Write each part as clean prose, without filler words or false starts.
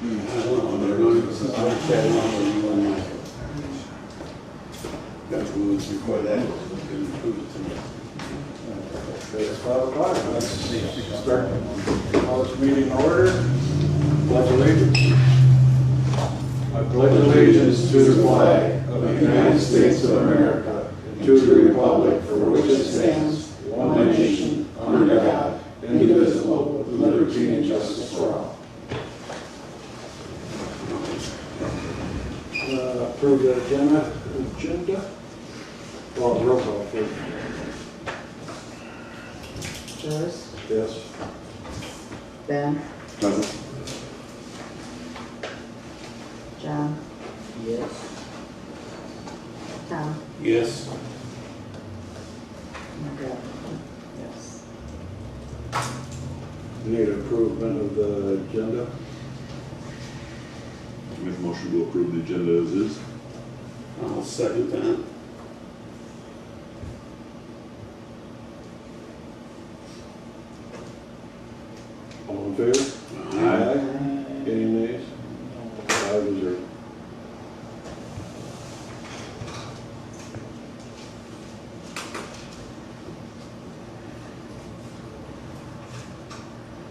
Before that, It's 5 o'clock. Let's start call this meeting in order. Pledge allegiance. I pledge allegiance to the flag of the United States of America, to the republic for which it stands, one nation, under God, indivisible, with liberty and justice for all. Approve the agenda. Well, roll call, please. Joyce, Yes. Ben, Present. John, Yes. Tom, Yes. and Deb. Yes. Need approval of the agenda. Make a motion to approve the agenda as is. I'll second that. All in favor? Aye. Any nays? 5-0.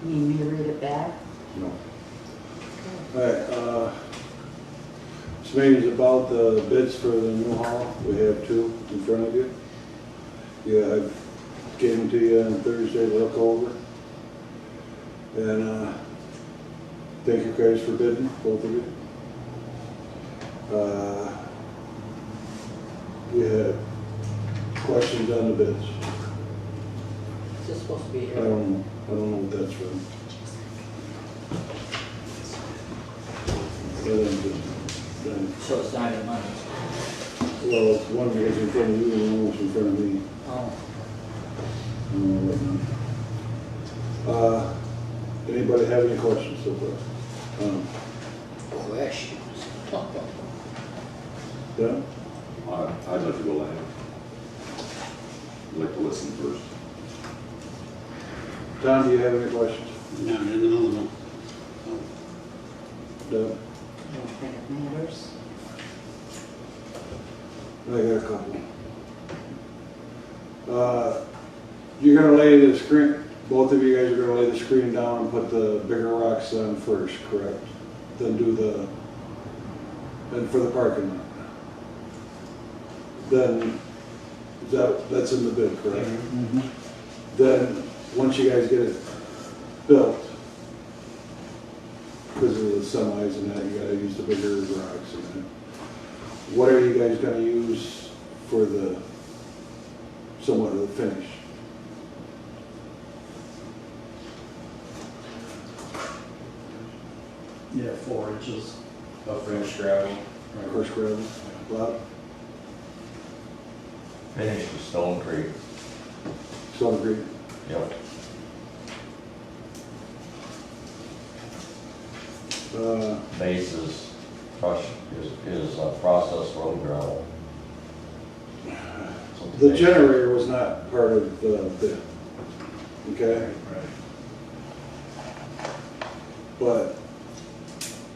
You need me to read it back? No. All right, this meeting's about the bids for the new hall. We have 2 in front of you. Yeah, I gave them to you on Thursday to look over. And thank you guys for bidding, both of you. We had questions on the bids. Is this supposed to be I here? don't know what that's from. So it's not in money? Well, it's one is in front of you and one is in front of me. Oh. Anybody have any questions so far? Questions. Yeah? I'd like to go last. I'd like to listen first. Tom, do you have any questions? No, there's another one. Deb? I don't think it matters. I got a couple. You're gonna lay the screen, both of you guys are gonna lay the screen down and put the bigger rocks on first, correct? Then then for the parking lot. Then, that's in the bid, correct? Then, once you guys get it built, because of the semis and that, you gotta use the bigger rocks and that. What are you guys gonna use for somewhat of the finish? Yeah, 4 inches of finished gravel. Crushed gravel? Bob? Finished with Stone Creek. Stone Creek? Yep. Base is crushed, is processed road gravel. The generator was not part of the bid, okay? Right. But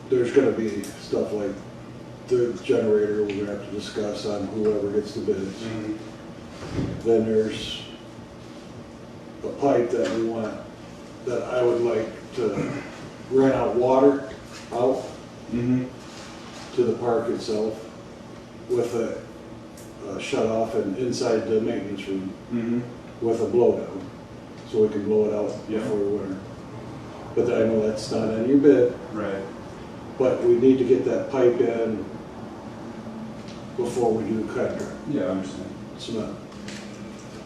there's gonna be stuff like the generator we're gonna have to discuss on whoever gets the bids. Then there's a pipe that we want, that I would like to run out water out to the park itself with a shut off and inside the maintenance room with a blowdown, so we can blow it out Yeah. before winter. But I know that's not on your bid, Right. but we need to get that pipe in before we do contract. Yeah, I understand. Cement.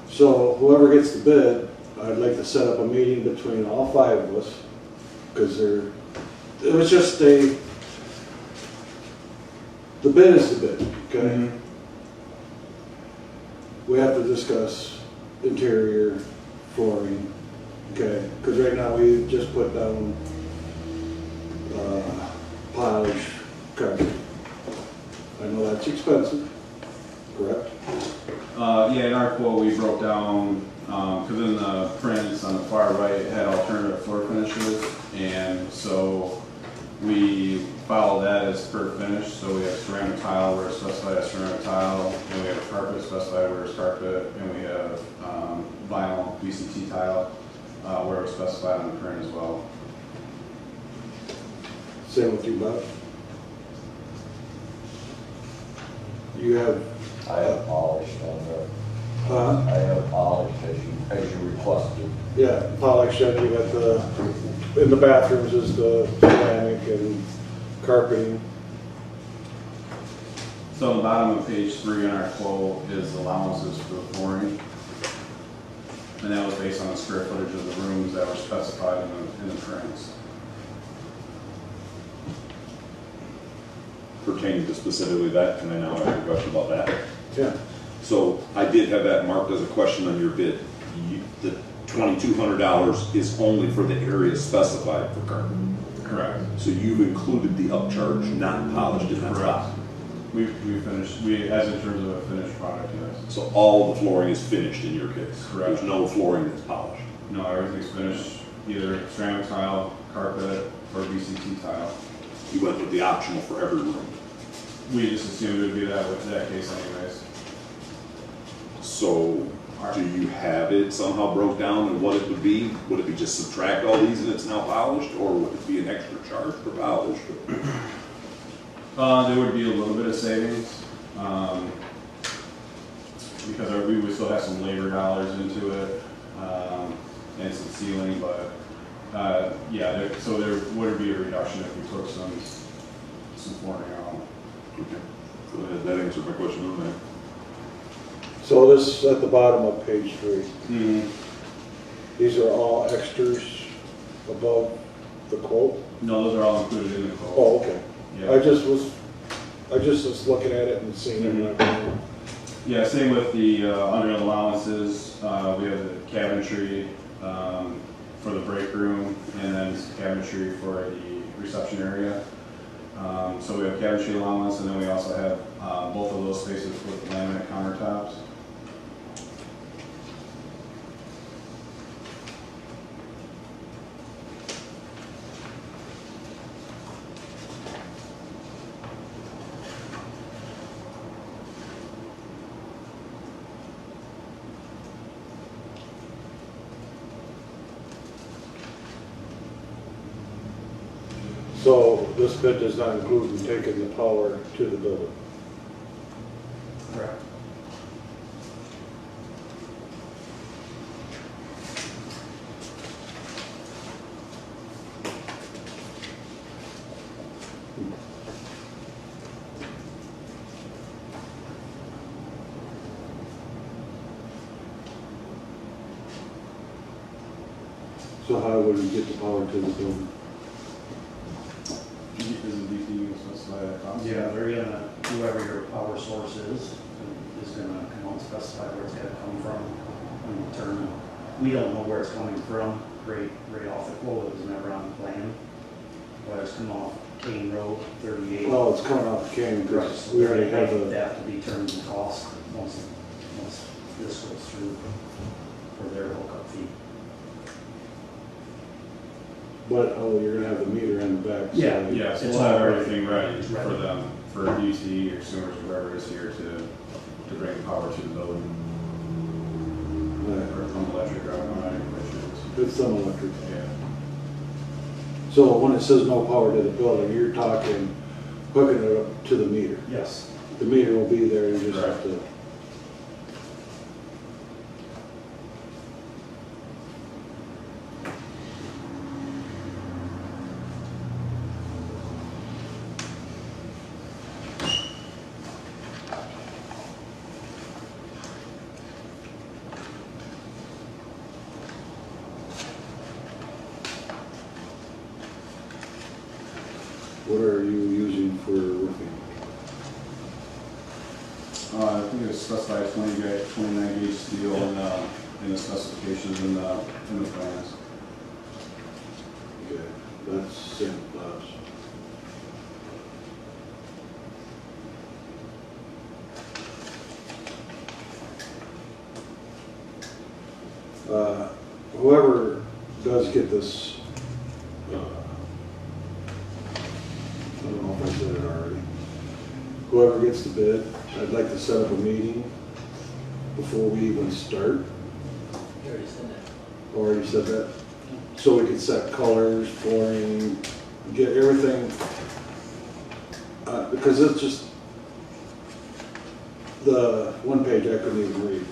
So whoever gets the bid, I'd like to set up a meeting between all 5 of us, because it was just the bid is the bid, okay? We have to discuss interior flooring, okay? Because right now we just put down polish concrete. I know that's expensive, correct? Yeah, in our quote, we broke down, because in the prints on the far right, it had alternative floor finishes, and so we follow that as per finish, so we have ceramic tile where it's specified as ceramic tile, and we have carpet specified where it's carpet, and we have vinyl VCT tile where it's specified on the print as well. Same with you, Bob? You have, I have polished on there. huh? I have polished as you requested. Yeah, polish, and you got in the bathrooms is the ceramic and carpeting. So on the bottom of page 3 on our quote is allowances for the flooring. And that was based on the square footage of the rooms that were specified in the prints. Pertaining to specifically that, can I now ask a question about that? Yeah. So I did have that marked as a question on your bid. The $2,200 is only for the area specified for carpet. Correct. So you've included the upcharge, not polished in that spot. We finished, as in terms of a finished product, yes. So all the flooring is finished in your case? Correct. There's no flooring that's polished? No, everything's finished, either ceramic tile, carpet, or VCT tile. You went with the optional for every room? We just assumed it would be that case anyways. So do you have it somehow broke down and what it would be? Would it be just subtract all these and it's now polished, or would it be an extra charge for polished? There would be a little bit of savings, because we would still have some labor dollars into it, and some sealing, but, yeah, so there would be a reduction if we took some flooring out. Okay. So that answered my question on that. So this is at the bottom of page 3. Mm-hmm. These are all extras above the quote? No, those are all included in the quote. Oh, okay. Yeah. I just was looking at it and seeing it. Yeah, same with the under allowances. We have the cabinetry for the break room, and then cabinetry for the reception area. So we have cabinetry allowance, and then we also have both of those spaces with laminate countertops. So this bid does not include taking the power to the building? Correct. So how would we get the power to the building? Isn't DT specified at cost? Yeah, they're gonna, whoever your power source is gonna come out and specify where it's gonna come from and determine. We don't know where it's coming from, right off the quote, it was never on the plan. Whether it's coming off Kane Road, 38. Well, it's coming off the cane Right, because so we already have they a, have to determine the cost once this goes through for their hookup fee. but, oh, you're gonna have the meter in the back. Yeah. Yeah, so It's we'll have all everything ready for ready. them, for DT or Summers, whoever is here to bring power to the building, or from electric, or automatic, which It's some electric. is, yeah. So when it says no power to the building, you're talking hooking it up to the meter. Yes. The meter will be there, you just have to. What are you using for roofing? I think it's specified 29 gauge steel in the specifications in the plans. Okay, that's St. Bob's. Whoever does get this don't know if I said it already. Whoever gets the bid, I'd like to set up a meeting before we even start. You already said that. Already said that. So we could set colors, flooring, get everything. Because it's just, the one page I couldn't even read.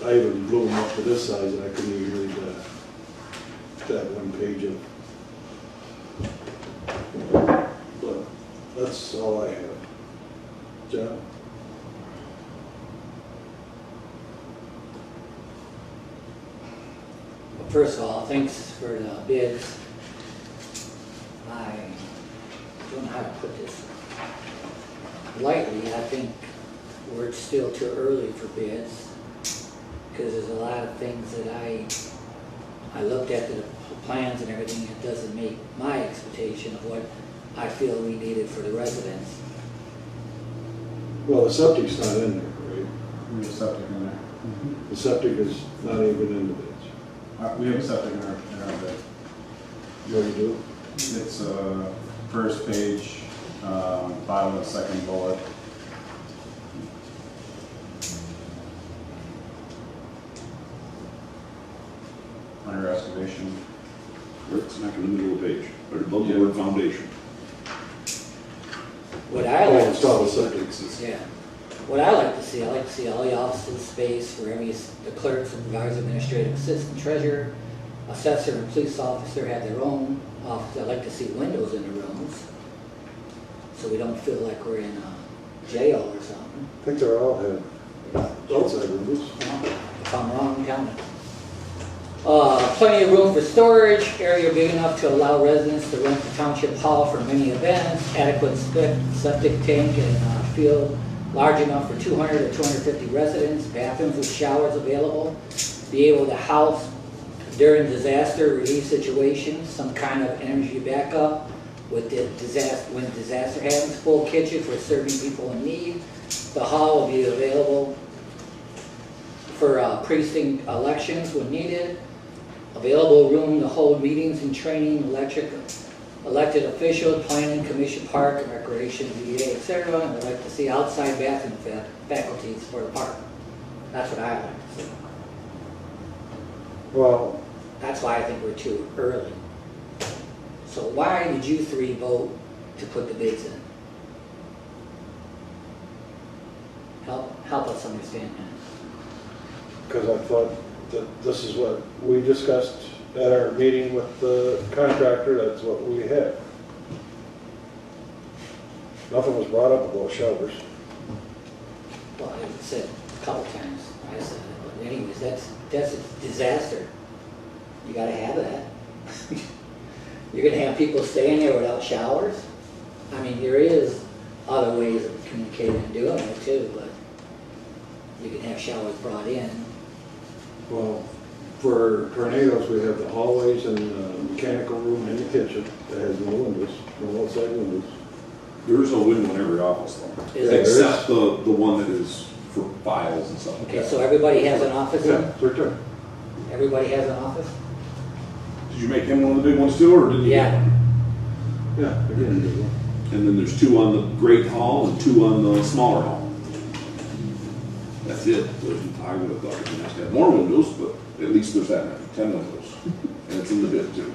I even blew them up to this size and I couldn't even read that one page of. But that's all I have. John? Well, first of all, thanks for the bids. I don't know how to put this lightly. I think we're still too early for bids because there's a lot of things that I looked at the plans and everything. It doesn't meet my expectation of what I feel we needed for the residents. Well, the septic's not in there, right? We have a septic in there. The septic is not even in the bids. We have a septic in our bid. You already do? It's first page, bottom of the second bullet. Under excavation. Right smack in the middle of the page, right above the word foundation. What I Oh, like install to the see, septic. yeah. What I like to see all the offices space for the clerk, supervisor, administrative assistant, treasurer, assessor, and police officer have their own office. I like to see windows in the rooms, so we don't feel like we're in a jail or something. I think they're all have outside windows. If I'm wrong, tell me. Plenty of room for storage, area big enough to allow residents to rent the township hall for many events, adequate septic tank and field large enough for 200 to 250 residents, bathrooms with showers available, be able to house during disaster relief situations, some kind of energy backup with the disaster, when disaster happens, full kitchen for serving people in need. The hall will be available for precinct elections when needed. Available room to hold meetings and training, elected officials, planning, commission, park, and recreation, VA, etc. And I'd like to see outside bathroom faculties for the park. That's what I like to see. Well, That's why I think we're too early. So why did you three vote to put the bids in? Help us understand that. because I thought that this is what we discussed at our meeting with the contractor, that's what we had. Nothing was brought up about showers. Well, I said a couple times, I said it, but anyways, that's a disaster. You gotta have that. You're gonna have people staying there without showers? I mean, there is other ways of communicating and doing it too, but you can have showers brought in. Well, for tornadoes, we have the hallways and the mechanical room and the kitchen that has no windows, no outside windows. There is a window in every office though, Is there? except the one that is for files and stuff like Okay, that. so everybody has an office Yeah, then? it's right there. Everybody has an office? Did you make him one of the big ones too, or did you? Yeah. Yeah, again, big one. And then there's 2 on the great hall and 2 on the smaller hall. That's it. I would have thought it would have more windows, but at least there's that many, 10 windows. And it's in the bid too.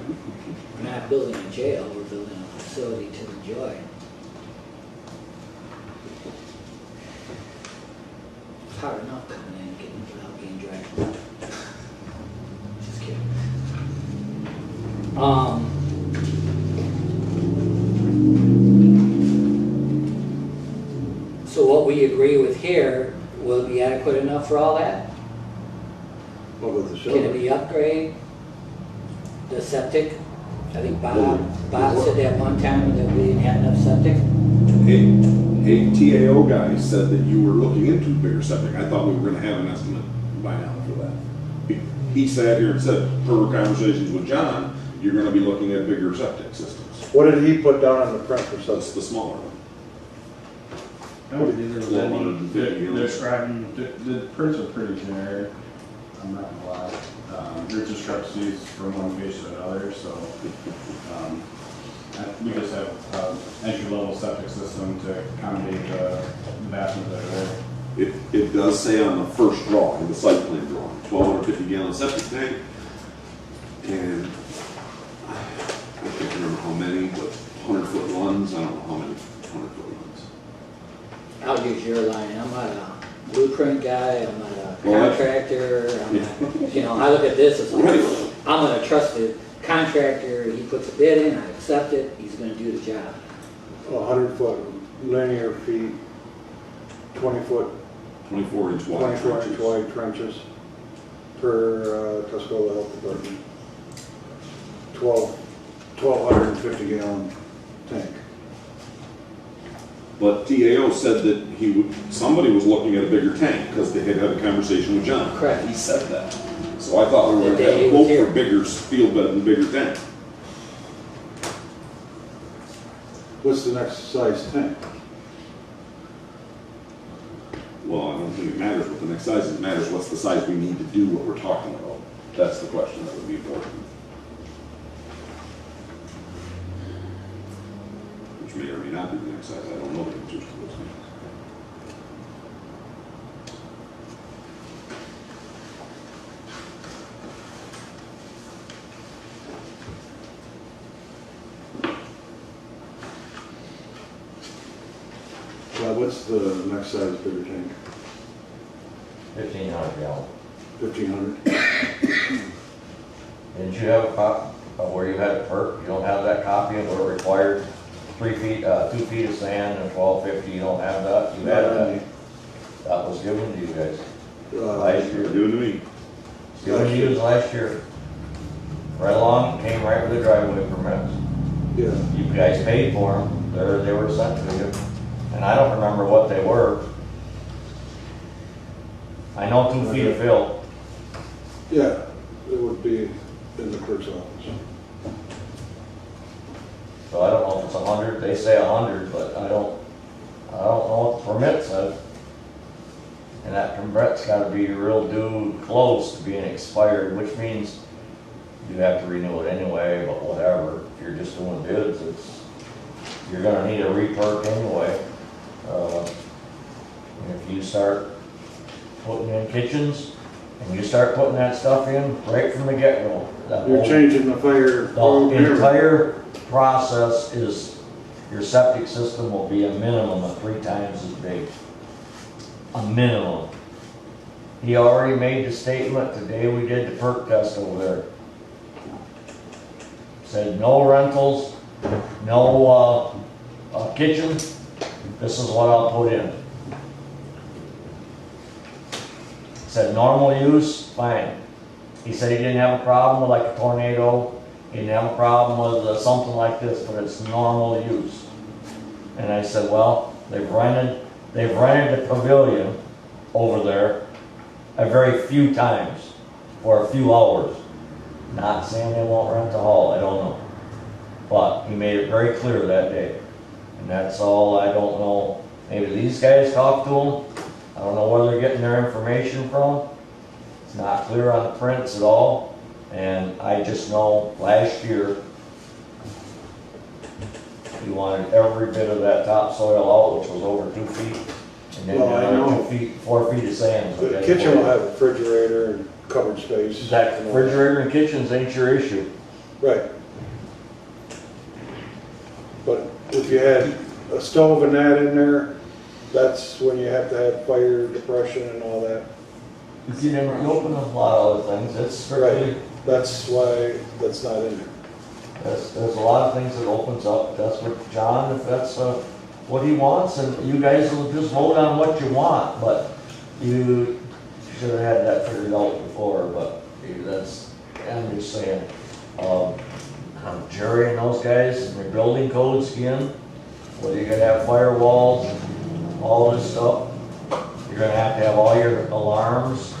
We're not building a jail, we're building a facility to enjoy. It's hard enough coming in and getting without being dragged out. Just kidding. So what we agree with here, will it be adequate enough for all that? What about the Can it shower? be upgrade? The septic? I think Bob said that one time that we didn't have enough septic. Hey, TAO guy said that you were looking into bigger septic. I thought we were gonna have an estimate by now for that. He sat here and said, per conversations with John, you're gonna be looking at bigger septic systems. What did he put down on the print for That's subs? the smaller one. I don't think there was any, 450, you know. describing, The prints are pretty generic, I'm not gonna lie. There's discrepancies from one page to another, so We just have entry-level septic system to accommodate the bathrooms that are there. It does say on the first drawing, the site plan drawing, 1,250 gallon septic tank. And I can't remember how many, but 100-foot runs, I don't know how many 100-foot runs. I'll use your line, I'm not a blueprint guy, I'm not a Well, contractor, I'm not, you know, I look at this as like, Right. I'm gonna trust the contractor, he puts a bid in, I accept it, he's gonna do the job. 100-foot linear feet, 20-foot, 24-inch wide 24-inch trenches. wide trenches per Tuscola Health Department. 1,250 gallon tank. But TAO said that somebody was looking at a bigger tank because they had had a conversation with John. Correct. He said that. So I thought we were The going to have day a he quote was here. for bigger field bed and bigger tank. What's the next size tank? Well, I don't think it matters what the next size is. It matters what's the size we need to do what we're talking about. That's the question that would be important. Which may or may not be the next size. I don't know the answers to those things. What's the next size bigger tank? 1,500 gallon. 1,500? Didn't you have a copy of where you had it perked? You don't have that copy of where it required 2 feet of sand and 1,250, you don't have that? You had that? That was given to you guys last You're year. doing to me. Given to you last year. Right along, came right with the driveway permits. Yeah, You guys paid for them, they were sent to you. And I don't remember what they were. I know 2 feet of fill. yeah, it would be in the clerk's office. So I don't know if it's 100, they say 100, but I don't know what the permit says. And that permit's gotta be real due close to being expired, which means you have to renew it anyway, but whatever. If you're just doing bids, you're gonna need a re-perk anyway. And if you start putting in kitchens, and you start putting that stuff in right from the get-go. that You're whole- changing the fire. The entire process is, your septic system will be a minimum of 3 times as big. A minimum. He already made the statement the day we did the perk test over there. Said no rentals, no kitchen, this is what I'll put in. Said normal use, fine. He said he didn't have a problem with like a tornado, he didn't have a problem with something like this, but it's normal use. And I said, well, they've rented the pavilion over there a very few times for a few hours. Not saying they won't rent the hall, I don't know. But he made it very clear that day. And that's all, I don't know. Maybe these guys talked to him. I don't know where they're getting their information from. It's not clear on the prints at all. And I just know last year, he wanted every bit of that topsoil out, which was over 2 feet. And then Well, I know. another 4 feet of sand. The kitchen will have a refrigerator and covered space. That refrigerator and kitchens ain't your issue. Right. But if you had a stove and that in there, that's when you have to have fire depression and all that. You see, then you open a lot of other things, it's strictly, That's why that's not in there. there's a lot of things that opens up, that's what John, if that's what he wants, and you guys will just vote on what you want, but you should have had that figured out before, but that's, I'm just saying. Jerry and those guys, and their building codes again, whether you're gonna have firewalls, all this stuff, you're gonna have all your alarms,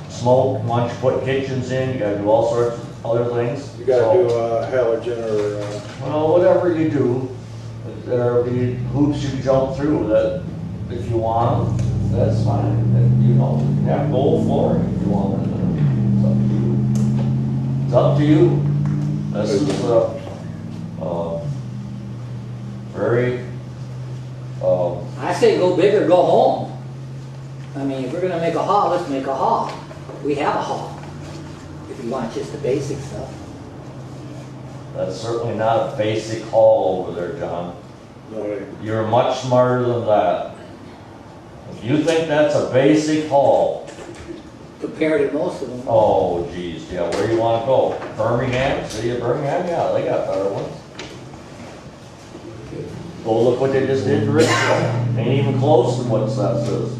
smoke, once you put kitchens in, you gotta do all sorts of other things. You gotta So- do a halogen or, well, whatever you do, there'll be hoops you can jump through that, if you want them, that's fine. And, you know, you can have gold flooring if you want it. It's up to you. It's up to you. This is, very, I say go big or go home. I mean, if we're gonna make a hall, let's make a hall. We have a hall. If you want just the basic stuff. that's certainly not a basic hall over there, John. No, You're much smarter than that. If you think that's a basic hall, Compared to most of them. oh geez, yeah, where do you wanna go? Birmingham, city of Birmingham, yeah, they got better ones. Go look what they just did in Richmond, ain't even close to what that says.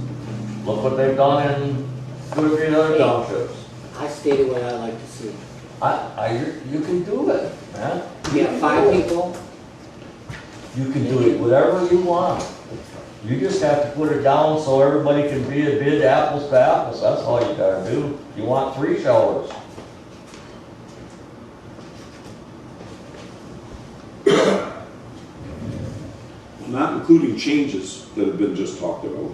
Look what they've done in two or three other townships. I stated what I like to see. You can do it, man. You have 5 people, You can do it whatever you want. You just have to put it down so everybody can bid apples to apples, that's all you gotta do. You want 3 showers. Not including changes that have been just talked about.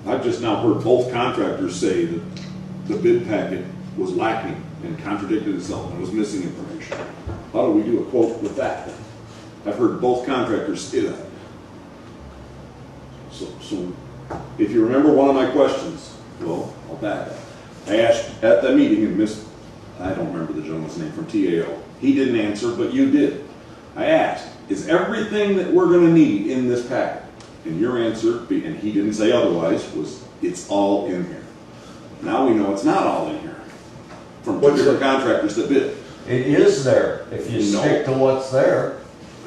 I've just now heard both contractors say that the bid packet was lacking and contradicted itself and was missing information. How do we do a quote with that? I've heard both contractors say that. So if you remember one of my questions, well, I'll back up. I asked at the meeting and I don't remember the gentleman's name from TAO. He didn't answer, but you did. I asked, is everything that we're gonna need in this packet? And your answer, and he didn't say otherwise, was it's all in here. Now we know it's not all in here. From two different contractors that bid. It is there, if you No. stick to what's there.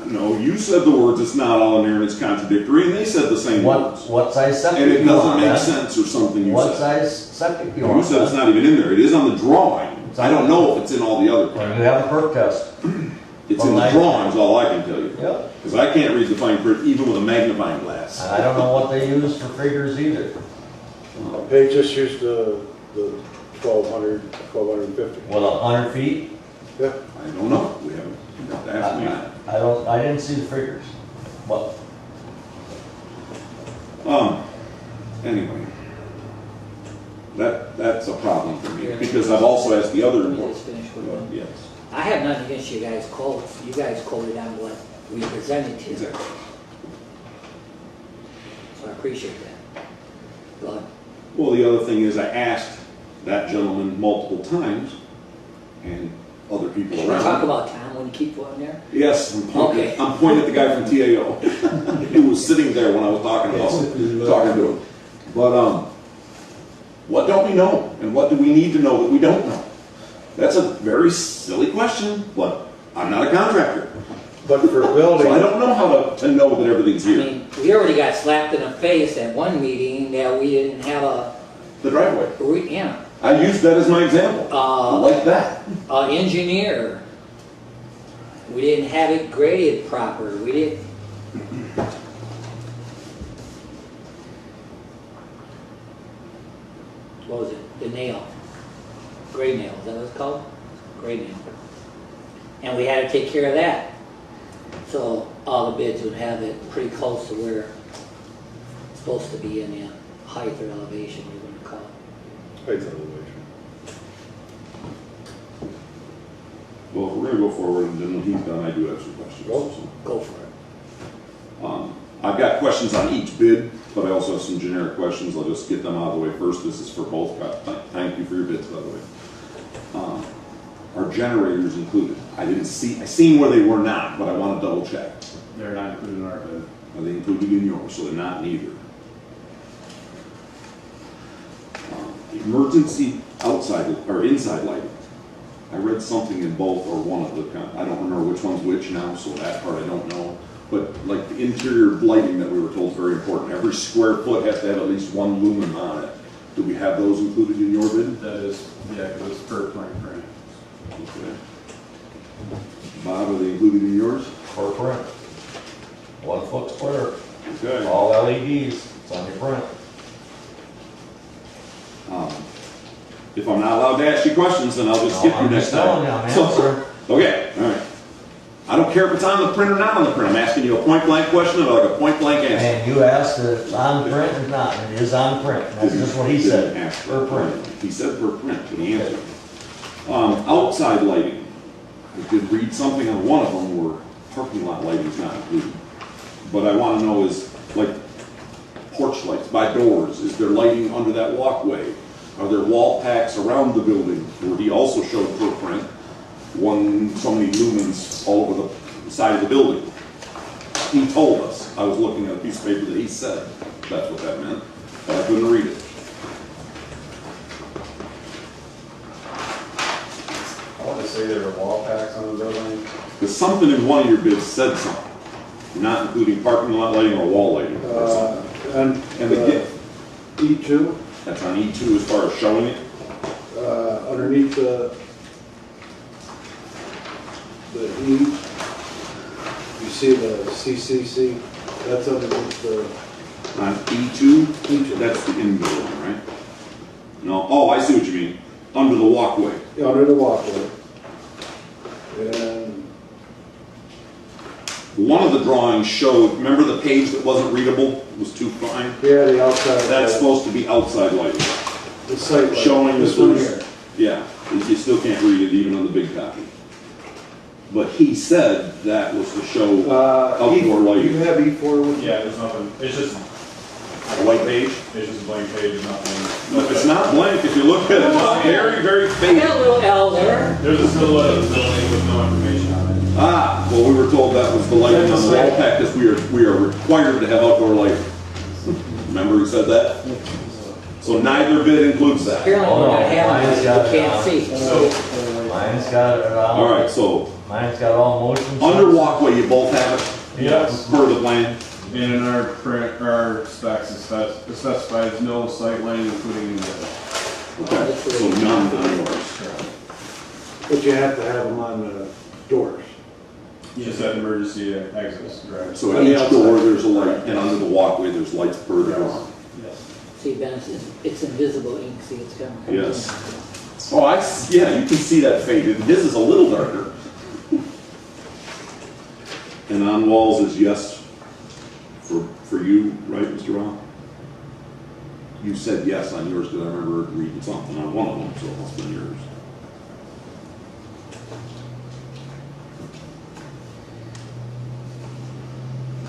No, you said the words, it's not all in there and it's contradictory, and they said the same words. What size And septic it you doesn't want, make man? sense or something you What said. size septic you You want? said it's man? not even in there. It is on the drawing. It's I on don't the- know if it's in all the other. Well, you have a perk test. It's in the Well, drawings, all I can tell you. Yep. Because I can't read the fine print even with a magnifying glass. And I don't know what they use for figures either. they just used the 1,200, 1,250. What, 100 feet? Yeah, I don't know. We haven't, you have to ask me that. I didn't see the figures. But Anyway. That's a problem for me, because I've also asked the other we important. just finished with them. Yes, I have nothing against you guys' quotes. You guys quoted on what we presented to you. exactly. So I appreciate that. Go ahead. Well, the other thing is I asked that gentleman multiple times, and other people Should we around. talk about Tom when you keep going there? Yes, Okay. I'm pointing at the guy from TAO. He was sitting there when I was talking to him. But, what don't we know? And what do we need to know that we don't know? That's a very silly question, but I'm not a contractor. but for So I building, don't know how to know that everything's I here. mean, we already got slapped in the face at one meeting that we didn't have The driveway. yeah, I used that as my example. Like that. engineer. We didn't have it graded proper. We didn't. What was it? The nail. Gray nail. Is that what it's called? Gray nail. And we had to take care of that. So all the bids would have it pretty close to where it's supposed to be in the height or elevation you're going to call it. height elevation. Well, if we're gonna go forward, and then when he's done, I do have some questions. Go. Go for it. I've got questions on each bid, but I also have some generic questions. I'll just get them out of the way first. This is for both. Thank you for your bids, by the way. Are generators included? I seen where they were not, but I want to double check. They're not included in our bid. Are they included in yours? So they're not neither. Emergency outside or inside lighting. I read something in both or one of the, I don't remember which one's which now, so that part I don't know. But like the interior lighting that we were told is very important. Every square foot has to have at least one lumen on it. Do we have those included in your bid? That is, yeah, because it's per plan print. Okay. Bob, are they included in yours? per print. 1 foot square, Okay. all LEDs, it's on your print. If I'm not allowed to ask you questions, then I'll just skip you I'm next just telling time. you, I'm answering. Okay, all right. I don't care if it's on the print or not on the print. I'm asking you a point blank question and I like a point blank answer. And you asked if it's on print or not, and it is on print, and that's just what he Didn't said, ask per print. He said per print, but he answered. Outside lighting. I did read something on one of them where parking lot lighting is not included. but I wanna know is, like, porch lights by doors, is there lighting under that walkway? Are there wall packs around the building, where he also showed footprint, so many lumens all over the side of the building? He told us, I was looking at a piece of paper that he said, that's what that meant, but I couldn't read it. I want to say there were wall packs on the building. Because something in one of your bids said something, not including parking lot lighting or wall lighting or something. And the E2, That's on E2 as far as showing it. underneath the E, you see the CCC, that's underneath the On E2, E2. that's the in building, right? No, oh, I see what you mean. Under the walkway. Under the walkway. And One of the drawings showed, remember the page that wasn't readable? It was too fine? yeah, the outside. That's supposed to be outside lighting. The site light. Showing this that one there's, here. yeah, you still can't read it even on the big copy. But he said that was to show outdoor You lighting. have E4 with you? Yeah, there's nothing, it's just A white page? It's just a blank page, nothing. No, it's not blank. If you look at it, it's very, very I got a faded. little L there. There's a silhouette of the building with no information on it. Ah, well, we were told that was the lighting on the wall pack, because we are required to have outdoor lighting. Remember who said that? So neither bid includes that. Apparently we're not having it, you can't see. So, Mine's got it all. All right, so Mine's got all motion. under walkway, you both have it yes, per the plan. and in our print, our specs, it specifies no sight lighting, including in the. Okay, so none on yours. But you have to have them on the doors. Just at emergency exits, right? So On at the each outside. door, there's a light, and under the walkway, there's lights per the door. Yes. See, Ben, it's invisible ink, see, it's coming. Yes. Oh, yeah, you can see that faded. His is a little darker. And on walls is yes for you, right, Mr. Ron? You said yes on yours, because I remember reading something on one of them, so it must have been yours.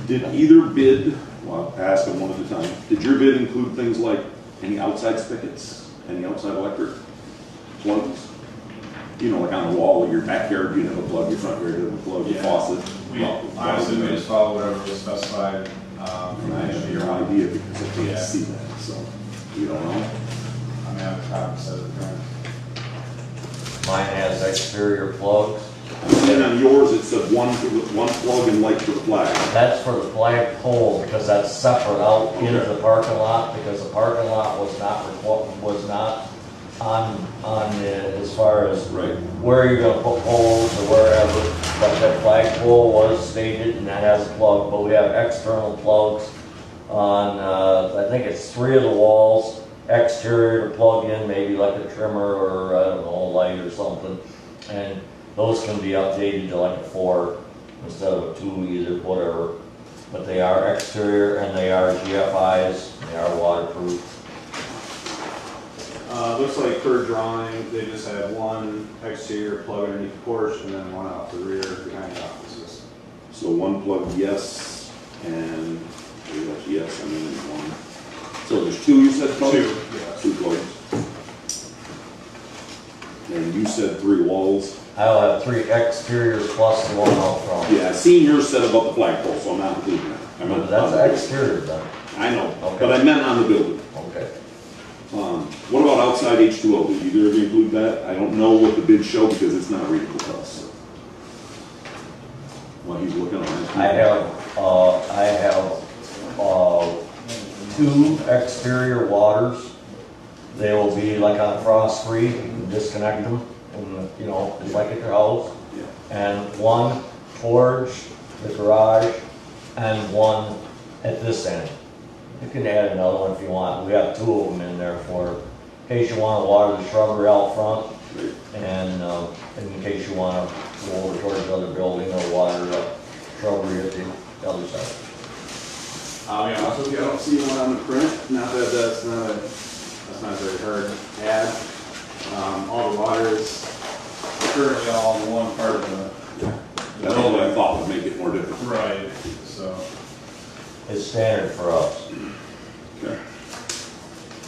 Did either bid, well, I'll ask them one at a time, did your bid include things like any outside spigots, any outside electric plugs? You know, like on the wall of your backyard, you'd have a plug, your front yard, you'd have a plug, your Yeah. faucet. Honestly, we just follow whatever was specified, from I have the your engineer. idea because I can't Yeah. see that, so you don't know. I mean, I've copies of it, right? Mine has exterior plugs. And on yours, it said one plug and light for the flag. That's for the flag pole, because that's separate out into the parking lot, because the parking lot was not on the, as far as Right. where you're gonna put poles or wherever, but that flag pole was stated and that has a plug, but we have external plugs on, I think it's 3 of the walls, exterior to plug in, maybe like a trimmer or, I don't know, a light or something. And those can be updated to like a 4 instead of a 2 either, whatever. But they are exterior and they are GFIs, they are waterproof. Looks like per drawing, they just have one exterior plug underneath the porch and then one out the rear behind the offices. So one plug, yes, and maybe that's yes, and then one. So there's 2 you said plugs? 2, yes. 2 plugs. And you said 3 walls. I'll have 3 exteriors plus the one out front. Yeah, I seen yours set above the flagpole, so I'm not including that. I meant That's on the building. exterior then. I know, Okay. but I meant on the building. Okay. What about outside H2O? Did either of you include that? I don't know what the bids show because it's not readable to us. While he's looking on it. I have 2 exterior waters. They will be like on frost free, you can disconnect them, and you know, it's like at your house. Yeah. And 1 towards the garage, and 1 at this end. You can add another one if you want. We have 2 of them in there for, in case you want to water the shrubbery out front, and in case you want to go over towards the other building or water the shrubbery at the other side. I'll be honest with you, I don't see one on the print, not that that's not a very hard add. All the water is currently all in one part of the That's what I thought would make it more difficult. right, so. is standard for us. Okay.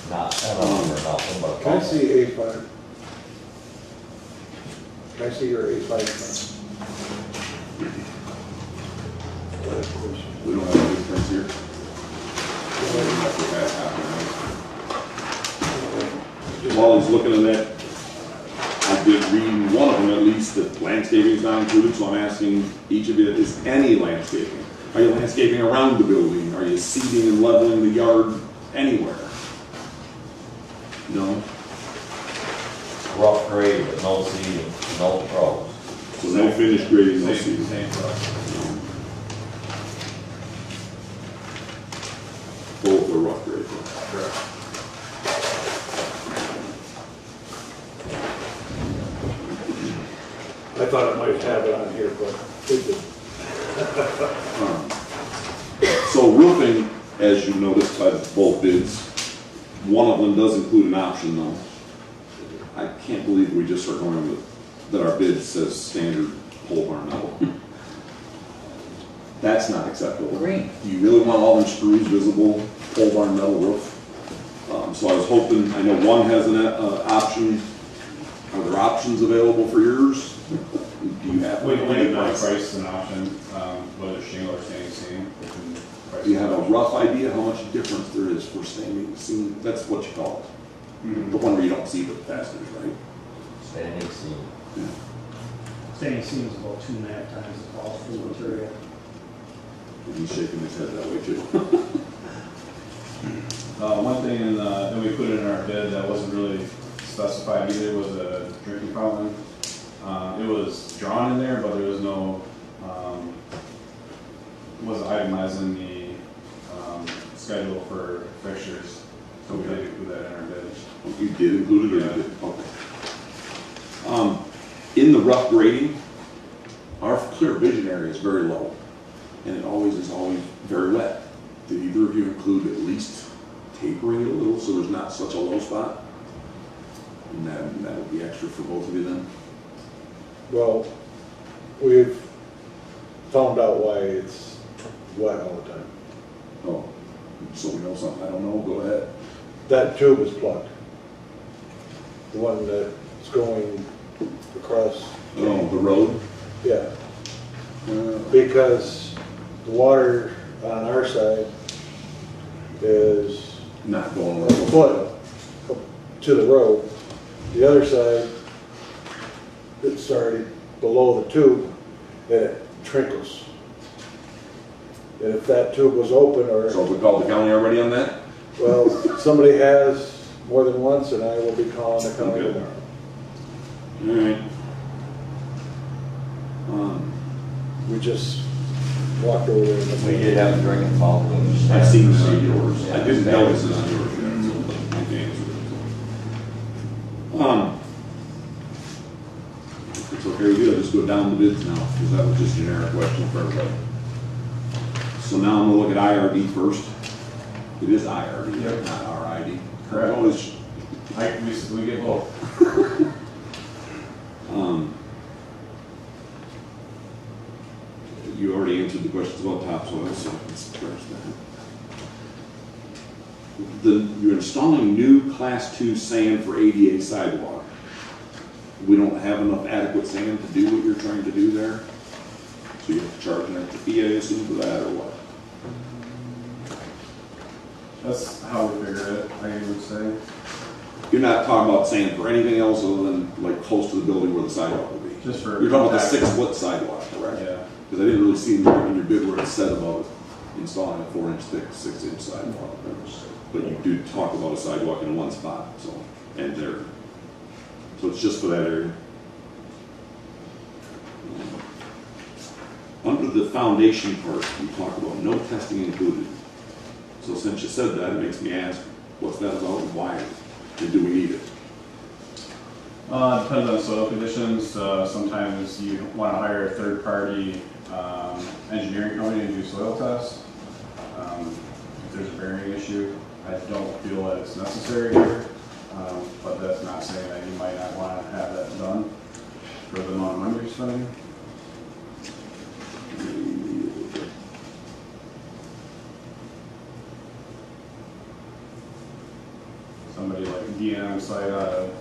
Not, I don't remember nothing but. Can I see A5? Can I see your A5? We don't have a difference here. That's what has happened, right? While he's looking at that, I did read in one of them at least that landscaping is not included, so I'm asking each of you, is any landscaping? Are you landscaping around the building? Are you seeding and leveling the yard anywhere? No? Rough grade, but no seeding, no pros. So no finished grading, no Same, seeding? same for us. Both are rough grade. Correct. I thought it might have it on here, but it didn't. So roofing, as you noticed by both bids, one of them does include an option though. I can't believe we just are going with, that our bid says standard pole barn metal. That's not acceptable. Green. Do you really want all them screws visible, pole barn metal roof? So I was hoping, I know one has an option. Are there options available for yours? Do you have? We have not priced an option, whether shingle or standing seam. We can price Do you have a an option. rough idea how much difference there is for standing seam? That's what you call it. Mhm. The one where you don't see the fasteners, right? Standing seam. Yeah. Standing seam is about 2.5 times the cost for the material. He's shaking his head that way too. One thing that we put in our bid that wasn't really specified either was a drinking fountain. It was drawn in there, but there was no, wasn't itemized in the schedule for fixtures. So we did include that in our bid. You did include it or Yeah. you did? Okay. In the rough grading, our clear vision area is very low. And it always is always very wet. Did either of you include at least tapering it a little so there's not such a low spot? And that would be extra for both of you then? Well, we've found out why it's wet all the time. Oh, so we know something I don't know, go ahead. That tube is plugged. The one that's going across. Oh, the road? Yeah, Uh, because the water on our side is Not going a over. foot up to the road. The other side, it's already below the tube, and it trickles. And if that tube was open, or, So we called the county already on that? well, somebody has more than once, and I will be calling the county Okay. tomorrow. All right. We just walked over there. and- We did have a drinking fountain. I seen this on yours. Yeah, I didn't standard. notice it on yours yet, so I can't answer it. If it's okay with you, I'll just go down the bids now, because that was just a generic question for everybody. So now I'm gonna look at IRD first. It is IRD, Yep. not RID. Correct. Always, We get both. You already answered the questions about topsoil, so let's address that. You're installing new Class 2 sand for ADA sidewalk. We don't have enough adequate sand to do what you're trying to do there? So you have to charge an extra fee, I assume, for that, or what? That's how we figure it, I would say. You're not talking about sand for anything else other than like close to the building where the sidewalk will be? Just for. You're talking about the compact. 6-foot sidewalk, correct? Yeah. Because I didn't really see in your bid where it said about installing a 4-inch thick, 6-inch sidewalk. But you do talk about a sidewalk in one spot, so, and there. So it's just for that area. Under the foundation part, you talk about no testing included. So since you said that, it makes me ask, what's that about and why? And do we need it? Depends on soil conditions. Sometimes you want to hire a third-party engineering company to do soil tests. If there's a bearing issue, I don't feel that it's necessary here, but that's not saying that you might not want to have that done for the amount of money you're spending. somebody like a DNM site out of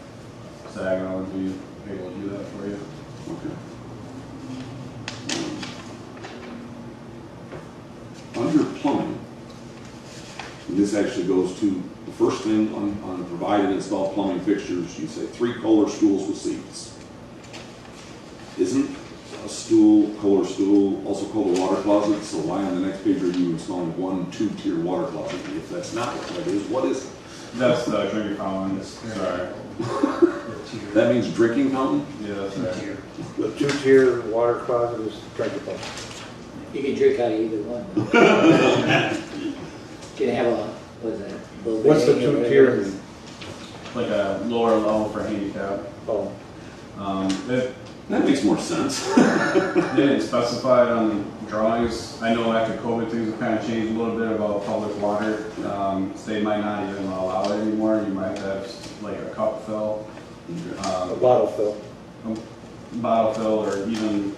Saginaw would be able to do that for you. Okay. Under plumbing, and this actually goes to the first thing on provided and installed plumbing fixtures, you say 3 Kohler stools with seats. Isn't a stool, Kohler stool, also called a water closet? So why on the next page are you installing 1 2-tier water closet? If that's not what that is, what is it? That's the drinking fountain. Sorry. That means drinking fountain? Yeah, that's right. The 2-tier water closet is drinking fountain. You can drink out of either one. Can have a, what is that? What's the 2-tier? Like a lower level for handicap. Oh, That makes more sense. They didn't specify it on drawings. I know after COVID things have kind of changed a little bit about public water. They might not even allow it anymore. You might have like a cup fill, a bottle fill. bottle fill, or even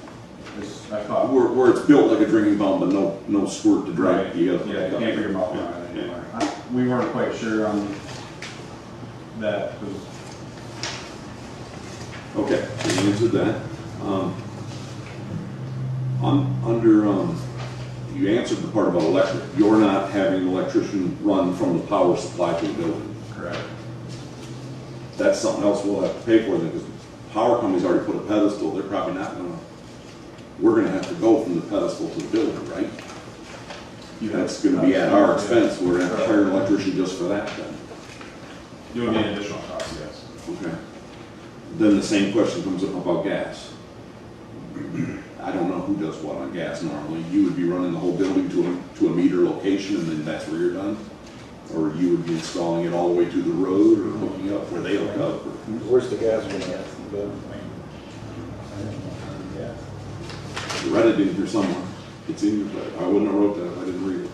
I caught. Where it's built like a drinking fountain, but no squirt to drink. Right. Yeah, you can't put your mouth on it anymore. We weren't quite sure on that. Okay, so you answered that. You answered the part about electric. You're not having an electrician run from the power supply to the building. Correct. That's something else we'll have to pay for then, because power companies already put a pedestal. They're probably not gonna, we're gonna have to go from the pedestal to the building, right? That's gonna be at our expense. We're gonna have to hire an electrician just for that then. It would be an additional cost, yes. Okay. Then the same question comes up about gas. I don't know who does what on gas normally. You would be running the whole building to a meter location and then that's where you're done? Or you would be installing it all the way to the road or hooking up where they hook up? Or Where's the gas going at? you read it in here somewhere. It's in your, I wouldn't have wrote that if I didn't read it.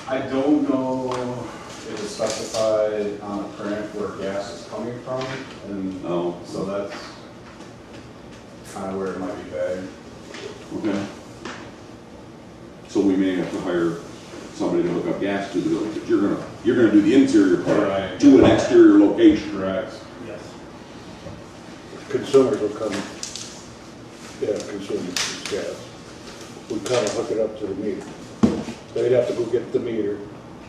I don't know if it's specified on the print where gas is coming from, and Oh, so that's kind of where it might be vague. okay. So we may have to hire somebody to hook up gas to the building, but you're gonna do the interior part Right. to an exterior location. Correct. Yes. Consumers will come, consumers use gas. We kind of hook it up to the meter. They'd have to go get the meter,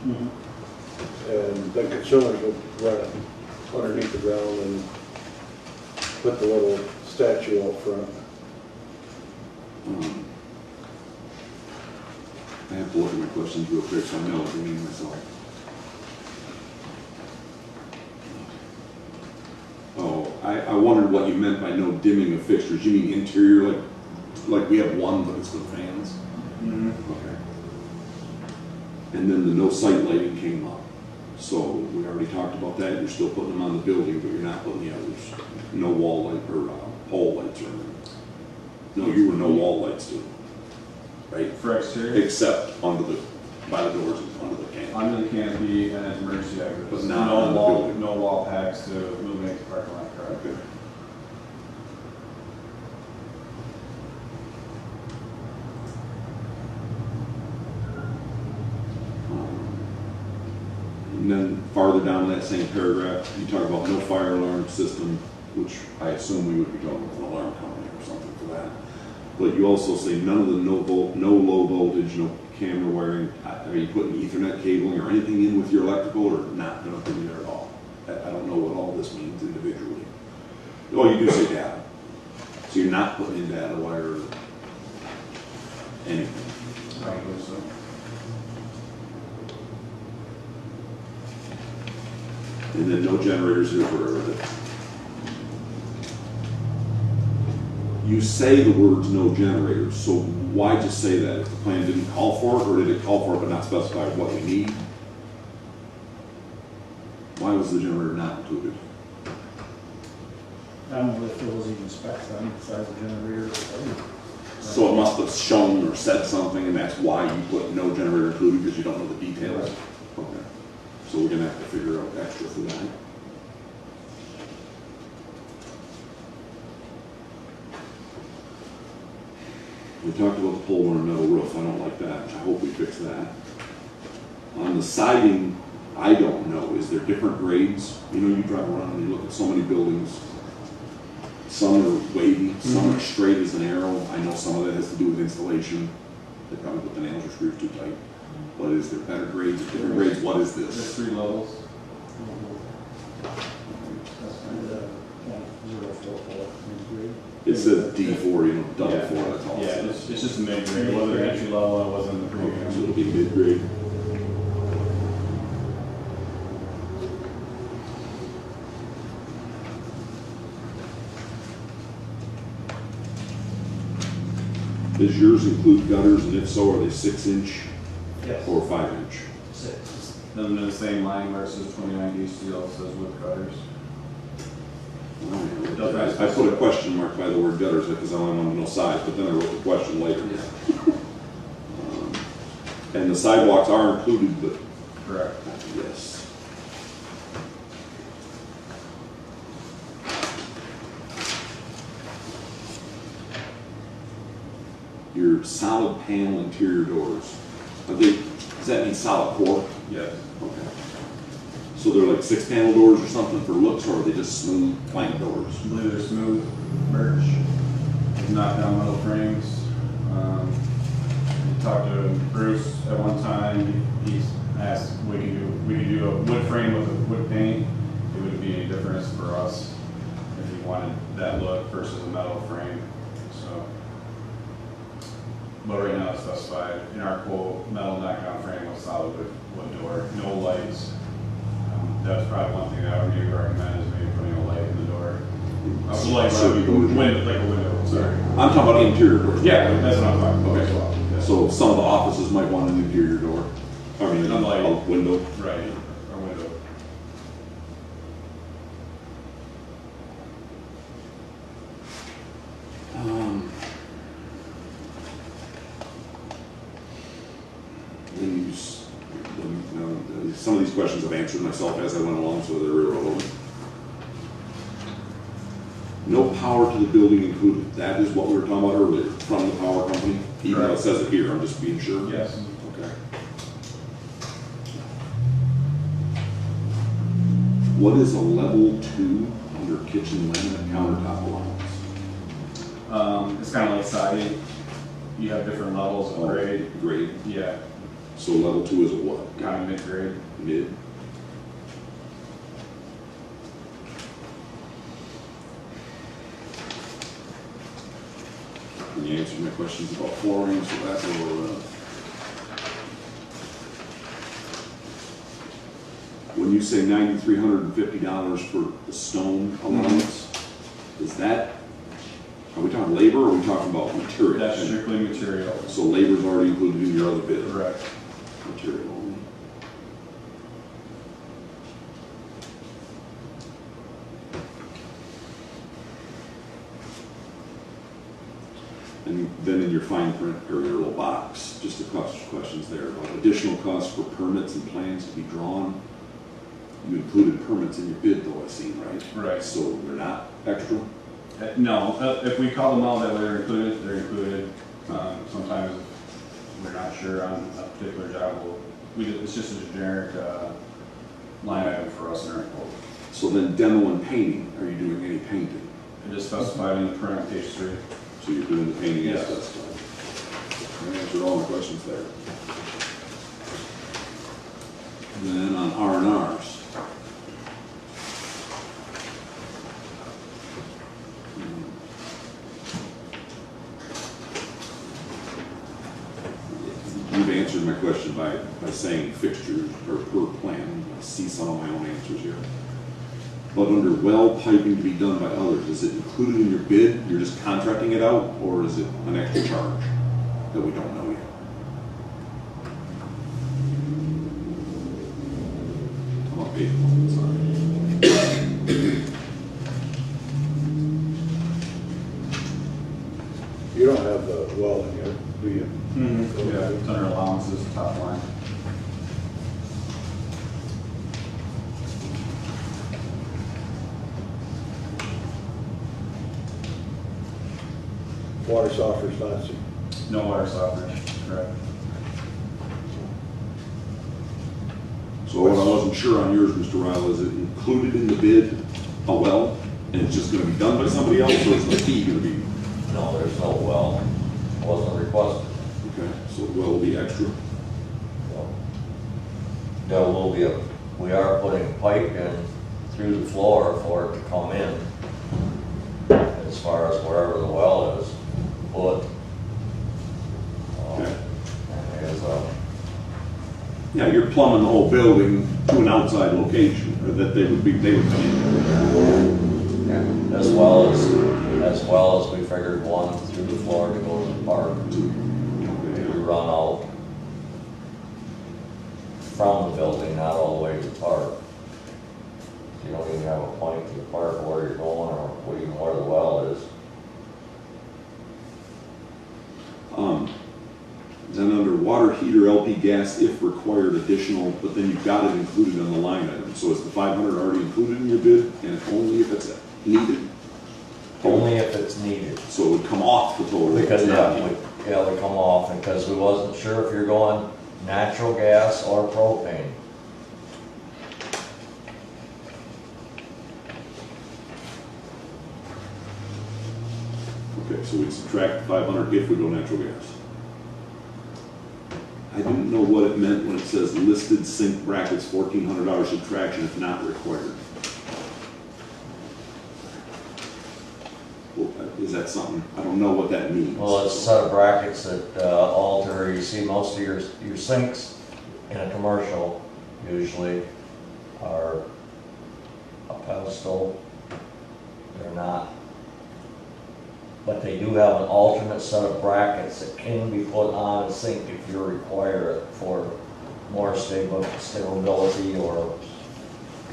and then consumers would run it underneath the ground and put the little statue out front. I have to look at my questions real quick so I know what I mean myself. Oh, I wondered what you meant by no dimming of fixtures. You mean interior, like we have one, but it's with fans? Okay. And then the no site lighting came up. So we already talked about that. You're still putting them on the building, but you're not putting the others. No wall light or pole lights or anything. No, you were no wall lights too, right? For exterior, Except by the doors and under the canopy. under the canopy and at emergency exits. But not on the building. No wall packs to illuminate the parking lot, correct? Okay. And then farther down in that same paragraph, you talk about no fire alarm system, which I assume we would be going with an alarm company or something for that. But you also say none of the no low voltage, no camera wiring. Are you putting Ethernet cabling or anything in with your electrical, or not going to be there at all? I don't know what all this means individually. Oh, you do say data. So you're not putting in data wire or anything. I believe so. And then no generators here for it. You say the words no generators, so why just say that? If the plan didn't call for it, or did it call for it but not specify what we need? Why was the generator not included? I don't know if there was even specs on the size of generator. So it must have shown or said something, and that's why you put no generator included, because you don't know the details? Okay. So we're gonna have to figure out extra for that. We talked about the pole barn metal roof. I don't like that. I hope we fix that. On the siding, I don't know, is there different grades? You know, you drive around and you look at so many buildings. Some are wavy, some are straight as an arrow. I know some of that has to do with installation. They probably put the nails or screws too tight. But is there better grades, different grades? What is There's this? 3 levels. And, 044 mid-grade. It says D4, you know, double Yeah. 4, that's all it Yeah, says. it's just a mid-grade. It wasn't entry level, it wasn't the Okay, so premium. it'll be mid-grade. Does yours include gutters, and if so, are they 6-inch Yes. or 5-inch? 6. Then in the same line where it says 29D steel, it says with gutters. I put a question mark by the word gutters because I only wanted to know size, but then I wrote the question later. And the sidewalks are included, but Correct. yes. Your solid panel interior doors, are they, does that mean solid core? Yes. Okay. So they're like 6-panel doors or something for looks, or are they just smooth plank doors? I believe they're smooth birch, knock down metal frames. We talked to Bruce at one time. He's asked we can do a wood frame with a wood paint. It would be a difference for us if he wanted that look versus a metal frame. So, but right now it's specified in our quote, metal knockdown frame with solid wood door, no lights. That's probably one thing that I would maybe recommend is maybe putting a light in the door. A light, Circuit doors. window, like a window, sorry. I'm talking about interior doors. Yeah, that's what I'm talking about Okay. as well. Yeah. So some of the offices might want an interior door. I mean, A light. a window. Right, a window. Then you some of these questions I've answered myself as I went along, so they're irrelevant. No power to the building included. That is what we were talking about earlier, from the power company. Even though it Correct. says it here, I'm just being sure. Yes. Okay. What is a level 2 under kitchen laminate countertop allowance? It's kind of like siding. You have different levels of grade. Grade. Yeah, So level 2 is a what? kind of mid-grade. Mid. And you answered my questions about flooring, so that's over. When you say $9,350 for the stone allowance, is that, are we talking labor or are we talking about material? That's strictly material. So labor's already included in your other bid? Correct. Material only. And then in your fine print, or your little box, just a couple of questions there about additional costs for permits and plans to be drawn. You included permits in your bid though, I seen, right? Right. So they're not extra? No, if we call them out that way, they're included, they're included. Sometimes if we're not sure on a particular job, it's just a generic line item for us in our quote. So then demo and painting, are you doing any painting? It is specified in the print on page 3. So you're doing the painting as Yes. specified? I answered all my questions there. Then on R&Rs. You've answered my question by saying fixtures or per plan. I see some of my own answers here. But under well piping to be done by others, is it included in your bid? You're just contracting it out, or is it an extra charge that we don't know yet? How about paid for? Sorry. You don't have the well in here, do you? Yeah, it's under allowances, top line. Water softener's not, No water softener, correct. So what I wasn't sure on yours, Mr. Ryle, is it included in the bid, a well, and it's just gonna be done by somebody else, or is the fee gonna be? No, there's no well, wasn't requested. Okay, so the well will be extra. So, there will be we are putting pipe in through the floor for it to come in. As far as wherever the well is, but, Okay. and there's Yeah, you're plumbing the whole building to an outside location, or that they would come in. as well as we figured one through the floor to go to the park. We run out from the building, not all the way to the park. You don't even have a point to the park where you're going or even where the well is. Then under water heater, LP gas, if required additional, but then you've got it included on the line item. So is the 500 already included in your bid, and only if it's needed? Only if it's needed. So it would come off the total. Because, we come off, and because we wasn't sure if you're going natural gas or propane. Okay, so we'd subtract 500 if we go natural gas. I didn't know what it meant when it says listed sink brackets, $1,400 subtraction if not required. Well, is that something? I don't know what that means. Well, it's a set of brackets that alter, you see most of your sinks in a commercial usually are a pedestal. They're not. But they do have an alternate set of brackets that can be put on a sink if you require it for more stability or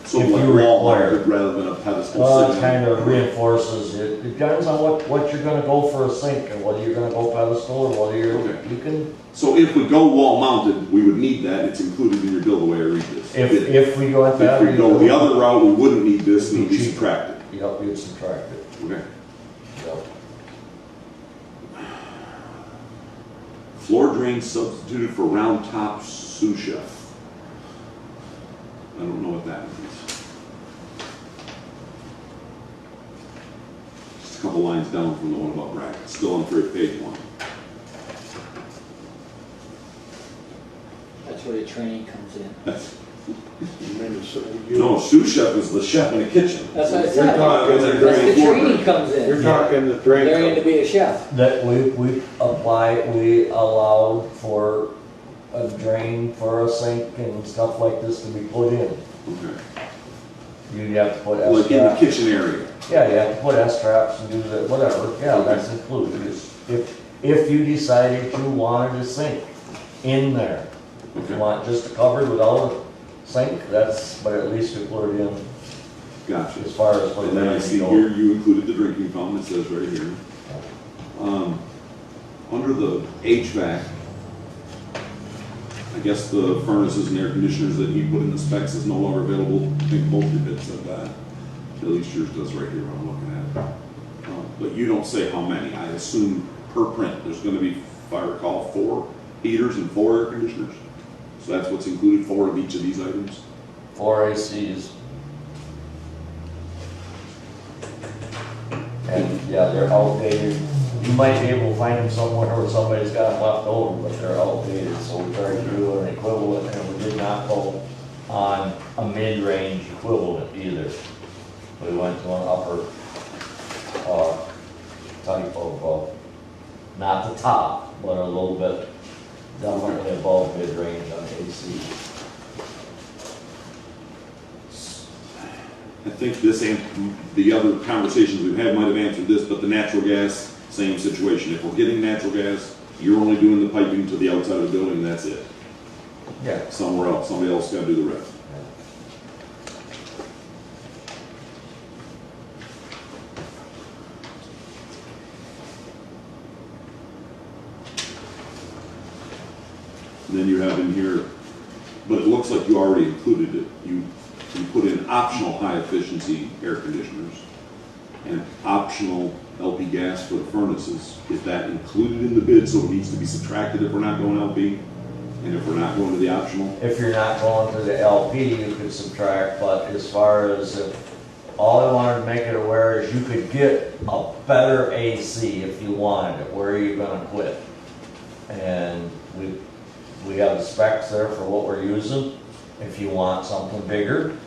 So if like you wall require mounted rather than a pedestal. well, it sitting kind on of reinforces it. It depends on what you're gonna go for a sink and whether you're gonna go pedestal or whether Okay. you can, So if we go wall mounted, we would need that. It's included in your bill the way I read this. if we go at that. If we go the other route, we wouldn't need this, and it'd be Cheaper. subtracted. Yep, you'd subtract it. Okay. Yep. Floor drain substituted for round top sous chef. I don't know what that means. Just a couple lines down from the one about brackets, still on page 1. That's where the training comes in. That's, So no, sous chef is the chef in the kitchen. That's what I You're said. talking That's the a That's drain the floor training drain. comes in. You're talking the drain. Learning to be a chef. That we allowed for a drain for a sink and stuff like this to be put in. Okay. You'd have to put Like in the S-traps. kitchen area. Yeah, you have to put S-traps and do that, whatever. Yeah, that's included. If you decided you wanted a sink in there. If you Okay. want just a cupboard without a sink, but at least you put it in Gotcha. as far as what And then I see here you included the drinking fountain, it says right here. Under the HVAC, I guess the furnaces and air conditioners that you put in the specs is no longer available. I think both your bids said that. At least yours does right here when I'm looking at it. But you don't say how many. I assume per print, there's gonna be, if I recall, 4 heaters and 4 air conditioners. So that's what's included, 4 of each of these items. 4 ACs. And yeah, they're outdated. You might be able to find them somewhere where somebody's got them left over, but they're outdated. So we tried to do an equivalent, and we did not go on a mid-range equivalent either. We went to an upper type of, not the top, but a little bit, definitely above mid-range on AC. I think this and the other conversations we've had might have answered this, but the natural gas, same situation. If we're getting natural gas, you're only doing the piping to the outside of the building, that's it. Yeah. Somewhere else, somebody else got to do the rest. And then you have in here, but it looks like you already included it. You put in optional high efficiency air conditioners and optional LP gas for the furnaces. Is that included in the bid, so it needs to be subtracted if we're not going LP? And if we're not going to the optional? If you're not going to the LP, you could subtract, but as far as if, all I wanted to make it aware is you could get a better AC if you wanted it. Where are you gonna quit? And we have the specs there for what we're using. If you want something bigger,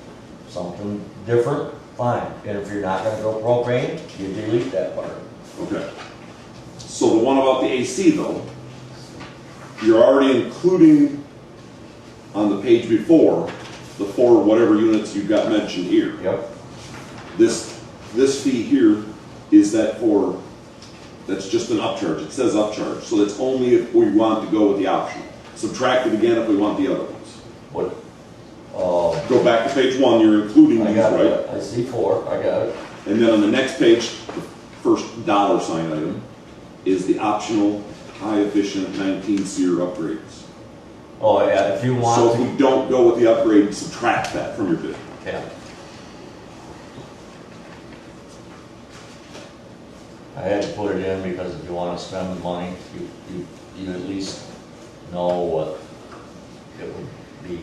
something different, fine. And if you're not gonna go propane, you delete that part. Okay. So the one about the AC though, you're already including on the page before, the 4 whatever units you've got mentioned here. Yep. This fee here, is that for, that's just an upcharge, it says upcharge, so that's only if we want to go with the optional. Subtract it again if we want the other ones. What, Go back to page 1, you're including I these, got right? it. I see 4, I got it. And then on the next page, the first dollar sign item is the optional high efficient 19 SEER upgrades. Oh, yeah, if you So want if to. we don't go with the upgrade, subtract that from your bid. Yeah. I had to put it in because if you wanna spend the money, you at least know what it would be.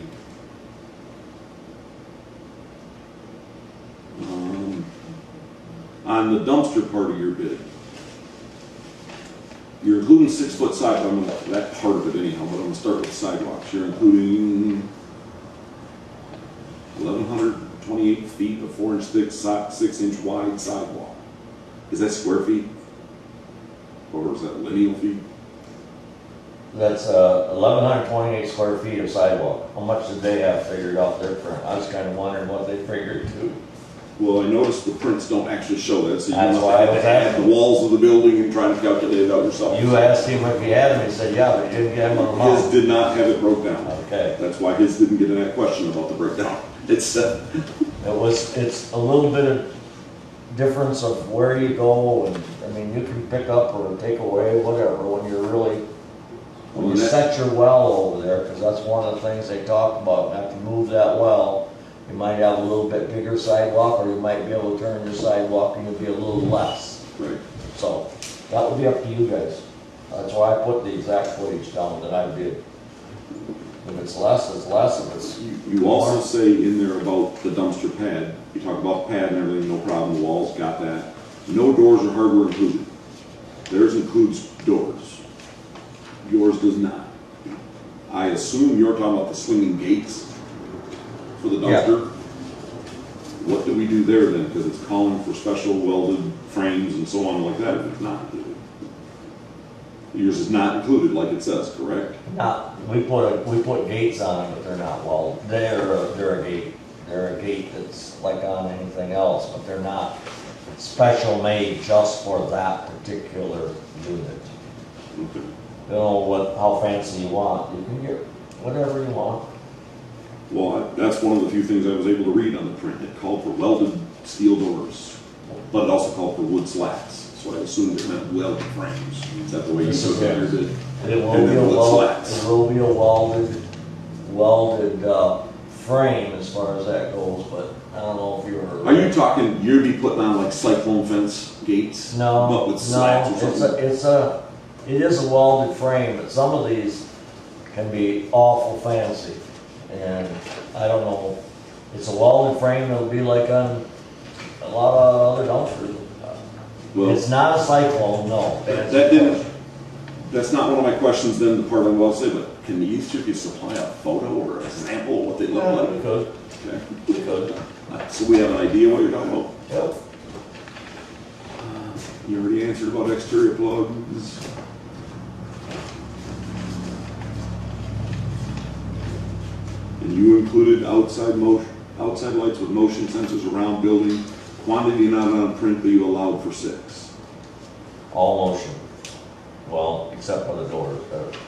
On the dumpster part of your bid, you're including 6-foot sidewalk, that part of it anyhow, but I'm gonna start with sidewalks. You're including 1,128 feet of 4-inch thick, 6-inch wide sidewalk. Is that square feet? Or is that lineal feet? That's 1,128 square feet of sidewalk. How much did they have figured out their print? I was kinda wondering what they figured too. Well, I noticed the prints don't actually show that, so you That's must why I have was to add asking. the walls of the building and try to calculate it out yourself. You asked him if he had them, he said, yeah, but you didn't get them on the His mount. did not have it broke down. Okay. That's why his didn't get in that question about the breakdown. It's, It's a little bit of difference of where you go, and, I mean, you can pick up or take away, whatever, when you're really, when you set your well over there, because that's one of the things they talk about, have to move that well. You might have a little bit bigger sidewalk, or you might be able to turn your sidewalk and you'll be a little less. right. So, that would be up to you guys. That's why I put the exact footage down that I did. If it's less, it's less, if it's You also say in there about the dumpster pad, you talk about the pad and everything, no problem, the walls got that. No doors or hardware included. Theirs includes doors. Yours does not. I assume you're talking about the swinging gates for the dumpster? What do we do there then? Because it's calling for special welded frames and so on like that if it's not included. Yours is not included like it says, correct? not, we put gates on them, but they're not, well, they're a gate. They're a gate that's like on anything else, but they're not special made just for that particular unit. Okay. You know how fancy you want, you can get whatever you want. Well, that's one of the few things I was able to read on the print. It called for welded steel doors, but it also called for wood slats. So I assumed it meant welded frames. Is that the way you This took is it? it. Or did- It will And be then a wood slats. it will be a welded frame as far as that goes, but I don't know if you were. Are you talking, you'd be putting on like cyclone fence gates? No, But with slats or no, something? it is a welded frame, but some of these can be awful fancy. And I don't know, it's a welded frame, it'll be like on a lot of other dumpsters. Well, It's not a cyclone, no. that didn't, that's not one of my questions then, the part I'm about to say, but can each of you supply a photo or an example of what they look Yeah, like? we could, Okay. we could, So we have an idea what you're talking about? yep. You already answered about exterior plugs. And you included outside lights with motion sensors around building, quantity not on print, but you allowed for 6. All motion. Well, except for the doors,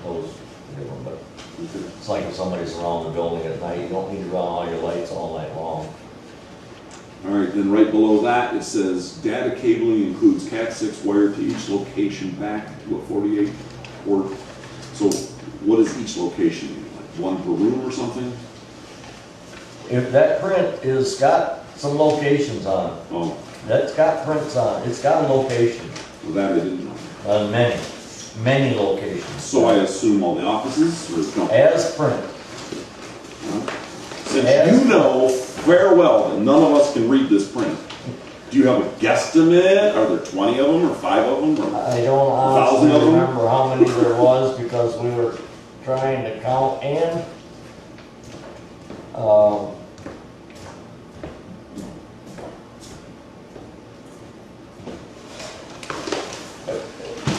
those different, but Okay. it's like if somebody's around the building at night, you don't need to run all your lights all night long. All right, then right below that, it says data cabling includes Cat6 wire to each location back to a 48 port. So what does each location mean? Like one per room or something? If that print is got some locations on it, Oh, that's got prints on it, it's got a location well, that I didn't know. on many. many locations. So I assume all the offices or no? As printed. Since you know very well that none of us can read this print, do you have a guesstimate? Are there 20 of them or 5 of them? Or I don't 1,000 honestly of them? remember how many there was because we were trying to count and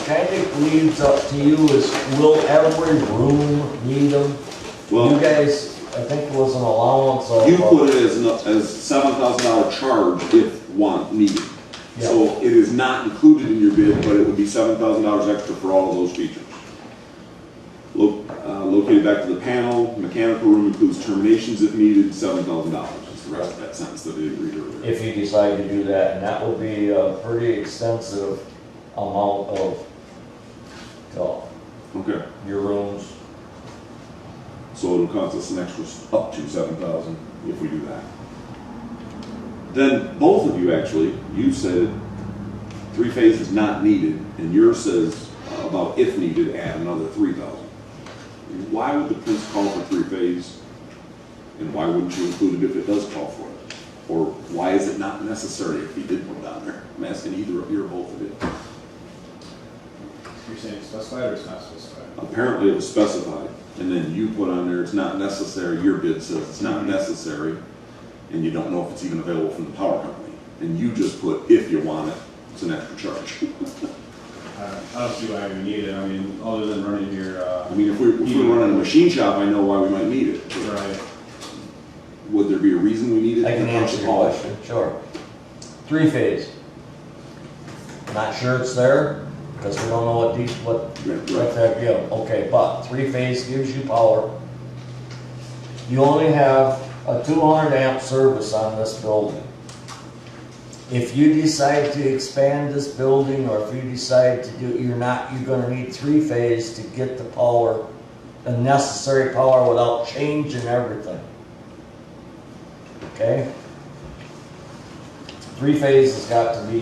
kind of leaves up to you is will every room need them? Well, You guys, I think it was an allowance of. you put it as $7,000 charge if one needed. Yeah. So it is not included in your bid, but it would be $7,000 extra for all of those features. Located back to the panel, mechanical room includes terminations if needed, $7,000 is the rest of that sentence that I didn't read earlier. If you decide to do that, and that would be a pretty extensive amount of Okay, your rooms. so it'll cost us an extra up to 7,000 if we do that. Then both of you actually, you said 3-phase is not needed, and yours says about if needed, add another 3,000. Why would the prince call for 3-phase, and why wouldn't you include it if it does call for it? Or why is it not necessary if you did put it on there? I'm asking either of you or both of you. You're saying it's specified or it's not specified? Apparently it was specified, and then you put on there it's not necessary, your bid says it's not necessary, and you don't know if it's even available from the power company. And you just put, if you want it, it's an extra charge. I don't see why we need it. I mean, other than running your, I mean, if we're running a machine shop, I know why we might need it. right. Would there be a reason we need it? I can answer your question, sure. 3-phase. Not sure it's there, because we don't know what that gives. Okay, but 3-phase gives you power. You only have a 200 amp service on this building. If you decide to expand this building, or if you decide to do, you're gonna need 3-phase to get the power, the necessary power without changing everything. Okay? 3-phase has got to be,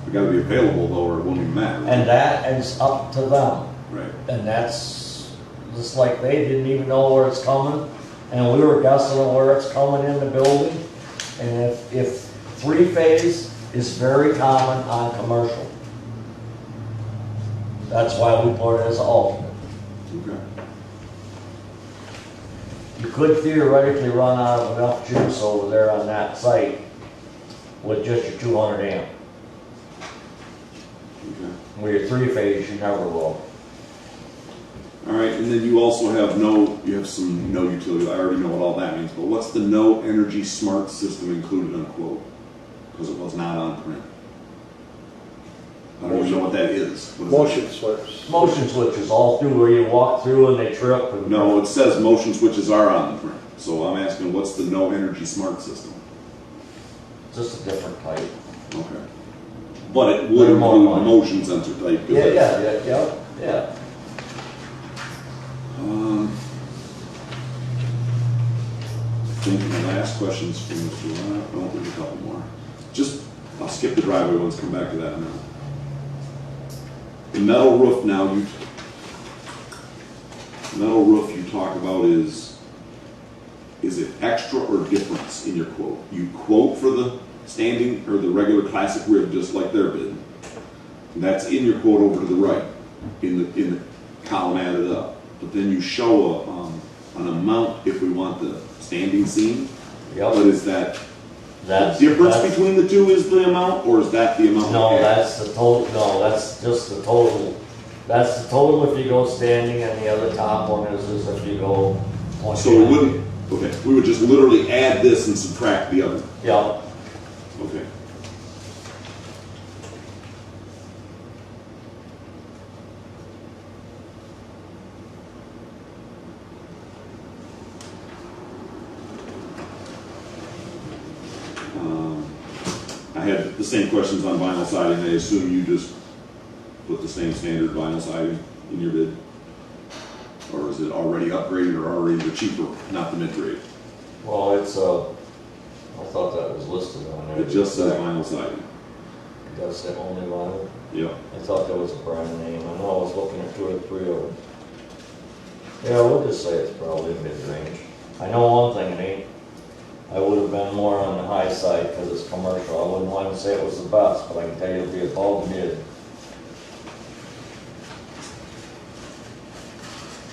We gotta be available though, or it won't even matter. and that is up to them. Right. And that's just like they didn't even know where it's coming, and we were guessing where it's coming in the building. And if 3-phase is very common on commercial, that's why we put it as an alternate. Okay. You could theoretically run out of enough juice over there on that site with just your 200 amp. Okay. With your 3-phase, you never will. All right, and then you also have you have some no utility. I already know what all that means, but what's the no energy smart system included on quote? Because it was not on print. I don't even know what that is. What is Motion switch. Motion switches all through where you walk through and they trip. it? And No, it says motion switches are on the print. So I'm asking, what's the no energy smart system? Just a different type. Okay. But it would They're more include money. motion sensor type. 'cause Yeah, that's- yeah. I think the last question's from Mr. Rock. Oh, there's a couple more. I'll skip the driveway ones, come back to that in a minute. The metal roof now, you talk about is it extra or difference in your quote? You quote for the standing or the regular classic rib, just like their bid. And that's in your quote over to the right, in the column added up. But then you show an amount if we want the standing seam. Yep. But is that That's the difference that's- between the two is the amount, or is that the amount? No, we add? that's the total, no, that's just the total. That's the total if you go standing, and the other top one is if you go. So we wouldn't, okay, we would just literally add this and subtract the other. Yeah, Okay. I had the same questions on vinyl siding. I assume you just put the same standard vinyl siding in your bid? Or is it already upgraded or already the cheaper, not the mid-grade? well, it's, I thought that was listed on there. It just says vinyl siding. does the only vinyl. Yeah. I thought that was a brand name. I know I was looking at 2 or 3 of them. Yeah, we'll just say it's probably mid-range. I know one thing, it ain't, I would have been more on the high side because it's commercial. I wouldn't want to say it was the best, but I can tell you it'll be above mid.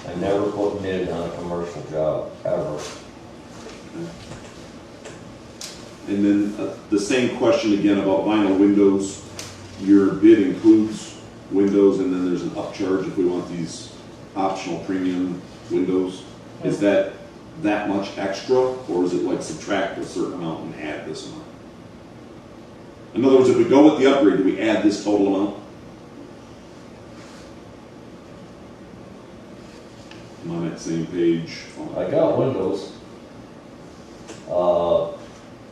I never put mid on a commercial job, ever. And then the same question again about vinyl windows. Your bid includes windows, and then there's an upcharge if we want these optional premium windows. Is that much extra, or is it like subtract a certain amount and add this amount? In other words, if we go with the upgrade, do we add this total amount? I'm on that same page. I got windows.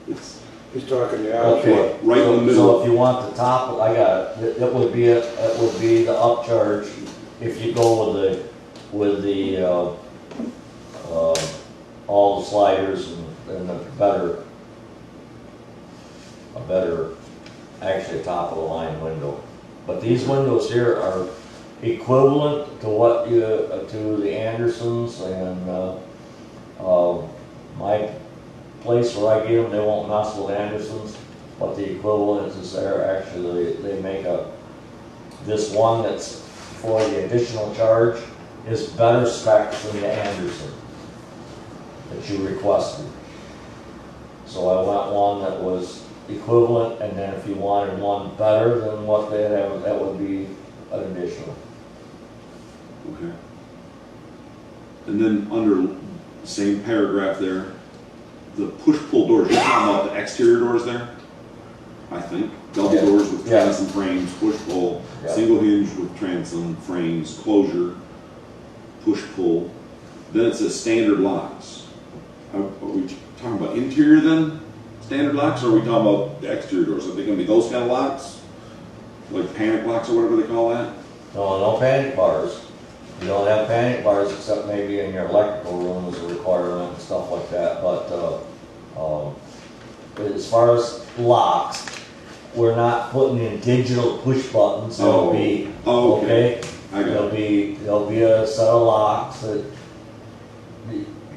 It's He's talking the Okay, actual. right in the so middle. if you want the top, I got it. It would be the upcharge if you go with the all the sliders and a better, actually a top of the line window. But these windows here are equivalent to what to the Andersons and my place where I get them, they won't mess with Andersons, but the equivalent is there. Actually, they make this one that's for the additional charge is better specs than the Anderson that you requested. So I want one that was equivalent, and then if you wanted one better than what they have, that would be an additional. Okay. And then under same paragraph there, the push-pull doors, you're talking about the exterior doors there? I think. Double Yeah. doors with Yeah. transom frames, push-pull, Yeah. single hinge with transom frames, closure, push-pull. Then it says standard locks. Are we talking about interior then? Standard locks, or are we talking about the exterior doors? Are they gonna be those kind of locks? Like panic locks or whatever they call that? No panic bars. You don't have panic bars except maybe in your electrical room as a requirement and stuff like that, but as far as locks, we're not putting in digital push buttons. It'll be, Oh, okay. I got it. There'll be a set of locks that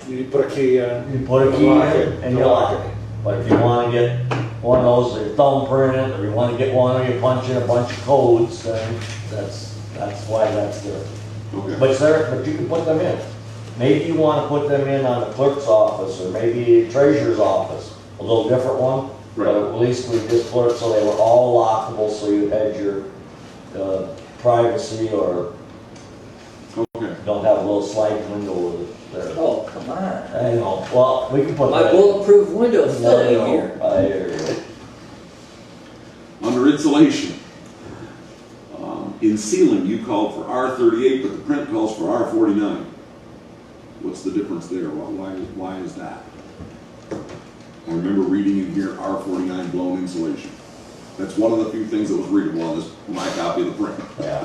You put a key in. you put a key in and you lock it. But if you wanna get one of those, with your thumbprint, or you wanna get one where you punch in a bunch of codes, then that's why that's there. Okay. But you can put them in. Maybe you wanna put them in on the clerk's office, or maybe treasurer's office, a little different one. But Right. at least we just put it so they were all lockable, so you had your privacy, or Okay. don't have a little sliding window with it there. Oh, come on. I know, well, we can put My that. bulletproof window's still I in know, here. I hear you. Under insulation, in ceiling, you called for R38, but the print calls for R49. What's the difference there? Why is that? I remember reading in here R49 blown insulation. That's one of the few things that was readable on this, my copy of the print. Yeah,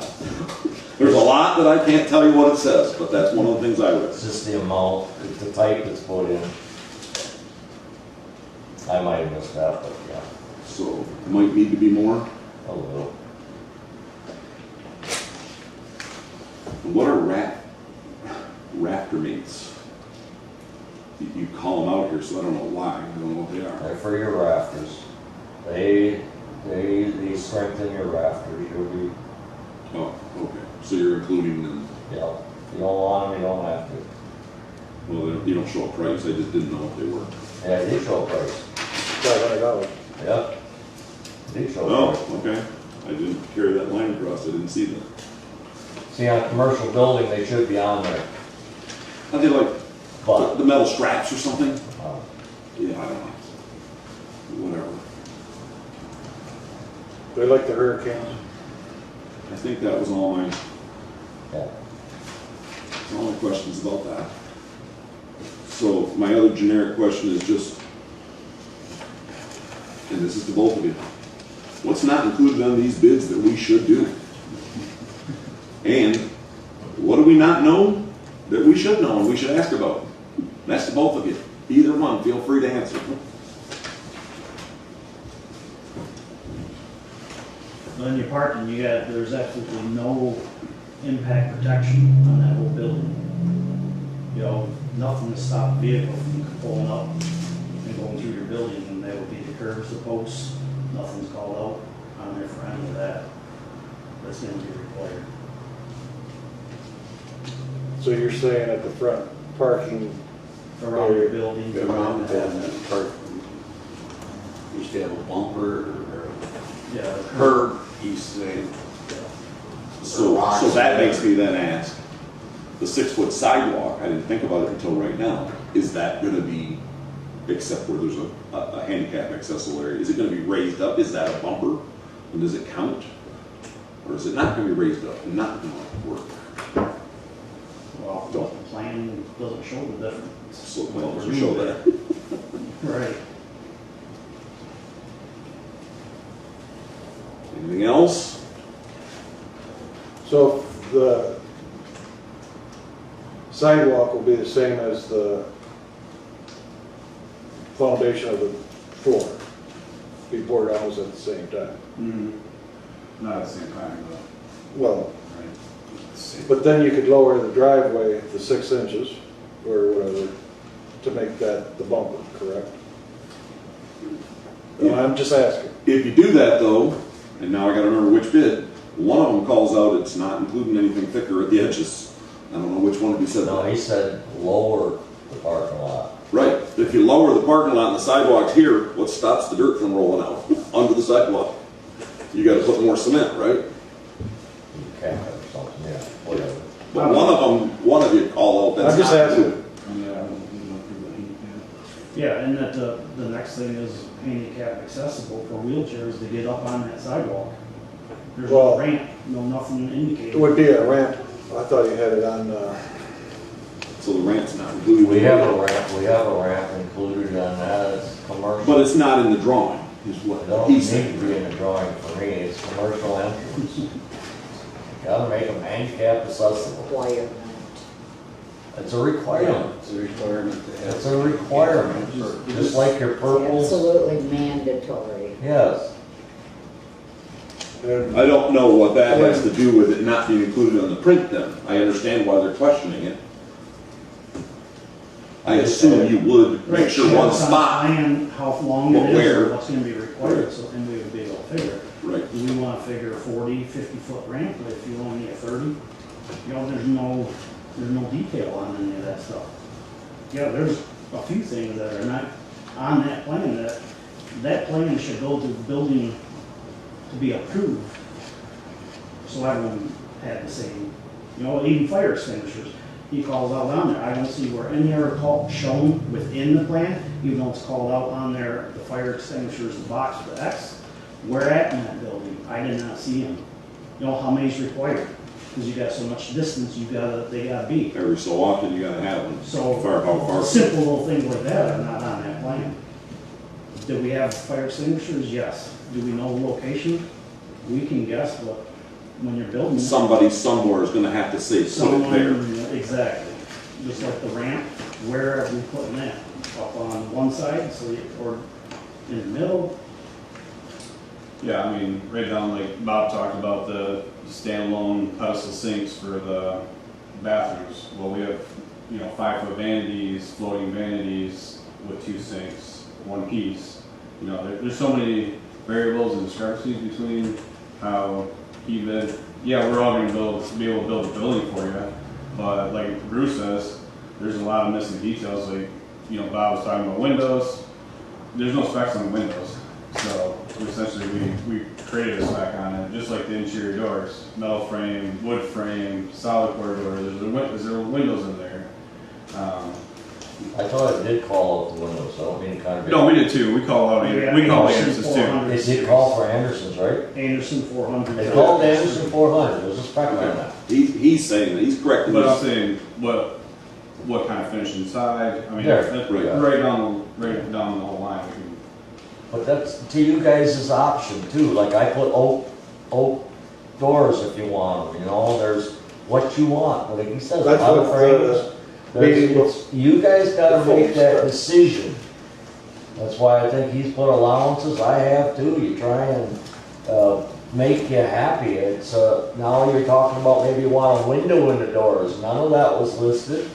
There's a lot that I can't tell you what it says, but that's one of the things I read. it's just the amount, it's the type that's put in. I might have missed that, but yeah, So, might need to be more. a little. What are rafter mates? You call them out here, so I don't know why. I don't know what they are. They're for your rafters. They strengthen your rafters. You'll be, Oh, okay. So you're including them. yeah, if you don't want them, you don't have to. Well, you don't show a price. I just didn't know what they were. Yeah, they show a price. $500. Yep. They show a Oh, price. okay. I didn't carry that line across. I didn't see that. See, on a commercial building, they should be on there, Are they like but, the metal straps or something? uh, Yeah, I don't know. Whatever. They like the hurricanes. I think that was all my yeah. questions about that. So my other generic question is just, and this is to both of you, what's not included on these bids that we should do? And what do we not know that we should know and we should ask about? That's to both of you. Either one, feel free to answer. When you're parking, there's absolutely no impact protection on that whole building. You know, nothing to stop a vehicle from pulling up and going through your building, and that would be the curbs, the posts, nothing's called out on there for any of that. That's gonna be required. So you're saying at the front parking, Around your building. Around that part, used to have a bumper or Yeah. a curb, he's saying. So that makes me then ask, the 6-foot sidewalk, I didn't think about it until right now, is that gonna be, except where there's a handicap accessible area, is it gonna be raised up? Is that a bumper? And does it count? Or is it not gonna be raised up and not gonna work? Well, the plan doesn't show the difference. So the plan doesn't show that. Right. Anything else? so the sidewalk will be the same as the foundation of the floor, be poured almost at the same time. Mhm. Not at the same time, but, Well, right. but then you could lower the driveway to 6 inches or whatever to make that the bumper, correct? No, I'm just asking. If you do that though, and now I gotta remember which bid, one of them calls out it's not including anything thicker at the edges. I don't know which one he said No, that. he said lower the parking lot. Right, if you lower the parking lot and the sidewalks here, what stops the dirt from rolling out onto the sidewalk? You gotta put more cement, right? You cap it or something, yeah, whatever. But one of you call out that's I'm just not asking. included. Yeah, and that the next thing is handicap accessible for wheelchairs to get up on that sidewalk. There's Well- no ramp, no nothing indicated. It would be a ramp. I thought you had it on, So the ramp's not included. We have a ramp included on that, it's commercial. But it's not in the drawing, is It what don't he need said. to be in the drawing for me, it's commercial entrance. Gotta make them handicap accessible. Requirement. It's a requirement. It's a requirement to have. It's a requirement, just like your It's purples. absolutely mandatory. Yes, and I don't know what that has to do with it not being included on the print then. I understand why they're questioning it. I assume you would make Right, sure yeah, one it's on spot, plan, how long But it is, where? or what's gonna be required, so, and we would be able to figure it. right? Do we wanna figure 40, 50-foot ramp, but if you only need a 30? You know, there's no detail on any of that stuff. Yeah, there's a few things that are not on that plan, that plan should go to the building to be approved. So everyone had the same, you know, even fire extinguishers. He calls out on there, I don't see where any are called, shown within the plan, even though it's called out on there, the fire extinguishers, the box with the X. Where at in that building? I did not see them. You know, how many's required? Because you got so much distance, they gotta be. Every so often you gotta have one. So, How far? simple little things like that are not on that plan. Do we have fire extinguishers? Yes. Do we know the location? We can guess, but when you're building. Somebody somewhere is gonna have to say, put it there. Exactly. Just like the ramp, where are we putting that? Up on one side, or in the middle? Yeah, I mean, right down, like Bob talked about the standalone pedestal sinks for the bathrooms. Well, we have, 5-foot vanities, floating vanities with 2 sinks, one piece. There's so many variables and discrepancies between how he bid. Yeah, we're all gonna be able to build a building for you, but like Bruce says, there's a lot of missing details. Like, Bob was talking about windows. There's no specs on the windows. So essentially we created a spec on it, just like the interior doors, metal frame, wood frame, solid core door, there are windows in there. I thought it did call out the windows, so I don't mean to contradict. No, we did too, we call out, we call Anderson's too. 400 They did call for Anderson's, right? Anderson 400. They called Anderson 400, there's a spec on that. He's saying that, he's correcting But I'm this. saying, what kind of finish inside, I mean, There. that's Right. right down the whole line. We can- But that's to you guys' option too, like I put oak doors if you want them, there's what you want, like he says, that's metal what frames. meeting You guys gotta the make that full decision. That's why I think he's put allowances, I have too, you try and, make you happy. It's, now you're talking about maybe you want a window in the doors. None of that was listed.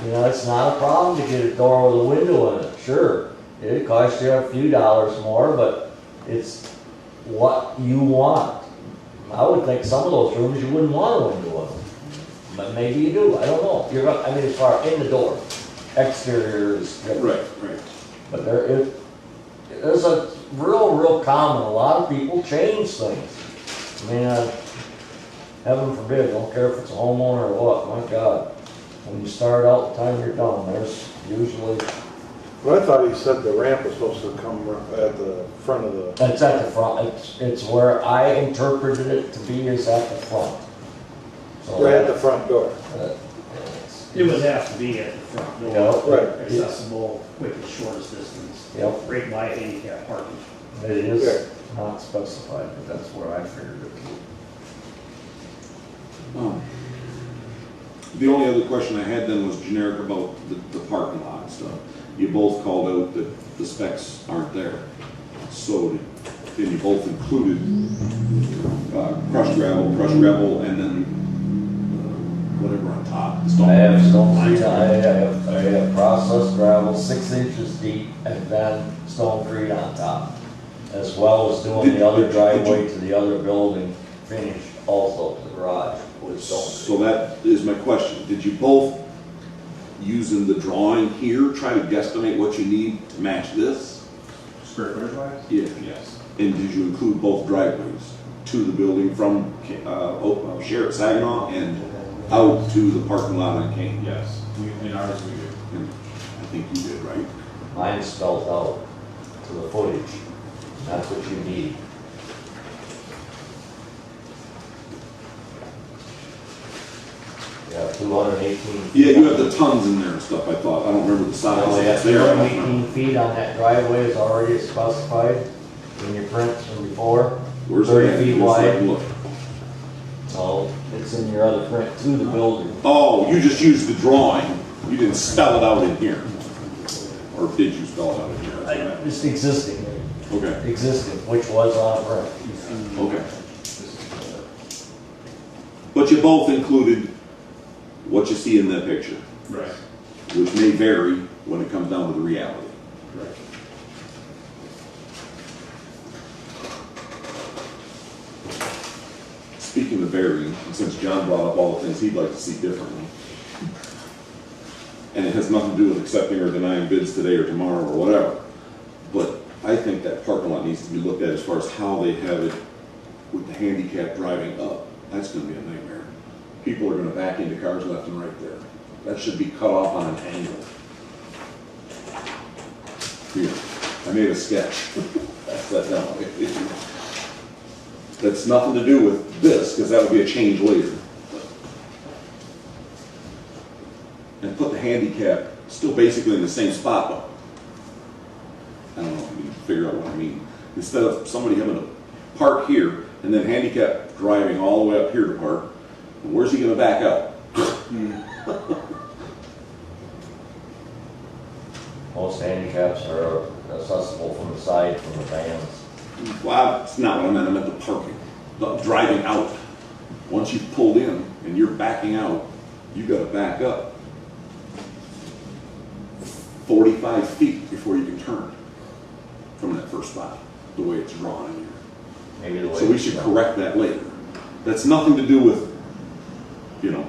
You know, it's not a problem to get a door with a window in it, sure. It costs you a few dollars more, but it's what you want. I would think some of those rooms you wouldn't want a window in them. But maybe you do, I don't know. You're gonna, I mean, as far in the door, exterior is different. Right. But there's a real common, a lot of people change things. I mean, heaven forbid, don't care if it's a homeowner or what, my God. When you start out, the time you're done, there's usually, Well, I thought he said the ramp was supposed to come at the front of the, it's at the front, it's where I interpreted it to be is at the front. So right at the front door. It would have to be at the front door. Yeah, right. Accessible, quickest, shortest distance. Yep. Right by handicap parking. It is not specified, but that's where I figured it to be. The only other question I had then was generic about the parking lot and stuff. You both called out that the specs aren't there. So then you both included crushed gravel, and then whatever on top. the stone. I have stone, I have processed gravel 6 inches deep and then Stonecrete on top. As well as doing the other driveway to the other building, finished also to the garage with Stonecrete. So that is my question. Did you both, using the drawing here, try to guesstimate what you need to match this? Square footage wise? Yeah. Yes. And did you include both driveways to the building from Sheriff Saginaw and out to the parking lot on Kane? Yes. In ours we do. And I think you did, right? Mine's spelled out to the footage. That's what you need. Yeah, 218 feet. Yeah, you have the tons in there and stuff, I thought. I don't remember the size. Oh, yeah, It's there. 218 feet on that driveway is already specified in your prints from before. Where's 30 that? feet Just so I wide. can look. So it's in your other print to the building. Oh, you just used the drawing. You didn't spell it out in here. Or did you spell it out in here? It's existing, Okay, which was on print. okay. But you both included what you see in that picture, Right. which may vary when it comes down to the reality. Right. Speaking of varying, and since John brought up all the things he'd like to see differently, and it has nothing to do with accepting or denying bids today or tomorrow or whatever, but I think that parking lot needs to be looked at as far as how they have it with the handicap driving up. That's gonna be a nightmare. People are gonna back into cars left and right there. That should be cut off on an angle. Here, I made a sketch. That's that down. That's nothing to do with this, because that would be a change later. And put the handicap still basically in the same spot, but I don't know if you can figure out what I mean. Instead of somebody having to park here and then handicap driving all the way up here to park, where's he gonna back up? Most handicaps are accessible from the side from the vans. Well, that's not what I meant. I meant the parking, the driving out. Once you've pulled in and you're backing out, you gotta back up 45 feet before you can turn from that first spot, the way it's drawn in here. Maybe the way. So we should correct that later. That's nothing to do with, you know,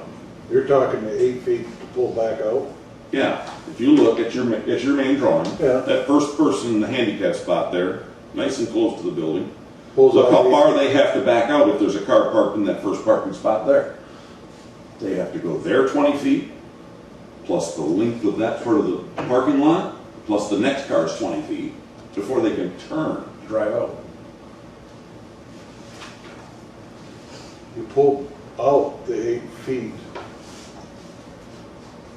You're talking the 8 feet to pull back out? yeah, if you look at your main drawing, Yeah. that first person in the handicap spot there, nice and close to the building, Pulls look out how 8 far feet. they have to back out if there's a car parked in that first parking spot there. They have to go there 20 feet, plus the length of that part of the parking lot, plus the next car's 20 feet, before they can turn, drive out. You pull out the 8 feet.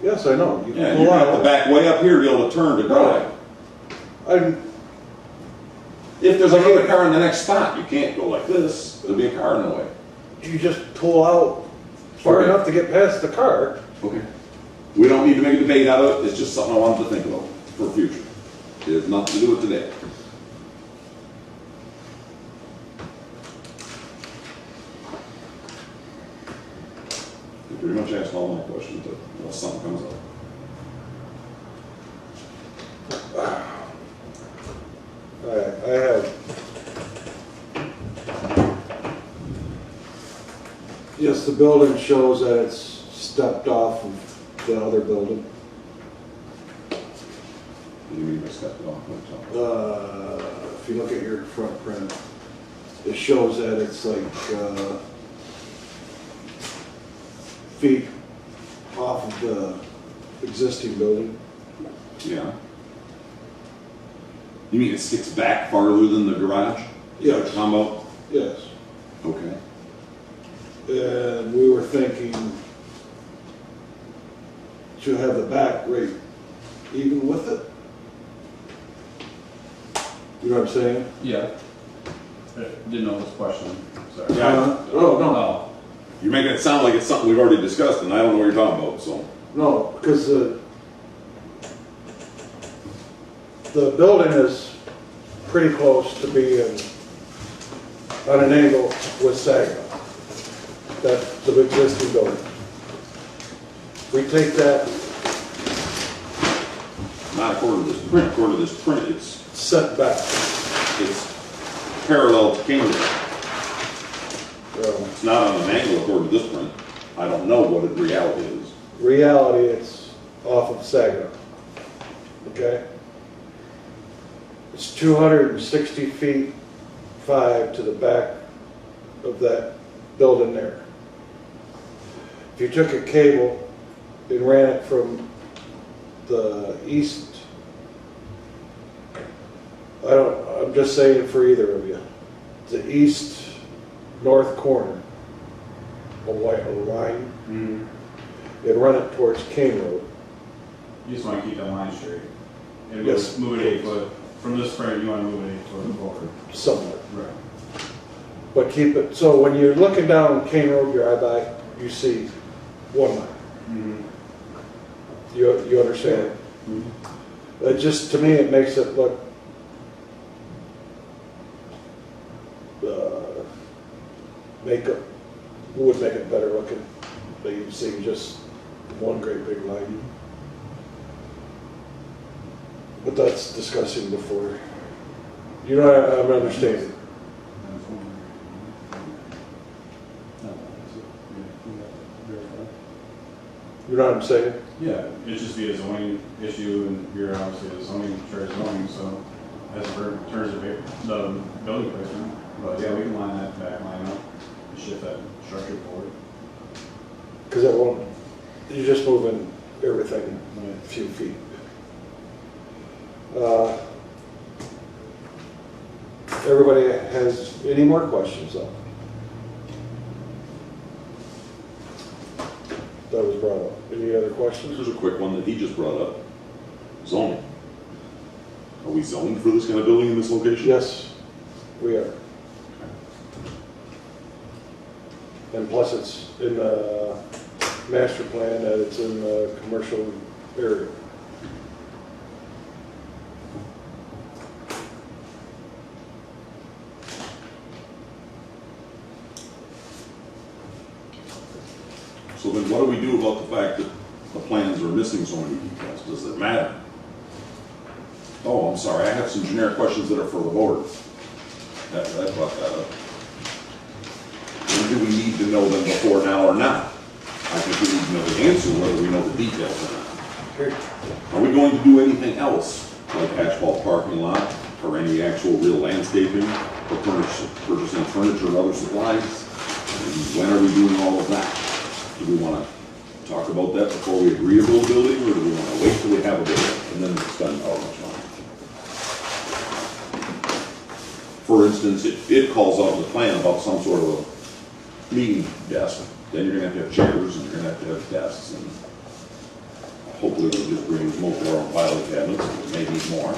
Yes, I know. You Yeah, pull you're gonna have to out. back way up here to be able to turn to drive. I'm, If there's another car in the next spot, you can't go like this, there'll be a car in the way. you just pull out far Okay. enough to get past the car. Okay. We don't need to make a debate out of it, it's just something I wanted to think about for the future. It has nothing to do with today. pretty much asked all my questions, unless something comes up. I have. Yes, the building shows that it's stepped off of the other building. What do you mean by stepping off? If you look at your front print, it shows that it's like, feet off of the existing building. Yeah. You mean it sticks back farther than the garage? Is that what you're talking about? Yes. Okay. And we were thinking to have the back right even with it. You know what I'm saying? Yeah. Didn't know this question, sorry. Yeah. Oh, no. Oh, You're making it sound like it's something we've already discussed, and I don't know what you're talking about, so. No, because the building is pretty close to being on an angle with Saginaw. That's the existing building. We take that, Not according to this print. According to this print, it's set back. parallel to Cambridge. Um, It's not on an angle according to this print. I don't know what in reality is. Reality, it's off of Saginaw. Okay? It's 260 feet 5 to the back of that building there. If you took a cable and ran it from the east, I'm just saying for either of you, the east north corner, a line, and run it towards King Road. you just want to keep that line straight. And Yes. move it 8 foot, from this print, you want to move it 8 foot forward. Somewhere. Right. But keep it, so when you're looking down King Road, your eye by, you see one line. You understand? It just, to me, it makes it look, would make it better looking. That you see just one great big line. But that's discussing before. You know, I'm understanding. You know what I'm saying? Yeah, it'd just be a zoning issue, and you're obviously a zoning, chair of zoning, so as for in terms of the building placement, but yeah, we can line that back line up and shift that structure forward. Because it won't, you're just moving everything a few feet. Everybody has any more questions though? That was brought up. Any other questions? There's a quick one that he just brought up. Zoning. Are we zoned for this kind of building in this location? Yes, we are. And plus it's in the master plan that it's in the commercial area. So then what do we do about the fact that the plans are missing so many details? Does it matter? Oh, I'm sorry, I have some generic questions that are for the board. That brought that up. And do we need to know them before now or not? I think we need to know the answer, whether we know the details or not. Are we going to do anything else, like asphalt parking lot, or any actual real landscaping, or purchasing furniture and other supplies? And when are we doing all of that? Do we want to talk about that before we agree to build a building, or do we want to wait till we have a building and then spend how much money? For instance, if it calls out in the plan about some sort of a meeting desk, then you're going to have chairs and you're going to have desks, and hopefully we'll just bring most of our own filing cabinets, and we may need more.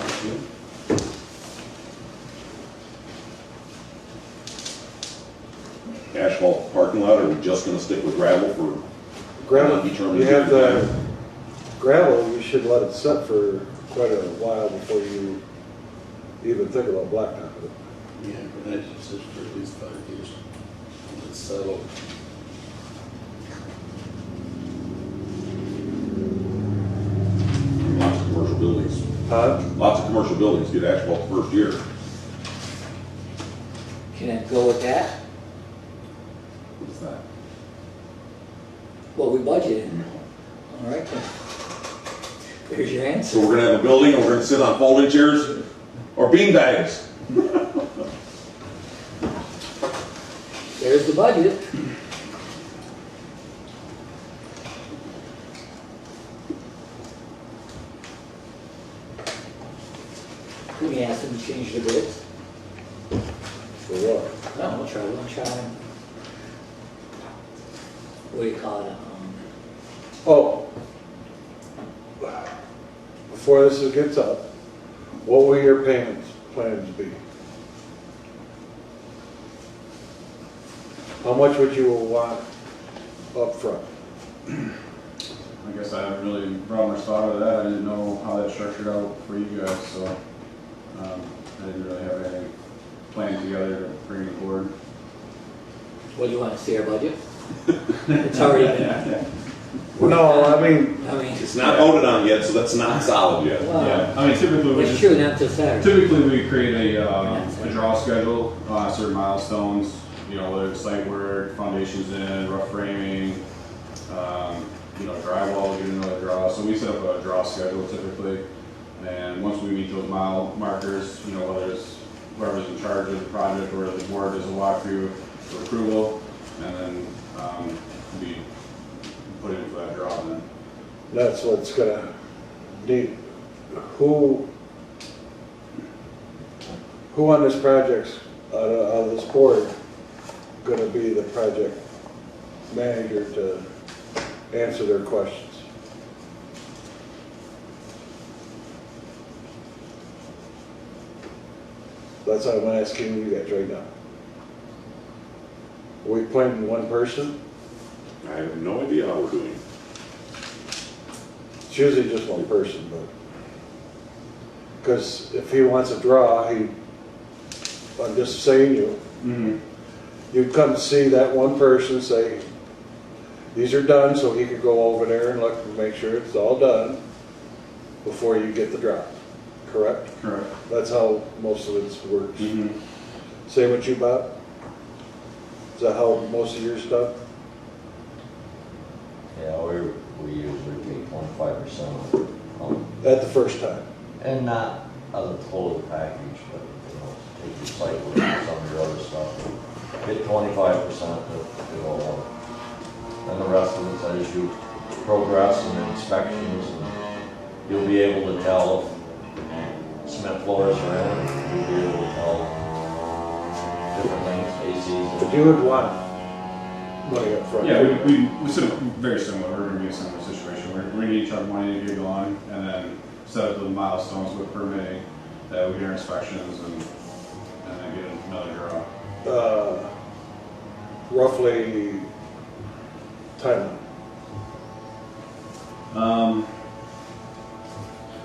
Asphalt parking lot, are we just going to stick with gravel for Gravel, undetermined you have period of the time? gravel, you should let it set for quite a while before you even think about blacktopping it. Yeah, but that just sits for at least 5 years. It's settled. buildings. Huh? Lots of commercial buildings get asphalt the first year. Can it go with that? What's that? What we budgeted? All right, then. There's your So answer. we're gonna have a building and we're gonna sit on folding chairs or bean bags. There's the budget. We can ask them to change the bids. For what? No, we'll try one shot. What do you call it? Oh. Before this gets up, what will your payments plans be? How much would you want up front? I guess I haven't really brought much thought of that. I didn't know how that structured out for you guys, so I didn't really have anything planned together to bring to the board. What do you want to see our budget? It's already been, No, I mean, It's not voted on yet, so that's not solid yet. Yeah, I mean, typically we it's just, true, not till Saturday. typically we create a draw schedule on certain milestones, you know, whether it's site work, foundations in, rough framing, you know, drywall, get another draw. So we set up a draw schedule typically, and once we meet those mile markers, you know, whether it's whoever's in charge of the project or the board does a walkthrough for approval, and then we put it in for that draw then. that's what's gonna need, who on this project's, out of this board, gonna be the project manager to answer their questions? That's what I'm asking you guys right now. Are we appointing one person? I have no idea how we're doing. It's usually just one person, but, because if he wants a draw, I'm just saying you'd come see that one person, say, these are done, so he could go over there and look and make sure it's all done before you get the draw, correct? Correct. That's how most of it works. Mm-hmm. Same with you, Bob? Is that how most of yours done? Yeah, we usually take 25% At the first time? and not of the total package, but, you know, take your site work and some of your other stuff. Get 25% to go on. And the rest of it as you progress and inspections, and you'll be able to tell if cement floors are in, you'll be able to tell different things, ACs. But you would want money up front? Yeah, we sort of very similar. We're going to be in a similar situation. We're going to each have money to get going, and then set up the milestones with permitting that we get our inspections and then get another draw. Roughly timeline?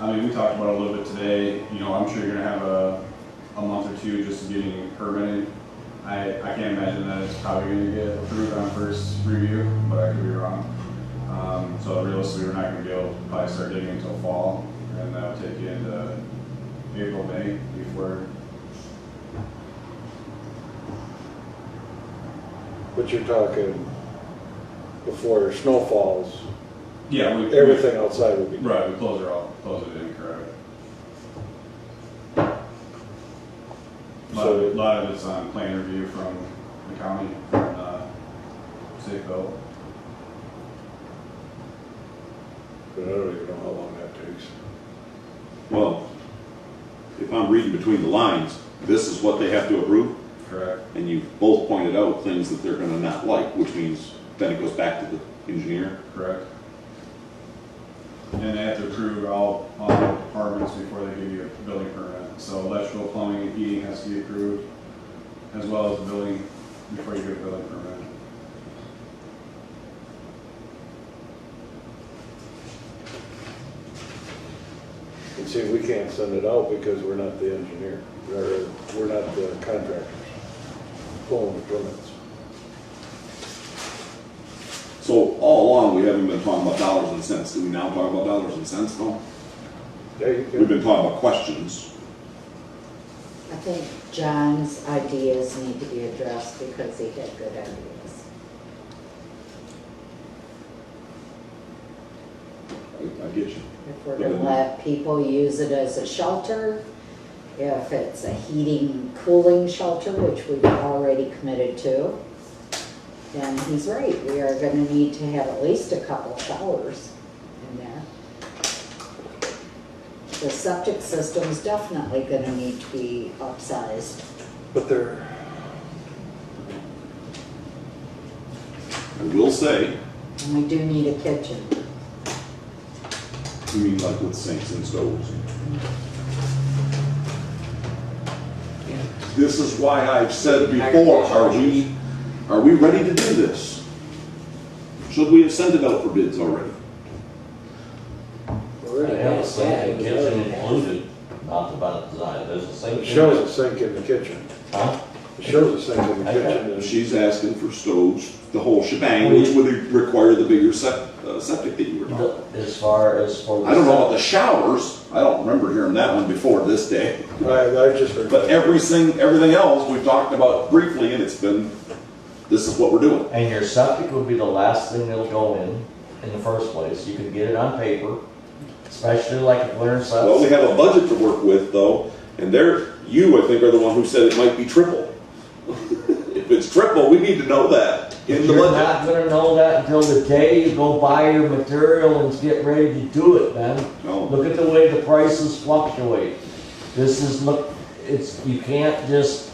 I mean, we talked about it a little bit today. You know, I'm sure you're going to have a month or two just getting permitting. I can't imagine that it's probably going to get approved on first review, but I could be wrong. So realistically, we're not going to be able to probably start digging until fall, and that'll take you into April, May before. But you're talking before snow falls, Yeah, everything outside would be. Right, we close it in, correct. A lot of it's on plan review from the county, safe build. But I don't even know how long that takes. Well, if I'm reading between the lines, this is what they have to approve, Correct. and you've both pointed out things that they're gonna not like, which means then it goes back to the engineer. Correct. And they have to approve all departments before they give you a building permit. So electrical, plumbing, and heating has to be approved, as well as the building, before you get a building permit. And see, we can't send it out because we're not the engineer, or we're not the contractors pulling the permits. So all along, we haven't been talking about dollars and cents. Do we now talk about dollars and cents? No. Yeah, you we've can. been talking about questions. I think John's ideas need to be addressed because he had good ideas. I get you. If we're gonna let people use it as a shelter, if it's a heating, cooling shelter, which we've already committed to, then he's right, we are gonna need to have at least a couple showers in there. The septic system's definitely gonna need to be upsized. But they're, I will say, And we do need a kitchen. you mean like with sinks and stoves. This is why I've said before, are we ready to do this? Should we have sent it out for bids already? We're I already have a past that. sink and It's kitchen already passed. included, not about design, there's a sink. it shows a sink in the kitchen. Huh? It shows a sink in the kitchen. and- She's asking for stoves, the whole shebang, which would require the bigger septic that you were talking about. As far as for. I don't know about the showers, I don't remember hearing that one before this day. I just heard. But everything else we've talked about briefly, and it's been, this is what we're doing. And your septic would be the last thing that'll go in the first place. You can get it on paper, especially like if winter sets. Well, we have a budget to work with though, and you, I think, are the one who said it might be triple. If it's triple, we need to know that in the You're budget. not gonna know that until the day you go buy your material and get ready to do it, man. No. Look at the way the prices fluctuate. You can't just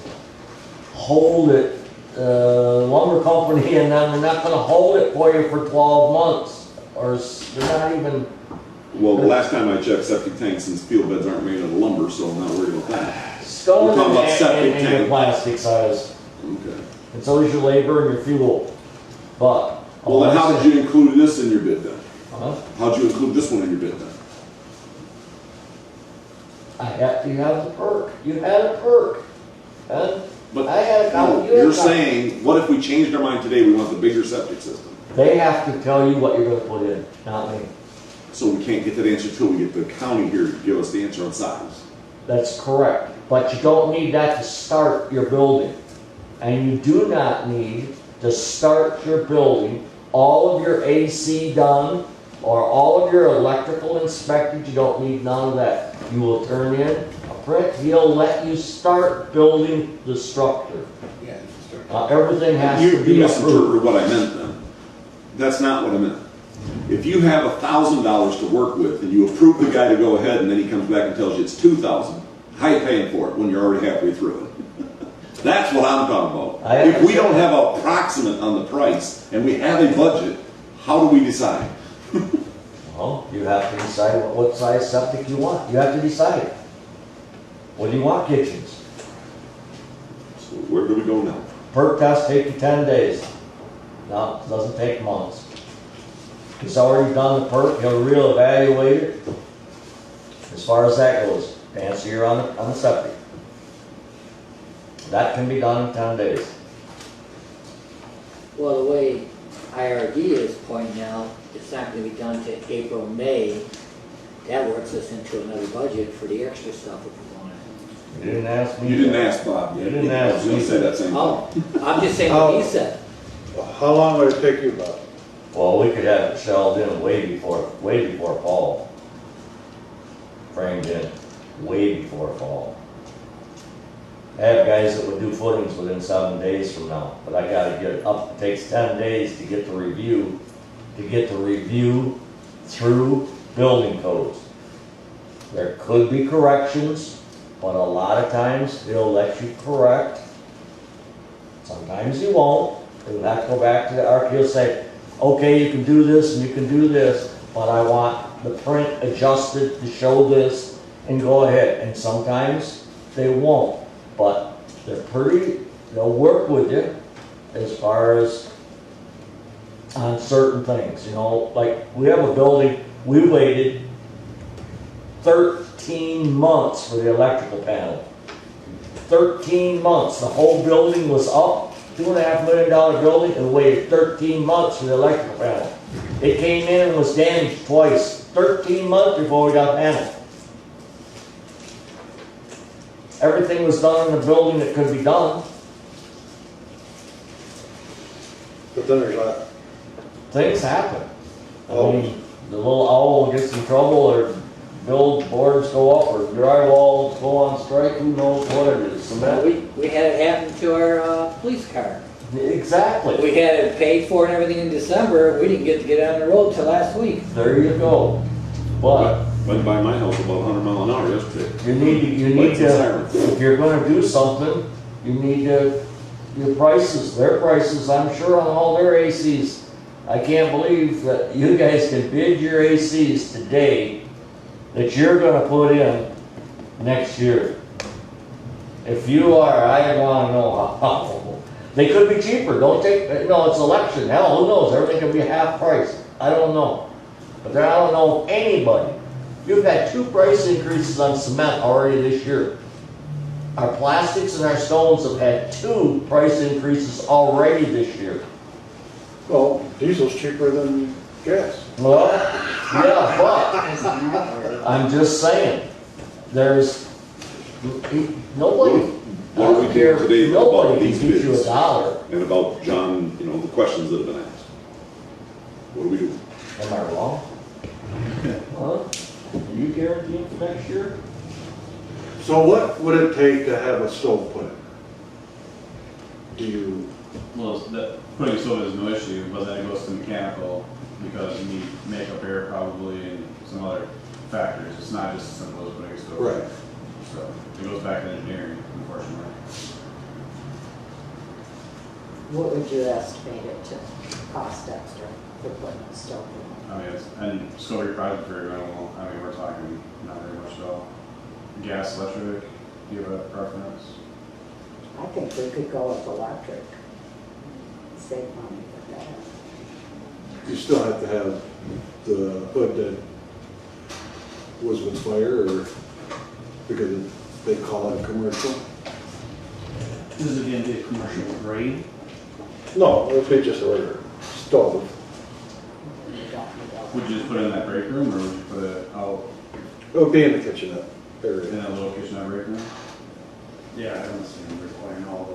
hold it, lumber company, and then they're not gonna hold it for you for 12 months. Or they're not even, Well, the last time I checked septic tanks and steel beds aren't made out of lumber, so I'm not worried about that. stone We're talking about and septic your tank. plastic size. Okay. And so is your labor and your fuel. But. Well, then how did you include this in your bid then? Huh? How'd you include this one in your bid then? You have the perk. You had a perk. Huh? But I had a couple. no, you're saying, what if we changed our mind today, we want the bigger septic system? They have to tell you what you're gonna put in, not me. So we can't get that answer till we get the county here to give us the answer on size. That's correct. But you don't need that to start your building. And you do not need to start your building, all of your AC done, or all of your electrical inspected. You don't need none of that. You will turn in a print. He'll let you start building the structure. Yeah, start. Everything has You to be approved. misinterpreted what I meant then. That's not what I meant. If you have $1,000 to work with and you approve the guy to go ahead and then he comes back and tells you it's $2,000, how are you paying for it when you're already halfway through it? That's what I'm talking about. I If we don't understand. have a approximate on the price and we have a budget, how do we decide? Well, you have to decide what size septic you want. You have to decide. What do you want kitchens? So where do we go now? Perk test take you 10 days. No, it doesn't take months. He's already done the perk, he'll reevaluate it. As far as that goes, to answer you on the septic. That can be done in 10 days. Well, the way IRD is pointing out, it's not gonna be done till April, May. That works us into another budget for the extra stuff if we want it. You didn't ask me. You didn't ask Bob. You didn't ask I was gonna me. say that same thing. Oh, I'm just saying what he said. How long would it take you, Bob? Well, we could have it shelled in way before fall. Framed in, way before fall. I have guys that would do footings within 7 days from now, but I gotta get it up, it takes 10 days to get the review through building codes. There could be corrections, but a lot of times he'll let you correct. Sometimes he won't. He'll have to go back to the arch, he'll say, okay, you can do this and you can do this, but I want the print adjusted to show this, and go ahead. And sometimes they won't, but they'll work with you as far as on certain things, like we have a building, we waited 13 months for the electrical panel. 13 months, the whole building was up, $2.5 million building, and waited 13 months for the electrical panel. It came in and was damaged twice, 13 months before we got panel. everything was done in the building that could be done. But then there's that, Things happen. I Oh. mean, the little owl gets in trouble, or billboards go up, or drywalls go on strike, who knows what it is, cement. We had it happen to our police car. Exactly. We had it paid for and everything in December. We didn't get to get on the road till last week. There you go. But Went by my house about 100 mile an hour yesterday. you need Lights and to, sirens. if you're gonna do something, you need to, your prices, their prices, I'm sure on all their ACs. I can't believe that you guys can bid your ACs today that you're gonna put in next year. If you are, I wanna know how. They could be cheaper, don't take, no, it's election, hell, who knows, everything could be half price, I don't know. But I don't know of anybody. You've had 2 price increases on cement already this year. Our plastics and our stones have had 2 price increases already this year. well, diesel's cheaper than gas. Well, yeah, but I'm just saying, there's, nobody, I What are we don't care, doing today about nobody these can get you bids? $1. And about John, you know, the questions that have been asked. What do we do? Am I wrong? Huh? Are you guaranteed for next year? So what would it take to have a stove put in? Do you, Well, putting stove is no issue, but then it goes to mechanical because you need makeup air probably and some other factors. It's not just as simple as putting a stove. right, So it goes back to engineering, unfortunately. What would you estimate it to cost extra for putting a stove in? I mean, and scope of your project very minimal. I mean, we're talking not very much at all. Gas, electric, do you have a preference? I think we could go with electric. Save money with that. you still have to have the hood that was with fire, or because they call it commercial? Is it gonna be a commercial grade? No, it'd be just a regular stove. You don't need all Would you just put it in that break room or would you put it out It would be in the kitchenette in area. that little kitchenette break room? Yeah, I don't see them requiring all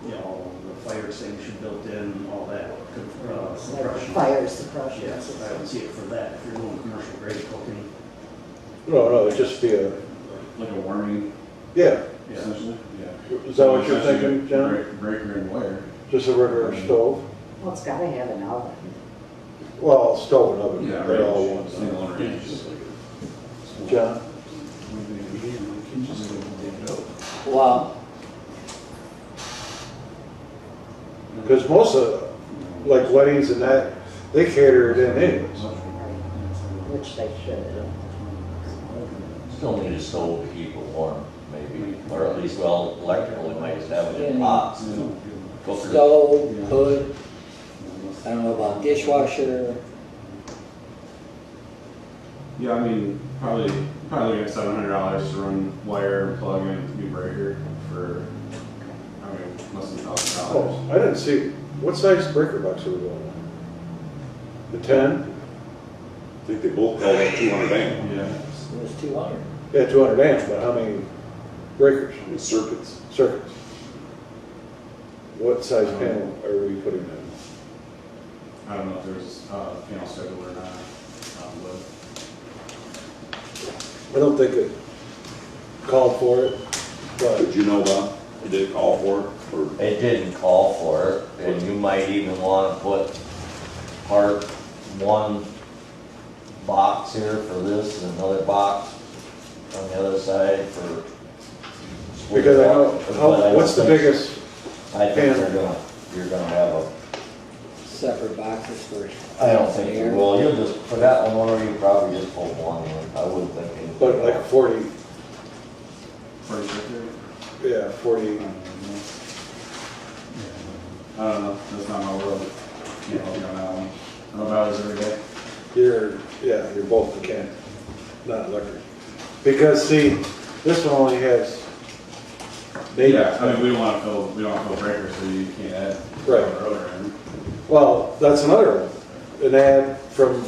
the, all the fire extinguisher built in, all that, like suppression. fire suppression. Yes, I don't see it for that, if you're doing commercial grade cooking. No, it'd just be a, Like a warming, yeah, essentially? Yeah. is that what you're thinking, John? Breaker and wire. Just a regular stove? Well, it's gotta have an oven. Well, stove and oven, Yeah, they're all range, one. single range. John? Well, Because most of, like weddings and that, they cater it in anyways. Which they should. Still need a stove to keep it warm, maybe, or at least, well, electrical, we might just have it in pots. Cooker. stove, hood, I don't know about dishwasher. Yeah, I mean, probably looking at $700 to run wire, plug in, new breaker for, I mean, less than $1,000. Oh, I didn't see, what size breaker box are we going with? The 10? I think they both call that 200 amp. Yeah. It was 200. Yeah, 200 amps, but how many breakers, With circuits. circuits? What size panel are we putting in? I don't know if there's a panel schedule or not, but I don't think it called for it, but Did you know about, did it call for it? Or It didn't call for it, and you might even want to put one box here for this and another box on the other side for. because I know, But I how, don't what's the think- biggest, I think panel? you're gonna have a, Separate boxes for. I don't think you will, you'll just, for that one, or you probably just put one in, I wouldn't think anything. but like 40, 46 there? yeah, 40, I don't know, that's not my world. Can't help you on that one. I know about it every day. you're both mechanic, not electric. Because see, this one only has. Yeah, I mean, we don't want to fill breakers, so you can't add. Right. Earlier. Well, that's another one, an ad from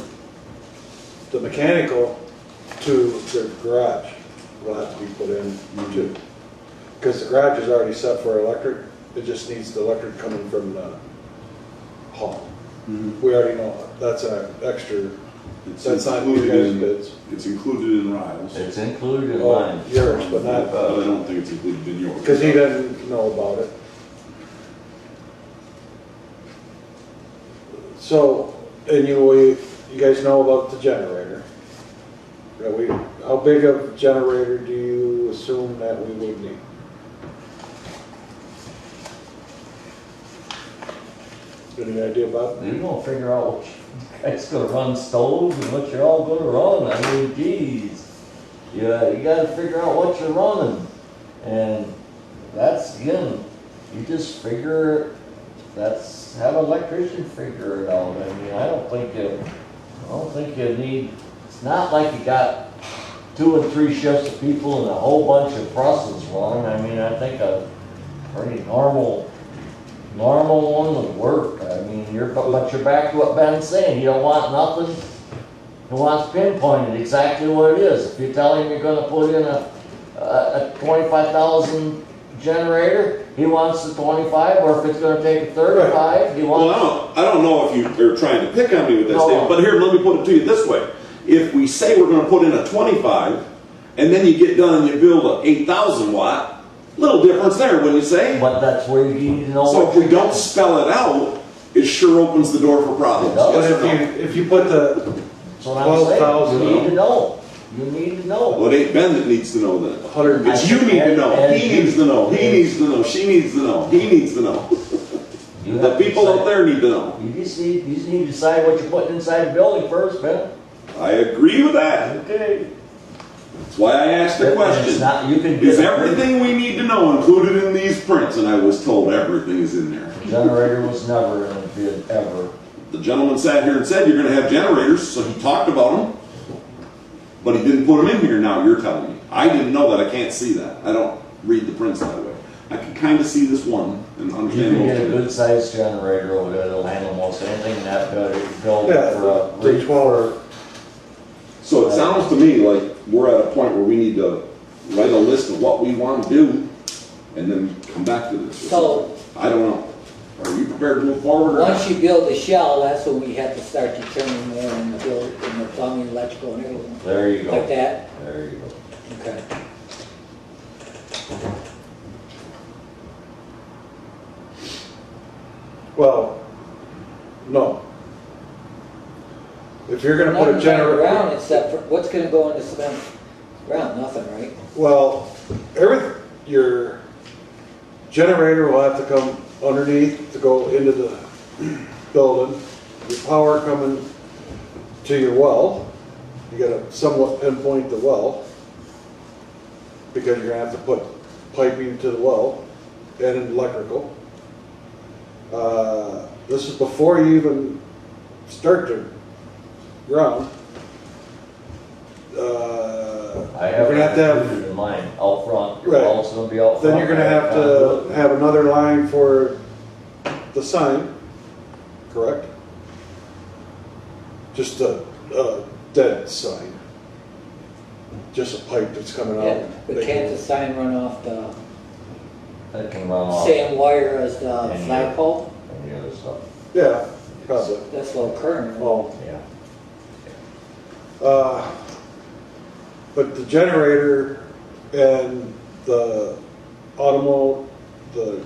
the mechanical to the garage. will have to be put in too. Because the garage is already set for electric, it just needs the electric coming from the hall. We already know, that's an extra, that's not your guys' bids. It's included in Ryle's, It's included in Oh, mine. yours, but not, but I don't think it's included in yours. because he doesn't know about it. So, and you guys know about the generator. How big of a generator do you assume that we would need? Any idea, Bob? You don't figure out what you guys gonna run stoves and what you're all gonna run. I mean, geez. Yeah, you gotta figure out what you're running. And that's, again, you just figure, have an electrician figure it out. I mean, I don't think you need, it's not like you got 2 and 3 shifts of people and a whole bunch of presses running. I mean, I think a pretty normal one would work. I mean, but you're back to what Ben's saying. You don't want nothing. He wants pinpointed exactly what it is. If you tell him you're gonna put in a 25,000 generator, he wants the 25, or if it's gonna take a 35, he wants. Well, I don't know if you're trying to pick on me with this, No. Dave, but here, let me put it to you this way. If we say we're gonna put in a 25, and then you get done and you build a 8,000 watt, little difference there, wouldn't you say? But that's where you need to know. So what if we you're don't doing. spell it out, it sure opens the door for problems. It does. But Yes or no? if you put the, That's what I'm saying. 12,000. You need to know. You need to know. Well, it ain't Ben that needs to know that. 100, It's you need to know. And He you- needs to know. He needs to know. She needs to know. He needs to know. You The have to people decide. out there need to know. You just need to decide what you're putting inside the building first, Ben. I agree with that. Okay. That's why I asked the And it's question. not, you can Is get everything we need to know included in these prints? And I was told everything is in there. The generator was never in a bid, ever. The gentleman sat here and said you're going to have generators, so he talked about them, but he didn't put them in here. Now you're telling me. I didn't know that. I can't see that. I don't read the prints that way. I can kind of see this one and You understand can most get a of it. good sized generator over there that'll handle most anything in that building Yeah, for the 12. So it sounds to me like we're at a point where we need to write a list of what we want to do and then come back to this. or So- something. I don't know. Are you prepared to move forward or Once not? you build the shell, that's when we have to start determining more in the build, in the plumbing, electrical, and everything. There you go. Like that? There you go. Okay. Well, no. If you're gonna put a Nothing generator. around except for, what's gonna go in the cement ground? Nothing, right? Well, your generator will have to come underneath to go into the building. Your power coming to your well, you gotta somewhat pinpoint the well, because you're gonna have to put piping to the well and electrical. This is before you even start the ground. I You're gonna have to have, included in mine out front. Your Right. wall's gonna be out front. then you're gonna have to have another line for the sign, correct? Just a dead sign. Just a pipe that's coming Yeah, out. but can't the sign run off the That can run off. same wire as the And flagpole? And the other stuff. Yeah, probably. That's low current. Oh, Yeah. but the generator and the the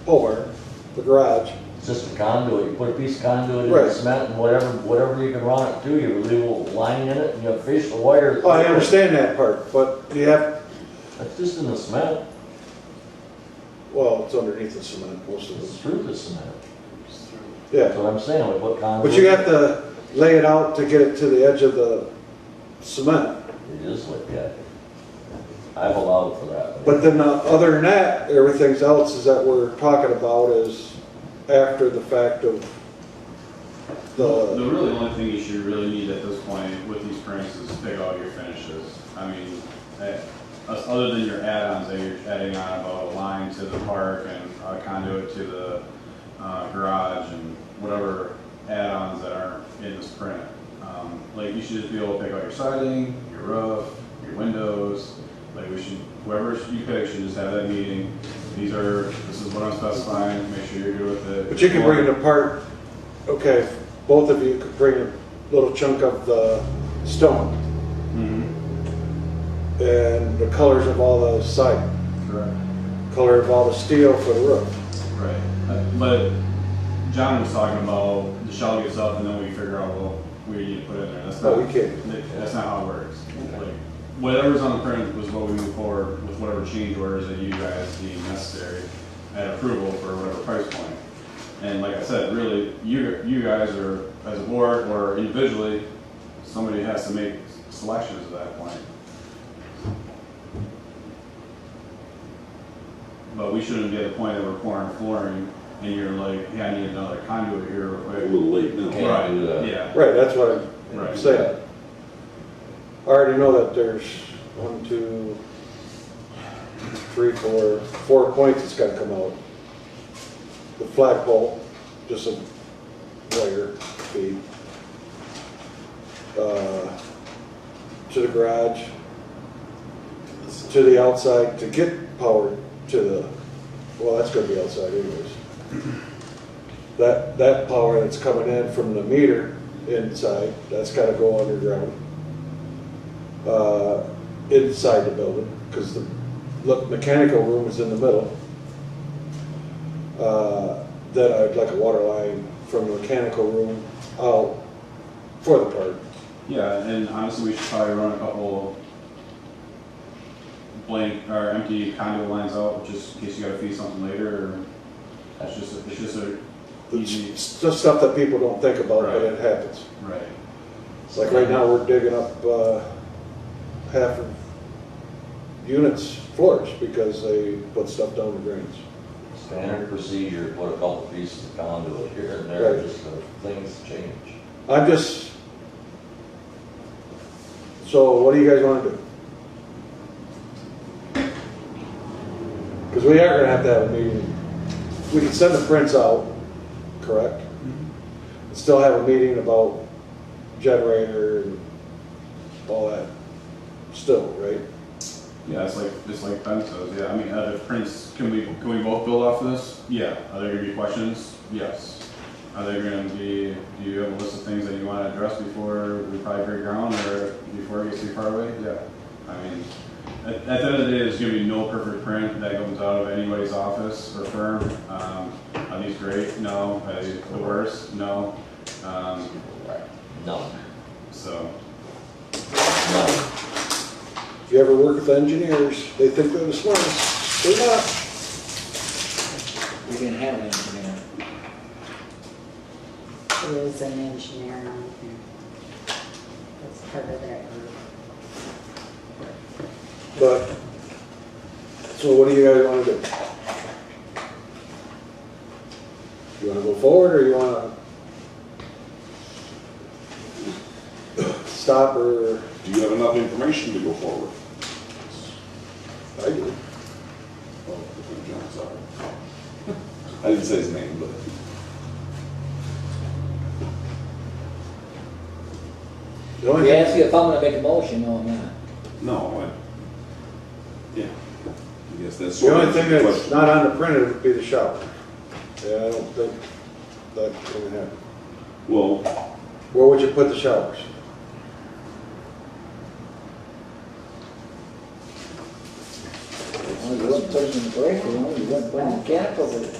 pole barn, the garage, It's just a conduit. You put a piece of conduit in Right. the cement and whatever you can run it to, you leave a little line in it and you fish the wire. oh, I understand that part, but you have, That's just in the cement. well, it's underneath the cement, most of It's it. through the cement. Yeah, That's what I'm saying. We put conduit. but you have to lay it out to get it to the edge of the cement. You just look at it. I've allowed for that. But then, other than that, everything else is that we're talking about is after the fact of The the, really only thing you should really need at this point with these prints is pick out your finishes. I mean, other than your add-ons that you're adding on about a line to the park and a conduit to the garage and whatever add-ons that aren't in this print. Like you should just be able to pick out your siding, your roof, your windows, like we should, whoever you pick should just have that meeting. This is what I'm specifying, make sure you're good with it. But you can bring it apart, okay, both of you could bring a little chunk of the stone Mm-hmm. and the colors of all the siding, Correct. color of all the steel for the roof. Right. But John was talking about the shell gets up and then we figure out, well, we need to put it in there. That's No, not, we can't. that's not how it works. Like, whatever's on the print was what we move forward with, whatever change orders that you guys deem necessary and approval for whatever price point. And like I said, really, you guys are, as a board or individually, somebody has to make selections at that point. But we shouldn't be at the point that we're pouring flooring and you're like, hey, I need another conduit here real A quick. little late now. Right, do that. yeah. Right, that's what I'm Right. saying. I already know that there's 4 points that's gotta come out. The flagpole, just a wire feed. To the garage, to the outside, to get power to the, well, that's gonna be outside anyways. That power that's coming in from the meter inside, that's gotta go underground. Inside the building, because the mechanical room is in the middle. Then I'd like a water line from the mechanical room out for the park. Yeah, and honestly, we should probably run a couple blank or empty conduit lines out, just in case you gotta feed something later, or it's just a easy, It's just stuff that people don't think about, but it happens. right. Like right now, we're digging up half of units' floors because they put stuff down the drains. Standard procedure, put a couple pieces of conduit here and there, Right. just so things change. I'm just, so what do you guys want to do? Because we are going to have a meeting. We can send the prints out, correct? And still have a meeting about generator and all that still, right? Yeah, it's like Ben says, yeah, I mean, the prints, can we both build off of this? Yeah. Are there gonna be questions? Yes. Are there gonna be, do you have a list of things that you wanna address before we probably break ground or before it gets too far away? Yeah. I mean, at the end of the day, there's gonna be no perfect print that comes out of anybody's office or firm. Are these great? No. Are they the worst? No. None, So, none. If you ever work with engineers, they think they're the smartest. They're not. We didn't have an engineer. There is an engineer on here. That's part of that group. But, so what do you guys want to do? You want to go forward or you want to stop or? Do you have enough information to go forward? I do. Oh, John, sorry. I didn't say his name, but. The only You thing- ask me if I'm gonna make a motion, no, I'm not. No, yeah. I guess that's. The only thing that's question. not on the printed would be the shower. Yeah, I don't think that's gonna happen. Well, Where would you put the showers? Well, you wouldn't put it in the break room, you wouldn't put mechanical in it.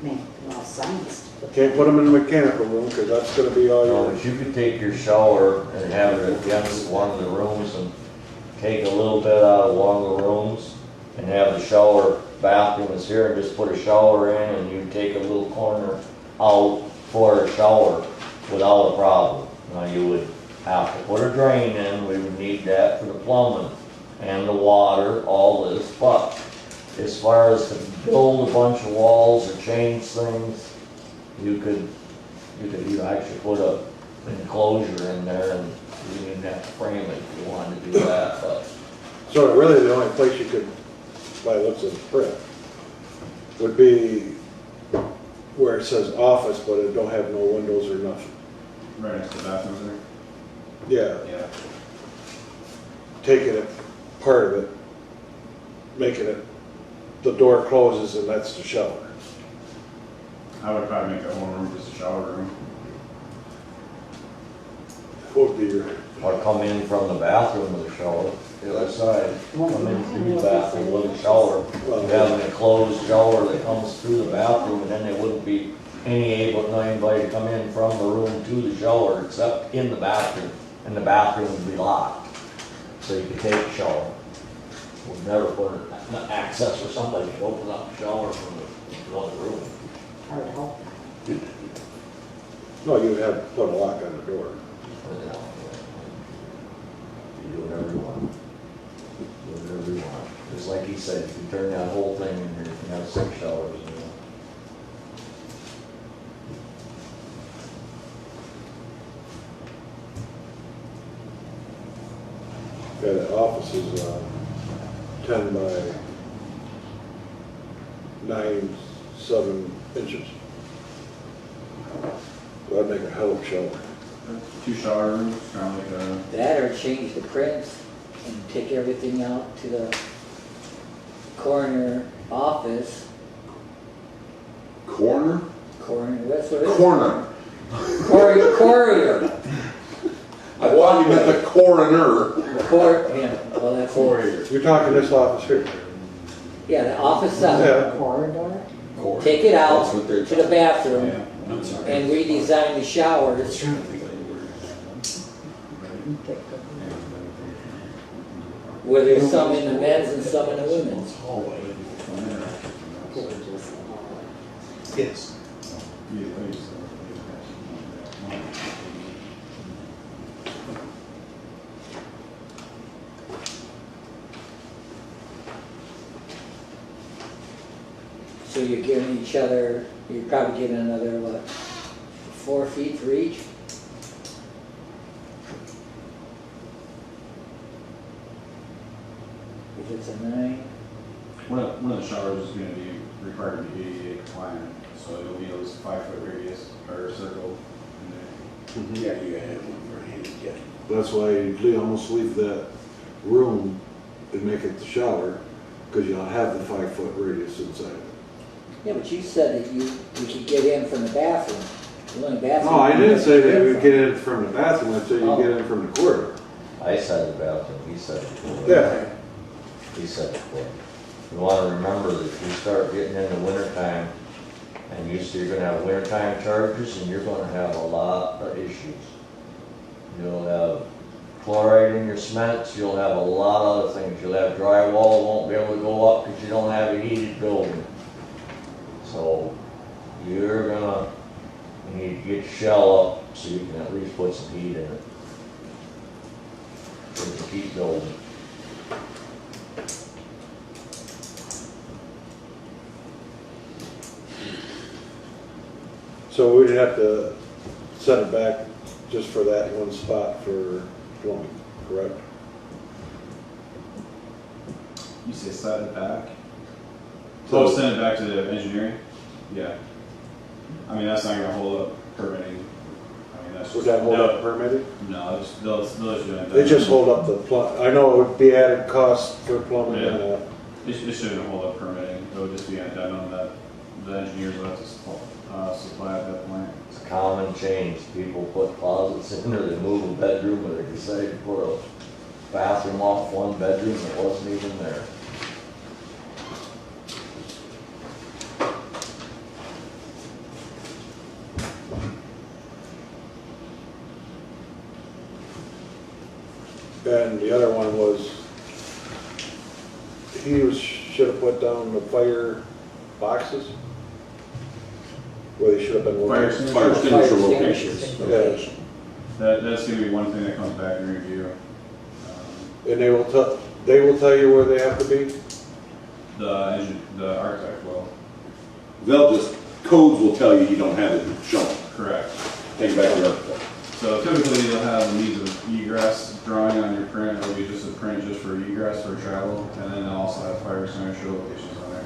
Make all sense. Can't put them in the mechanical room because that's gonna be all No, yours. but you could take your shower and have it against one of the rooms and take a little bit out of one of the rooms and have the shower bathroom is here and just put a shower in and you take a little corner out for a shower without a problem. Now you would have to put a drain in, we would need that for the plumbing and the water, all this, but as far as to build a bunch of walls or change things, you could actually put a enclosure in there and you didn't have to frame it if you wanted to do that, but So really the only place you could, by the looks of the print, would be where it says office, but it don't have no windows or nothing. right next to the bathroom there. Yeah, Yeah. taking it, part of it, making it, the door closes and that's the shower. I would probably make that one room just a shower room. What would be your, Or come in from the bathroom with a shower, the other side, come in through the bathroom with a shower. You have an enclosed shower that comes through the bathroom, and then there wouldn't be anybody to come in from the room to the shower except in the bathroom, and the bathroom would be locked, so you could take a shower. We'd never put an access for somebody to open up a shower from the other room. I would hope not. no, you'd have to put a lock on the door. You do whatever you want. Do whatever you want. Just like he said, you can turn that whole thing in here, you can have 6 showers in there. Yeah, the office is 10 by 9, 7 inches. That'd make a hell of a shower. 2 shower rooms, kind of like a, That or change the prints and take everything out to the coroner office. Corner? Coroner, that's what it is. Corner. Courier. I thought you meant the coroner. Yeah, well, that's. You're talking this office here. Yeah, the office side. Yeah. Corridor? Take it out That's what they're to the bathroom yeah. I'm sorry. and redesign the showers. Where there's some in the men's and some in the women's. Yes. So you're giving each other, you're probably giving another, what, 4 feet for each? If it's a 9, One of the showers is gonna be required to be ADA compliant, so it'll be those 5-foot radius or circle in there. Yeah, you gotta have one for handicap. That's why you almost leave that room and make it the shower, because you'll have the 5-foot radius inside. yeah, but you said that you could get in from the bathroom. The only bathroom. No, I didn't say that you you get in from the bathroom, I said you get in from the corridor. I said the bathroom, he said the corridor. Yeah. He said the corridor. You wanna remember that if you start getting into wintertime, and you're gonna have wintertime charges, and you're gonna have a lot of issues. You'll have chloride in your cements, you'll have a lot of other things. You'll have drywall, won't be able to go up because you don't have a heated building. So, you're gonna need to get your shell up so you can at least put some heat in it. It's a heat building. So we'd have to set it back just for that one spot for plumbing, correct? You say set it back? So send it back to the engineering? Yeah. I mean, that's not gonna hold up permitting. I mean, that's Would just. that hold up permitting? No, they'll just do it. They just hold up the I know it would be added cost for plumbing and that. It shouldn't hold up permitting. It would just be an addendum that the engineers will have to supply at that point. It's a common change. People put closets in there, they move a bedroom, or they decide to put a bathroom off one bedroom that wasn't even there. And the other one was, should have put down the fire boxes where they should have been Fire working. extinguisher. Fire extinguisher locations. Location. That's gonna be one thing that comes back in review. And they will tell you where they have to be? The architect will. They'll just, codes will tell you don't have it shown. Correct. Take it back to the architect. So typically you'll have the needs of egress drawing on your print. It'll be just a print just for egress for travel, and then they'll also have fire extinguisher locations on there.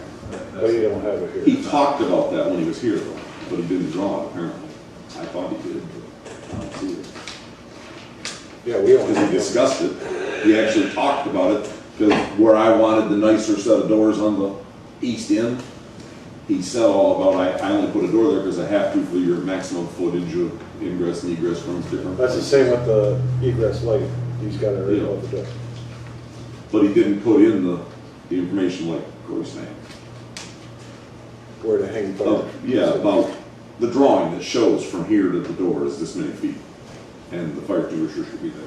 But you don't have it He here. talked about that when he was here though, but he didn't draw it apparently. I thought he did, but I don't see it. Yeah, we don't Because have he it. discussed it. He actually talked about it, because where I wanted the nicer set of doors on the east end, he said all about, I only put a door there because I have to for your maximum footage of ingress and egress runs different. That's the same with the egress lighting. He's got it right Yeah. over there. But he didn't put in the information like Corey's saying. Where to hang fire. Yeah, about the drawing that shows from here to the door is this many feet. And the fire extinguisher should be there.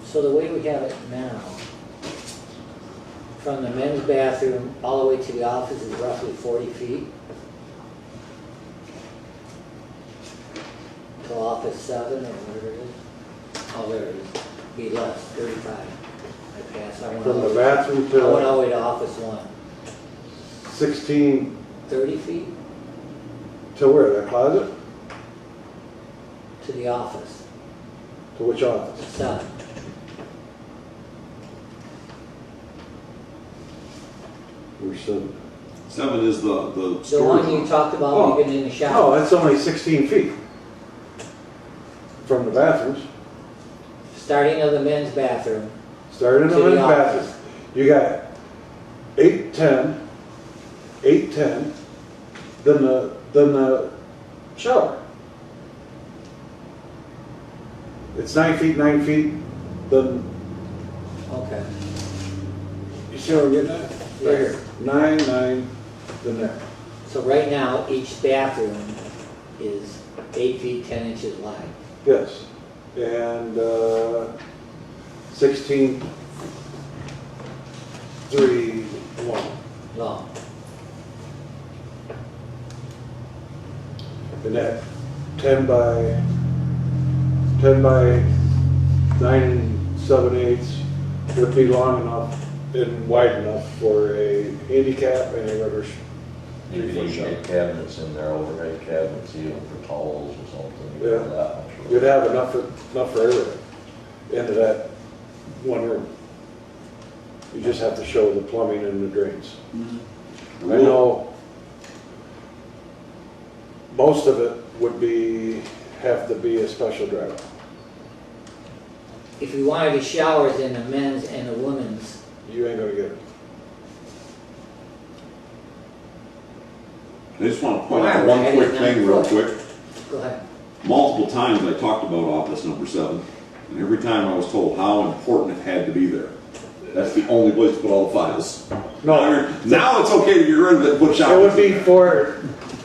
So the way we have it now, from the men's bathroom all the way to the office is roughly 40 feet. To office 7 or whatever it is. Oh, there it is. Be less, 35. I passed. I went From all the way- bathroom I went all to the way to office 1. 16 30 feet to where? That closet? to the office, To which office? 7. Where's 7? 7 is the The storage one you room. talked about Oh. leaving in the Oh, shower. that's only 16 feet. From the bathrooms. Starting of the men's bathroom, Starting To in the the men's office. bathroom. You got 8, 10, 8, 10, then the shower. It's 9 feet, 9 feet, then, okay. you see what I'm getting at? Right here, 9, 9, then there. So right now, each bathroom is 8 feet, 10 inches wide. Yes, and 16, 3, 1. Long. And that 10 by 9 7/8 would be long enough and wide enough for a handicap and a regular You could 3-foot even shower. get cabinets in there, overhead cabinets even for towels or something. You could do Yeah. that much room. You'd have enough for everything into that one room. You just have to show the plumbing and the drains. I know most of it would have to be a special drive. If you wanted the showers in the men's and the women's, You ain't gonna get it. I just want to point out one quick thing real quick. go ahead. Multiple times I talked about office number 7, and every time I was told how important it had to be there. That's the only place to put all the files. No, Now it's okay to get rid of it and put it showers would be in there. for,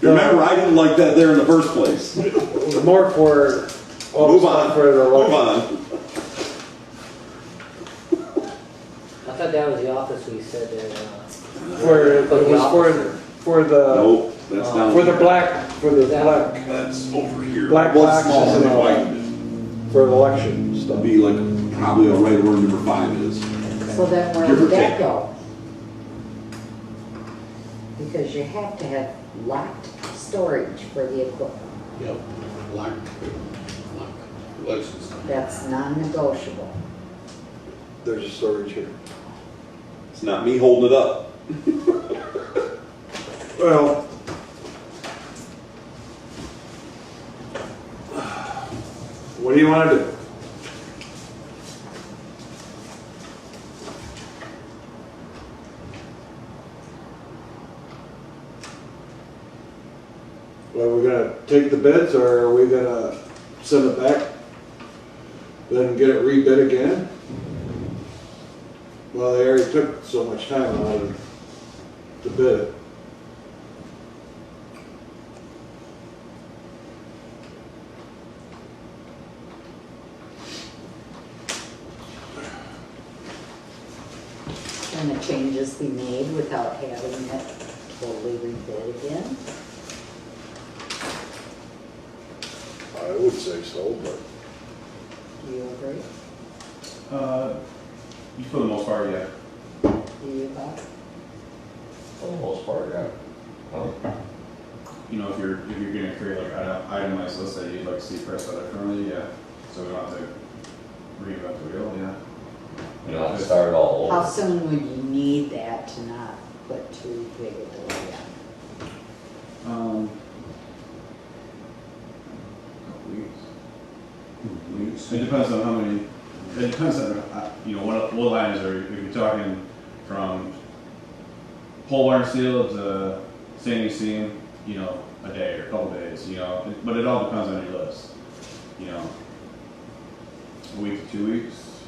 Remember, I didn't like that there in the first place. more for, Move on, for the move election. on. I thought that was the office we said that, It was for the, Nope, that's down. for the here. black, That's over here. Black It was boxes small, and they all that. widened for the election it. stuff. It'd be like probably right where number 5 is. So then where Give or would that take. go? Because you have to have locked storage for the equipment. Yep, lock, license. That's non-negotiable. There's a storage here. It's not me holding it up. Well, what do you want to do? Are we gonna take the bids or are we gonna send it back? Then get it rebid again? Well, they already took so much time out of to bid it. Can the changes be made without having it totally rebid again? I would say so, but Do you agree? For the most part, yeah. Do you, Bob? For the most part, yeah. You know, if you're gonna create like an itemized list that you'd like to see pressed out externally, yeah. So we don't have to reinvent the wheel, yeah. You know, start all How over. soon would you need that to not put too big a delay on? Couple weeks. It depends on how many it depends on, what lines are, if you're talking from pole barn steel to sanding seam, a day or a couple days, but it all depends on your list. A week to 2 weeks,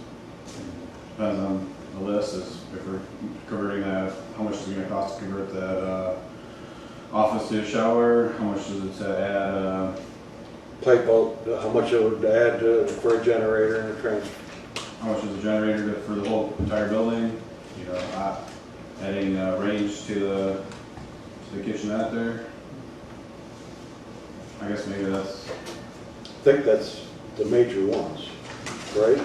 depends on the list, is if we're converting that, how much is it gonna cost to convert that, office to a shower, how much does it to add, Pipe out, how much it would add for a generator and a transfer. how much is the generator for the whole entire building, adding range to the kitchenette there. I guess maybe that's, I think that's the major ones, right?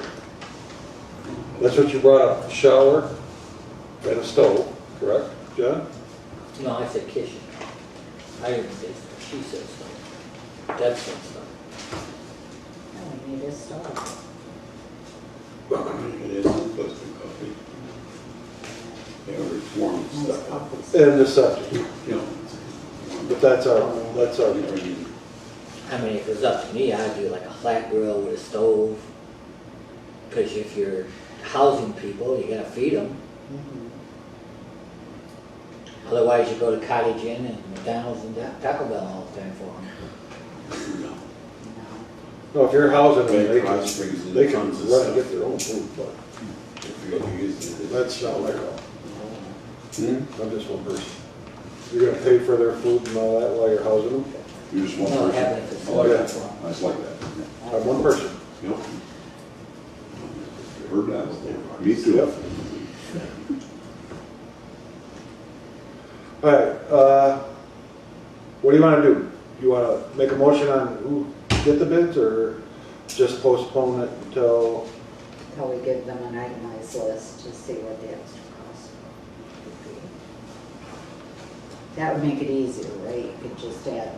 That's what you brought up, shower and a stove, correct, John? No, I said kitchen. I didn't say stuff, she said stuff. Deb said stuff. No, we need a stove. It is supposed to coffee. Every warm Nice stuff. coffees. And the septic, You know. but that's our I mean, if it's up to me, I'd do like a flat grill with a stove. Because if you're housing people, you gotta feed them. Mhm. Otherwise, you go to Cottage Inn and McDonald's and Taco Bell all the time for them. No. No. no, if you're housing them, Right, cross springs and they can tons of run and stuff. get their own food, but If you're using it. that's not like a, Hmm? I'm just one person. You're gonna pay for their food and all that while you're housing them? You just want No, person. having a I like facility that. for them. I just like that. I'm one person. Yep. Heard that. Me too. Yep. All right, what do you wanna do? You wanna make a motion on who get the bids, or just postpone it until, Till we give them an itemized list to see what the extra cost would be. That would make it easier, right? You could just add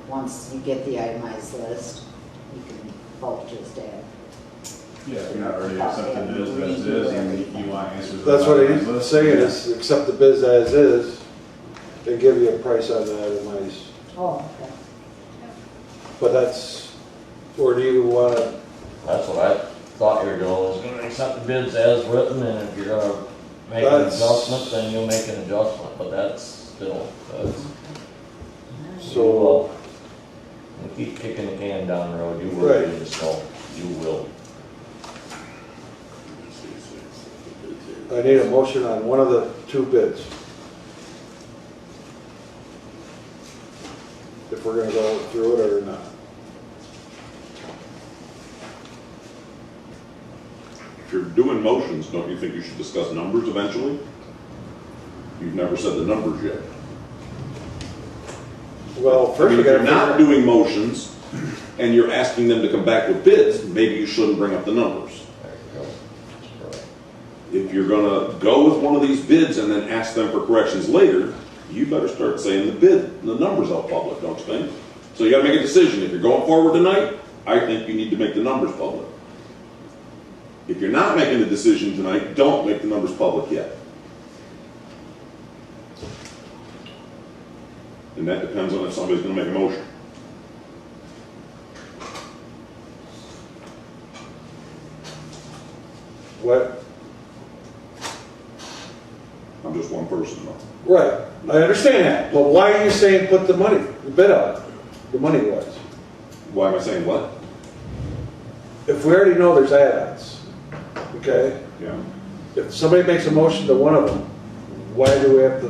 once you get the itemized list, you can both just add. yeah, if you're not already accepting it as is, and you want answers. that's what about he's the list, saying, yeah. is accept the bids as is, and give you a price on the itemized. Oh, okay. But that's, or do you wanna, That's what I thought you were doing, was gonna accept the bids as written, and if you're gonna make an That's- adjustment, then you'll make an adjustment, but that's still, that's. so, You keep kicking the can down the road, you will, Right. you just know, you will. I need a motion on one of the two bids. If we're gonna go through it or not. If you're doing motions, don't you think you should discuss numbers eventually? You've never said the numbers yet. Well, I first mean, we if you're gotta not figure, doing motions and you're asking them to come back with bids, maybe you shouldn't bring up the numbers. There you go. That's correct. If you're gonna go with one of these bids and then ask them for corrections later, you better start saying the numbers out public, don't you think? So you gotta make a decision. If you're going forward tonight, I think you need to make the numbers public. If you're not making a decision tonight, don't make the numbers public yet. And that depends on if somebody's gonna make a motion. what, I'm just one person though. right, I understand that, but why are you saying put the bid out, the money wise? Why am I saying what? If we already know there's add-ons, okay? Yeah. If somebody makes a motion to one of them, why do we have to,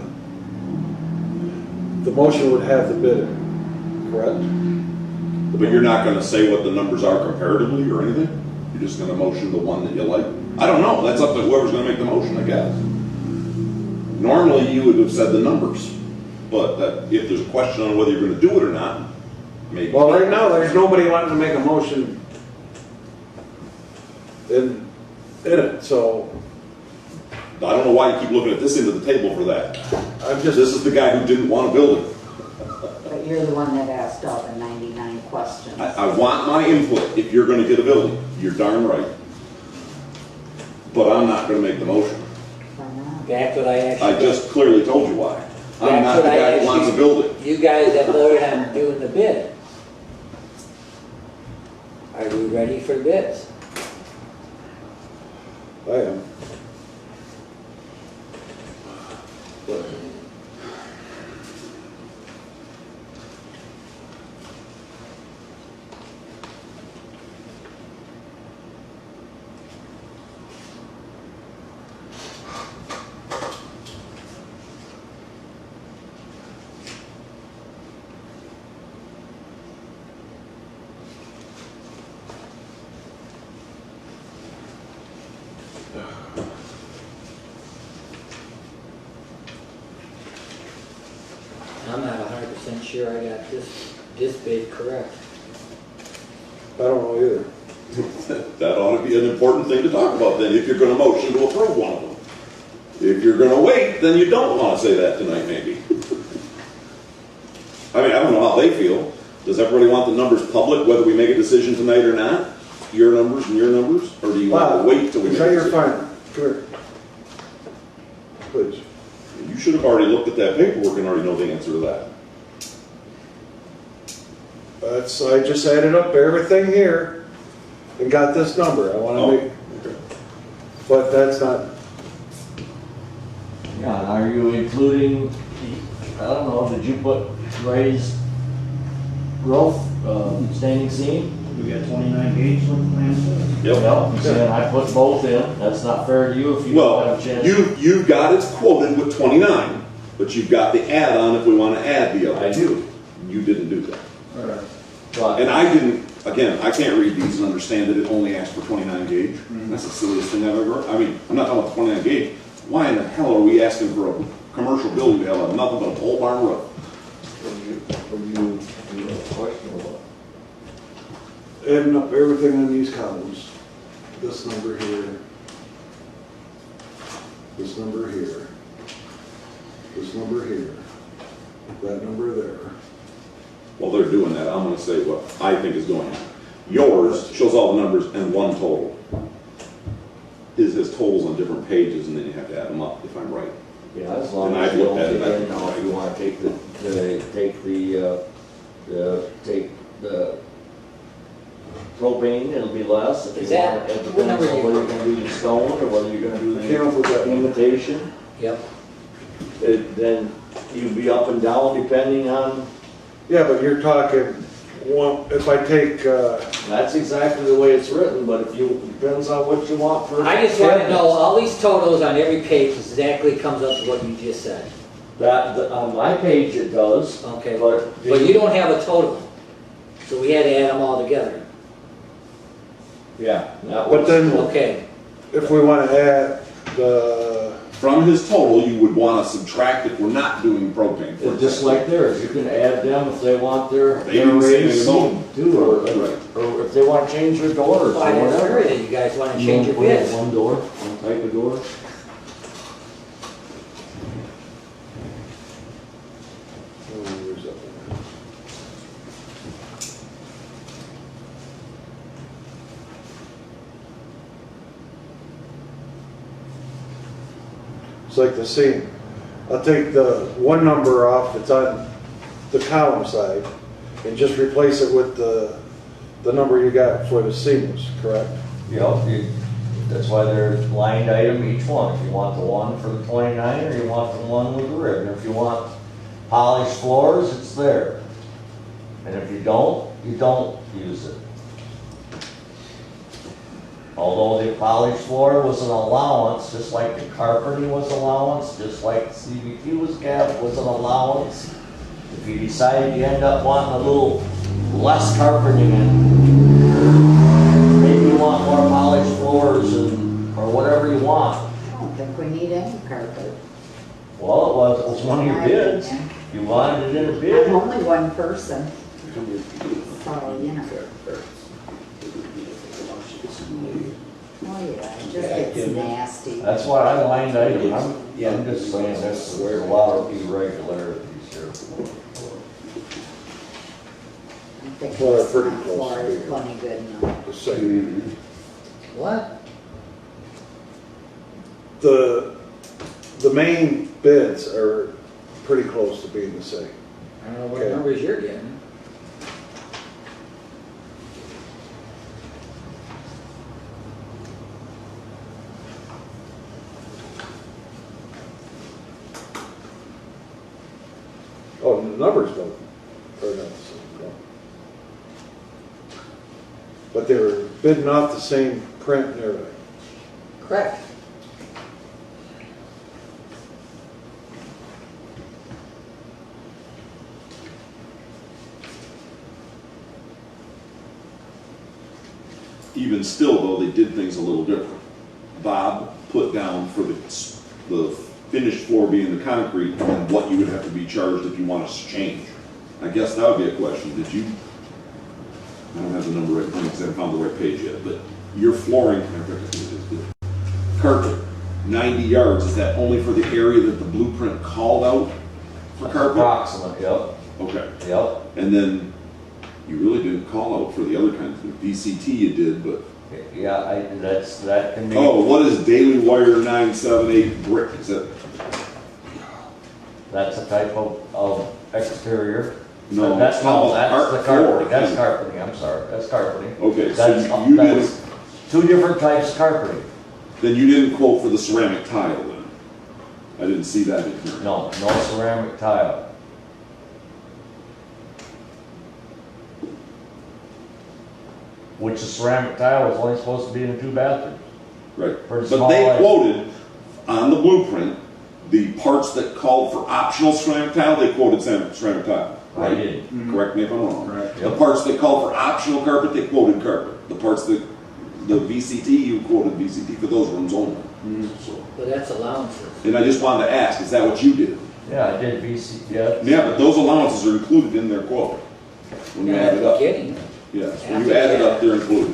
the motion would have the bid in, correct? But you're not gonna say what the numbers are comparatively or anything? You're just gonna motion the one that you like? I don't know, that's up to whoever's gonna make the motion, I guess. Normally, you would have said the numbers, but that, if there's a question on whether you're gonna do it or not, maybe. Well, right now, there's nobody wanting to make a motion in it, so I don't know why you keep looking at this end of the table for that. I'm This just, is the guy who didn't want to build it. But you're the one that asked all the 99 questions. I want my input if you're gonna get a building. You're darn right. But I'm not gonna make the motion. Why not? That's what I asked you. I just clearly told you why. I'm not the guy who wants to build it. You guys that voted on doing the bid. Are we ready for the bids? I am. But I'm not 100% sure I got this bid correct. I don't know either. That ought to be an important thing to talk about then, if you're gonna motion to approve one of them. If you're gonna wait, then you don't wanna say that tonight, maybe. I mean, I don't know how they feel. Does everybody want the numbers public, whether we make a decision tonight or not? Your numbers and your numbers? Or do you want to wait till we Is make a that your decision? fine? Come here. Please. You should have already looked at that paperwork and already know the answer to that. I just added up everything here and got this number. I want to Oh, make, okay. but that's not, Yeah, and are you including, I don't know, did you put raised roof, standing seam? We got 29 gauge like the plan says. Yep. I'm saying I put both in, that's not fair to you if you don't Well, have a chance. you've got it quoted with 29, but you've got the add-on if we want to add the other. I do. You didn't do that. But And I didn't, again, I can't read these and understand that it only asks for 29 gauge. That's the silliest thing I've ever heard. I mean, I'm not talking about 29 gauge. Why in the hell are we asking for a commercial building to have nothing but a pole barn roof? you questionable. adding up everything on these columns. This number here. This number here. This number here. That number there. While they're doing that, I'm gonna say what I think is going on. Yours shows all the numbers and one total. His has totals on different pages, and then you have to add them up, if I'm right. Yeah, as long And as I've you looked don't at it, take I in, think now, it's if you wanna take the propane, it'll be less. If you Is that- want, it what depends number on you- whether you're gonna do the stone or whether you're gonna do I came up with the that. imitation. Yep. Then you'd be up and down depending on, Yeah, but you're talking, one, if I take, that's exactly the way it's written, but if you, depends on what you want for. I just want to know, all these totals on every page exactly comes up to what you just said. On my page it does, Okay. but. But you don't have a total. So we had to add them all together. Yeah. that but was- then Okay. if we want to add the, From his total, you would wanna subtract if we're not doing propane. for Just like theirs, you can add them if they want their They didn't say raised anything seam too, Right. or if they want to change their doors or Well, I didn't whatever. hear that you guys want to change your You wanna put bids. One door, one type of door. where's that one? It's like the same. I'll take the one number off that's on the column side and just replace it with the number you got for the seams, correct? Yep, that's why they're lined item each one. If you want the one for the 29 or you want the one with the ribbon. If you want polished floors, it's there. And if you don't use it. Although the polished floor was an allowance, just like the carpeting was allowance, just like CBT was an allowance. If you decide you end up wanting a little less carpeting in, maybe you want more polished floors or whatever you want. I don't think we need any carpet. Well, it was one of your bids. You wanted it in a bid. I'm only one person, so, you know. Oh, yeah, it just gets nasty. That's why I lined item. I'm just saying there's a lot of irregularities here. I think Well, they're this pretty front close floor to is being- plenty good enough. The same. What? The main bids are pretty close to being the same. I don't know what Okay. numbers you're getting. Oh, the numbers don't, are not the same, no. But they were bidding off the same print and everything. Correct. Even still, though, they did things a little different. Bob put down for the finished floor being the concrete and what you would have to be charged if you want to change. I guess that would be a question. Did you, I don't have the number right in front of me because I haven't found the right page yet, but your flooring, carpet, 90 yards, is that only for the area that the blueprint called out for carpet? Approximate, yep, Okay. yep. And then you really didn't call out for the other kinds of VCT you did, but Yeah, that can be. oh, what is daily wire 978 brick? Is that That's a type of exterior. no? That's no, that's the art carpeting, floor. that's carpeting, I'm sorry, that's carpeting. Okay, That's, so you didn't. that's two different types of carpeting. Then you didn't quote for the ceramic tile. Then I didn't see that in here. No ceramic tile. Which the ceramic tile was only supposed to be in the 2 bathrooms. Right. For the But small they item. quoted on the blueprint the parts that called for optional ceramic tile. They quoted ceramic tile. I Right. did. Correct me if I'm wrong. Correct. The parts that called for optional carpet, they quoted carpet. The parts that the VCT, you quoted VCT for those rooms only. So, But that's allowances. and I just wanted to ask, is that what you did? Yeah, I did VC, yeah. Yeah, but those allowances are included in their quote. When you add At it the up. beginning, Yes, when you add it up, they're included.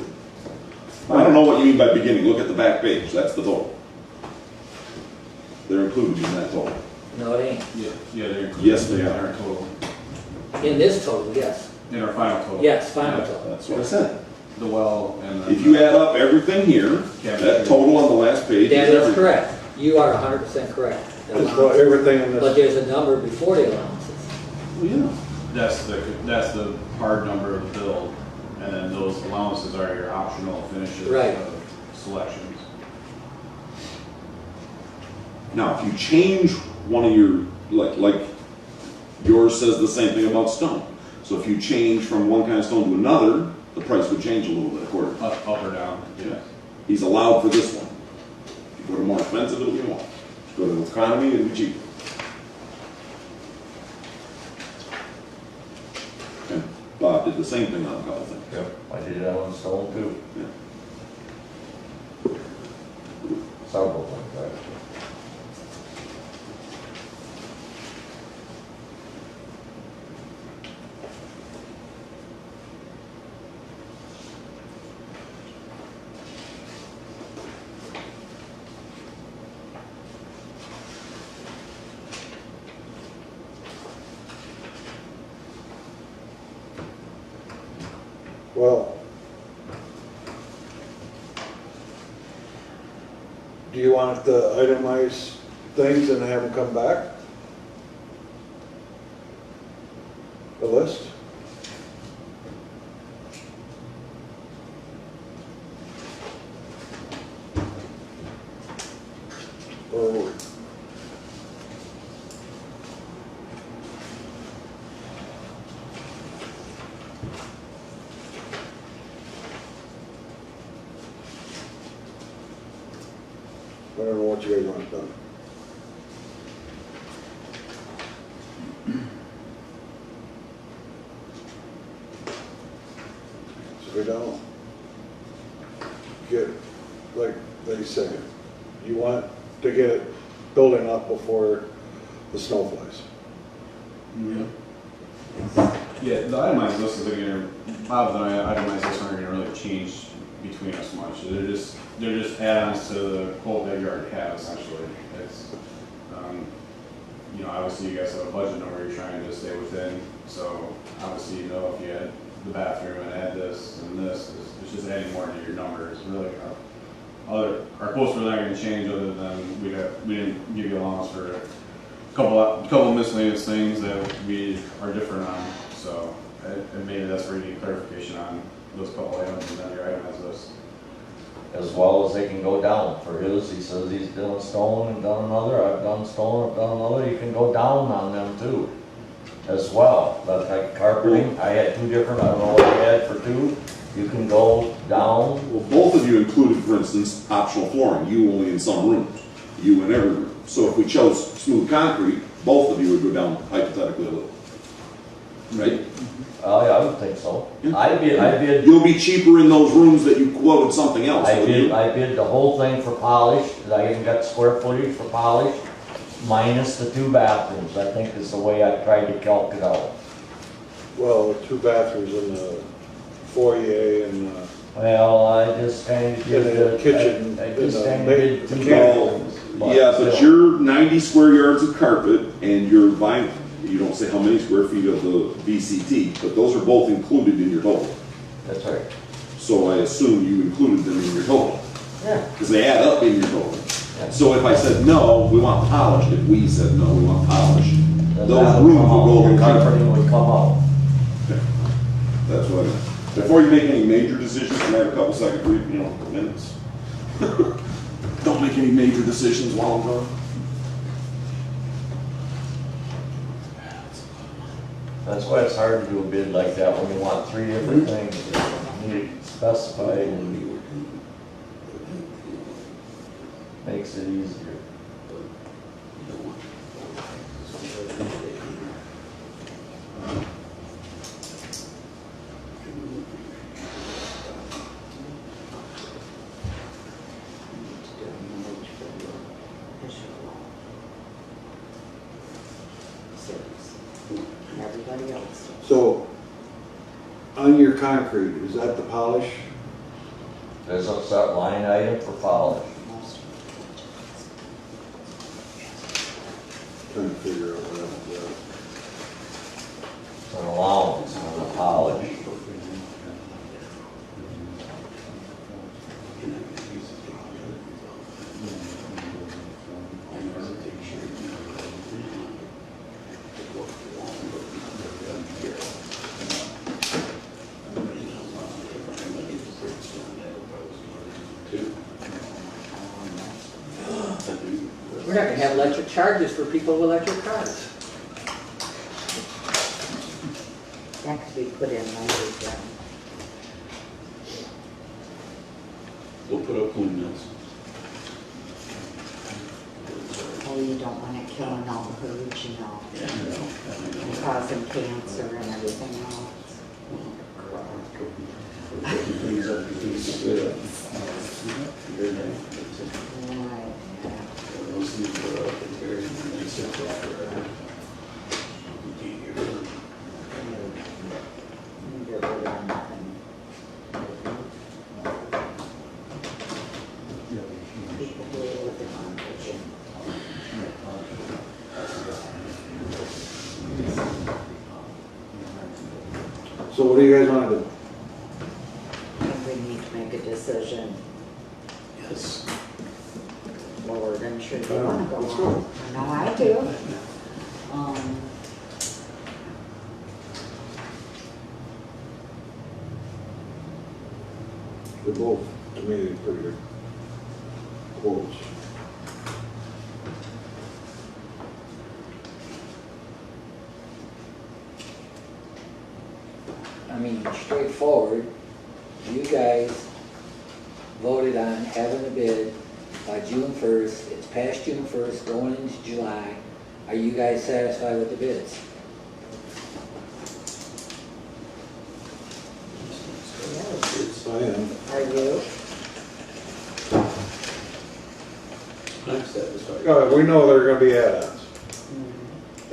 I don't know what you mean by beginning. Look at the back page. That's the total. They're included in that total. no, it ain't. Yeah, they're included. Yes, they in are. our total, In this total, yes. in our final total. Yes, final Yeah, total. That's what I said. The well and then. If you add up everything here, that total on the last page That is is everything. correct. You are 100% correct. The It's about allowances. everything in But this, there's a number before the allowances. Well, yeah. That's the hard number of the bill, and then those allowances are your optional finishes Right. of selections. Now, if you change one of your, like yours says the same thing about stone. So if you change from one kind of stone to another, the price would change a little bit according. Up or down, yeah. He's allowed for this one. If you go to more expensive, it'll be more. If you go to economy, it'll be cheaper. And Bob did the same thing on a couple things. Yep, I did that on stone too. Yeah. Several things, actually. well, do you want the itemized things and have them come back? A list? Or I don't know what you guys want done. So we don't get, like they say, you want to get it building up before the snow flies. Yeah, the itemized list is again, Bob and I, itemized lists aren't gonna really change between us much. They're just add-ons to the quote that you already have essentially. It's, you know, obviously you guys have a budget number you're trying to stay within, so obviously you know if you add the bathroom and add this and this, it's just adding more to your numbers. Really, our quotes are not gonna change other than we didn't give you allowance for a couple miscellaneous things that we are different on, so and maybe that's where you need clarification on those couple items and then your itemized list. As well as they can go down. For his, he says he's done stone and done another, I've done stone, I've done another, you can go down on them too. as well. That's like carpeting, I had 2 different, I don't know what I had for 2. You can go down, Well, both of you included, for instance, optional flooring, you only in some rooms, you in every room. So if we chose smooth concrete, both of you would go down hypothetically a little. Right? I would think so. Yeah. I bid, You'll be cheaper in those rooms that you quoted something else. I wouldn't bid, you? I bid the whole thing for polish, I even got square footage for polish, minus the 2 bathrooms, I think is the way I tried to calc it out. Well, 2 bathrooms in the foyer and, Well, I just kinda did In the the kitchen, I just in kinda the did 2 mechanical. bathrooms. Yeah, but still. you're 90 square yards of carpet and you're buying, you don't say how many square feet of the VCT, but those are both included in your total. That's right. So I assume you included them in your total, Yeah. because they add up in your total. Yeah. So if I said, no, we want polished, if we said, no, we want polished, Then those that rooms come will out, go your in carpet. carpeting would come out. That's what I meant. Before you make any major decisions, can I have a couple seconds, minutes? Don't make any major decisions while I'm gone. That's why it's hard to do a bid like that when you want 3 different things. You need it specified and makes it easier. And everybody else. so, on your concrete, is that the polish? There's a set line item for polish. Trying to figure out what It's an allowance on the polish. We're not gonna have electric charges for people with electric cars. That could be put in language then. We'll put up windmills. Oh, you don't want it killing all the birds, you know, and causing cancer and everything else. Things up to things good. Right, yeah. Those things are up and very simple forever. Get rid of anything. People who are living on Virginia. So what do you guys want to do? I think we need to make a decision, Yes. Lord, I'm sure they wanna go Let's on. go. I know I do. Um, They're both, to me, pretty good quotes. I mean, straightforward, you guys voted on having a bid by June 1st, it's past June 1st, going into July. Are you guys satisfied with the bids? I am. are you? I'm satisfied. We know there are gonna be add-ons.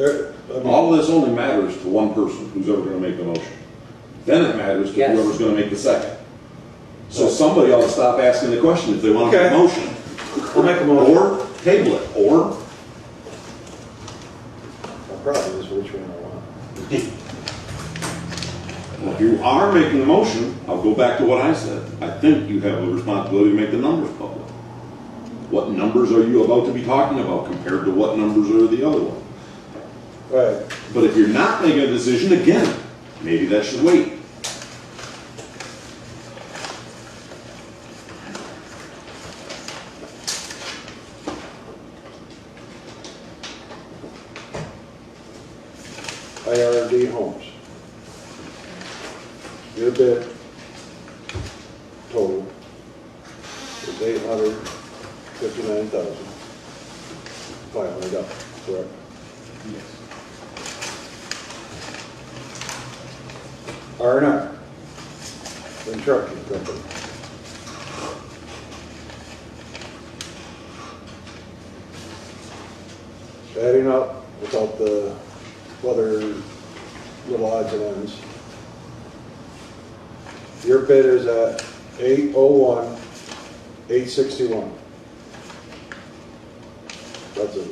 I mean, All this only matters to one person, who's ever gonna make the motion. Then it matters to Yes. whoever's gonna make the second. So somebody ought to stop asking the question if they want to make a Okay. motion. I'll make a motion. Or table it, or I'll probably just which one I want. if you are making the motion, I'll go back to what I said. I think you have a responsibility to make the numbers public. What numbers are you about to be talking about compared to what numbers are the other one? Right, But if you're not making a decision, again, maybe that should wait. I IRD Homes. Your bid total is $859,500, correct? Yes. R&R, and trucking company. Adding up without the other little odds and ends. Your bid is at 801, 861. That's a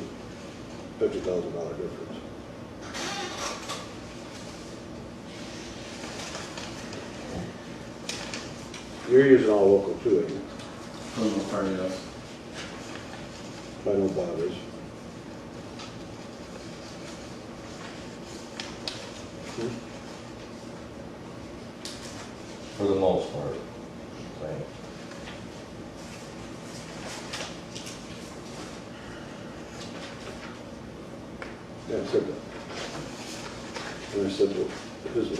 $50,000 difference. You're using all local too, ain't you? For the most part, yes. I know Bob is. For the most part. Right. Yeah, I said that. And I said what his was.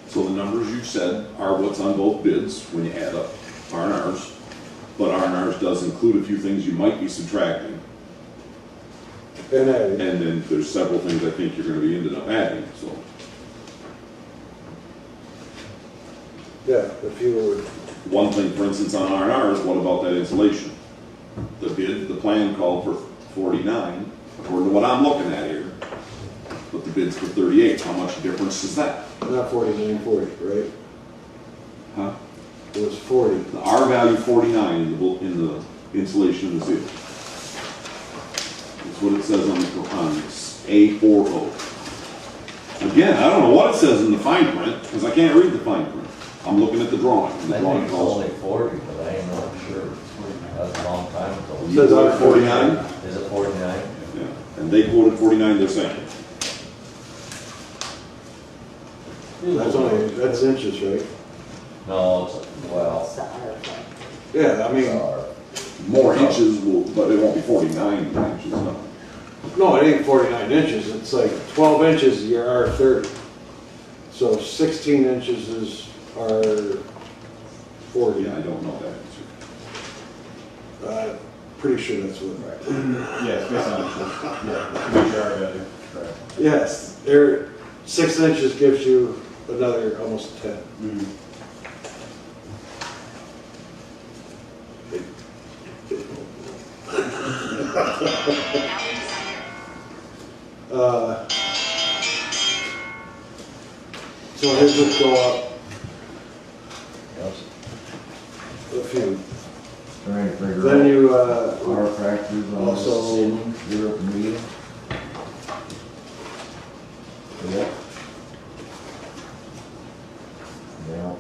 So the numbers you said are what's on both bids when you add up R&Rs. But R&Rs does include a few things you might be subtracting. And adding. And then there's several things I think you're gonna be ended up adding, so. Yeah, if you were, One thing, for instance, on R&Rs, what about that insulation? The plan called for 49, according to what I'm looking at here. But the bid's for 38, how much difference is that? not 49, 40, right? Huh? It was 40. The R value 49 in the insulation in the ceiling. That's what it says on this A40. Again, I don't know what it says in the fine print, because I can't read the fine print. I'm looking at the drawing. and the I drawing think it's calls only 40, but I ain't not sure. That's a long time ago. It says on 49? Is it 49? Yeah, and they quoted 49, they're saying. That's inches, right? No, it's, well, It's the R. Yeah, I mean, More inches, but it won't be 49 inches, no. no, it ain't 49 inches. It's like 12 inches, your R30. So 16 inches is R40. Yeah, I don't know that answer. Pretty sure that's what. Yes, based on inches. Yeah, to make sure our value, correct. Yes, 6 inches gives you another almost 10. Mm-hmm. So his would go up yes, a few. trying to figure Then out you, our factors on the also- ceiling, 0 to medium. Yep. Yeah.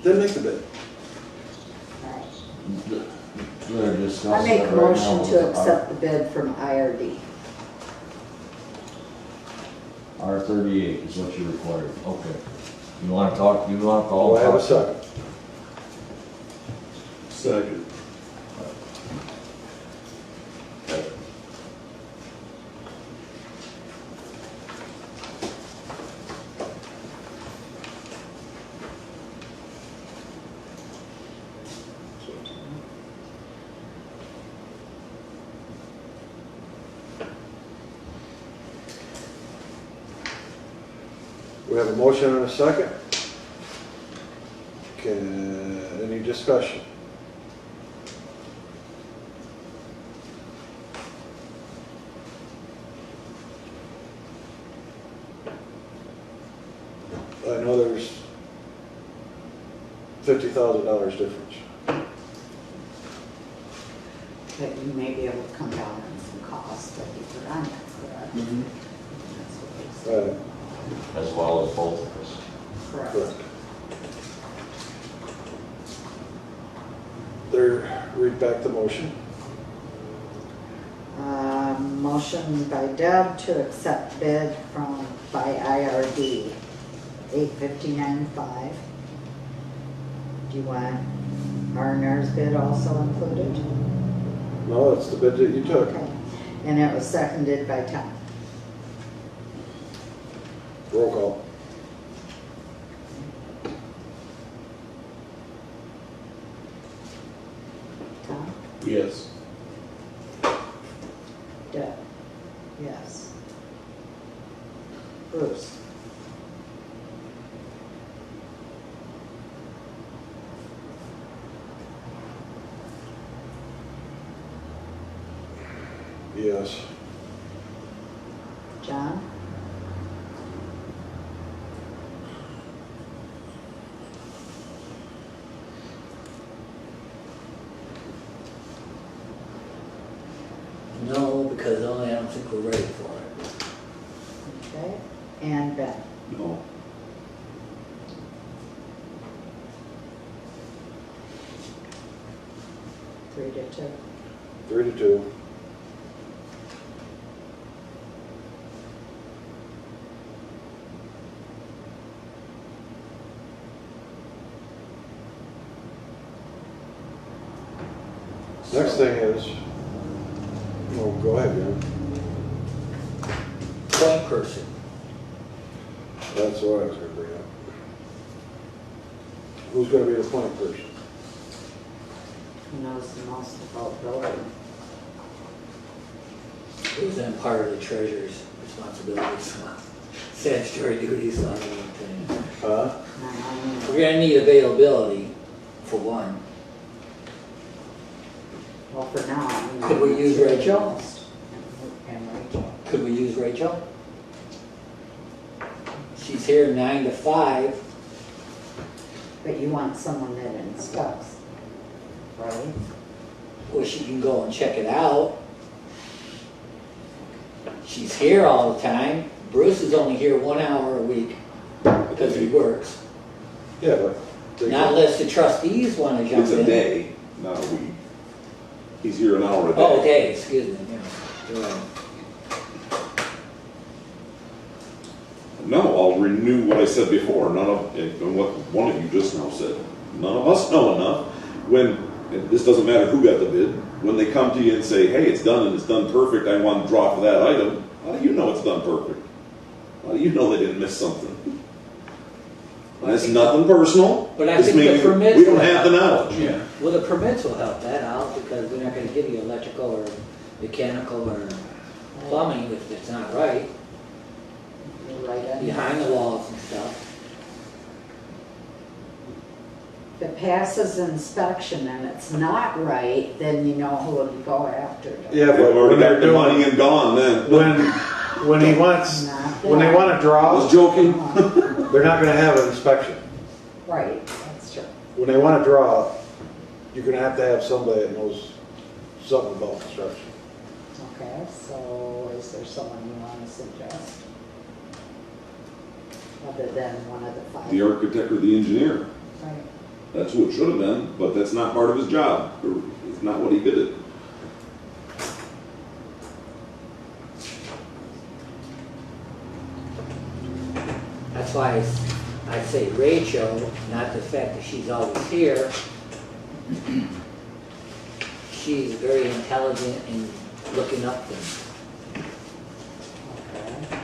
then make the bid. They're I discussing make it a right now motion with to accept the bid from IRD. R38 is what you required, okay. You wanna talk, you want to Do all? I have a second? Second. We have a motion and a second. Any discussion? I know there's $50,000 difference. But you may be able to come down on some costs that you put on that, correct? Mm-hmm. That's what they said. As well as both of us. Correct. Correct. There, read back the motion. Motion by Deb to accept bid by IRD, $859,500. Do you want R&R's bid also included? No, that's the bid that you took. Okay. And it was seconded by Tom. Roll call. Tom? Yes. Deb? Yes. Bruce? Yes. John? No, because I don't think we're ready for it. Okay. And Ben? No. Three to two. 3-2. Next thing is, oh, go ahead, Jim. Point person. That's what I was gonna bring up. Who's gonna be the point person? Who knows the most about building? It was then part of the treasurer's responsibilities, statutory duties, so I don't think. Huh? We're gonna need availability, for one. Well, for now. Could we use Rachel? And Rachel. Could we use Rachel? She's here 9 to 5. But you want someone that inspects, right? Well, she can go and check it out. She's here all the time. Bruce is only here 1 hour a week because he works. Yeah, but. Not unless the trustees want to jump It's in. a day, not a week. He's here an hour a day. Oh, day, excuse me. Yeah, you're right. No, I'll renew what I said before, and what one of you just now said. None of us know enough. When, and this doesn't matter who got the bid, when they come to you and say, hey, it's done and it's done perfect, I want to draw for that item, how do you know it's done perfect? How do you know they didn't miss something? And it's nothing personal. But I It's think the maybe permits we don't will have the help. knowledge. Yeah. Well, the permits will help that out because we're not gonna give you electrical or mechanical or plumbing if it's not right, You're right on. behind the walls and stuff. If it passes inspection and it's not right, then you know who to go after. Yeah, They've but already when got they're the money doing, and gone then. when he wants, Not when they that. wanna I draw, was joking. they're not gonna have an inspection. Right, that's true. When they wanna draw, you're gonna have to have somebody that knows something about construction. Okay, so is there someone you want to suggest? Other than one of the five? The architect or the engineer. Right. That's who it should have been, but that's not part of his job. Or it's not what he did it. That's why I say Rachel, not the fact that she's always here. She's very intelligent in looking up things. Okay.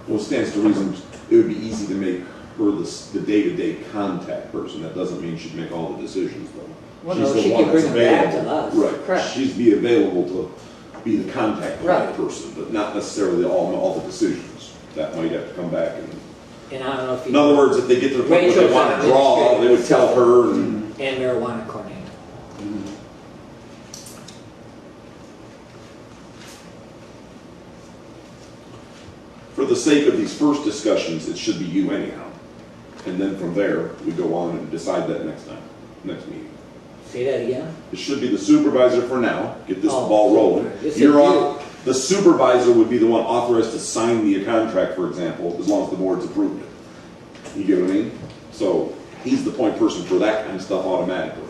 Well, it stands to reason it would be easy to make her the day-to-day contact person. That doesn't mean she'd make all the decisions, though. Well, She's no, the she one can bring that's them back to available. us. Right. Correct. She'd be available to be the contact point Right. person, but not necessarily all the decisions. That might have to come back. And I don't know if you. In other words, if they get to the point where they Rachel's want to draw, they would tell her. And And marijuana coordinator. for the sake of these first discussions, it should be you anyhow. And then from there, we go on and decide that next meeting. Say that again? It should be the supervisor for now, get this Oh, ball rolling. this is You're you. on, the supervisor would be the one authorized to sign the contract, for example, as long as the board's approved it. You get what I mean? So he's the point person for that kind of stuff automatically.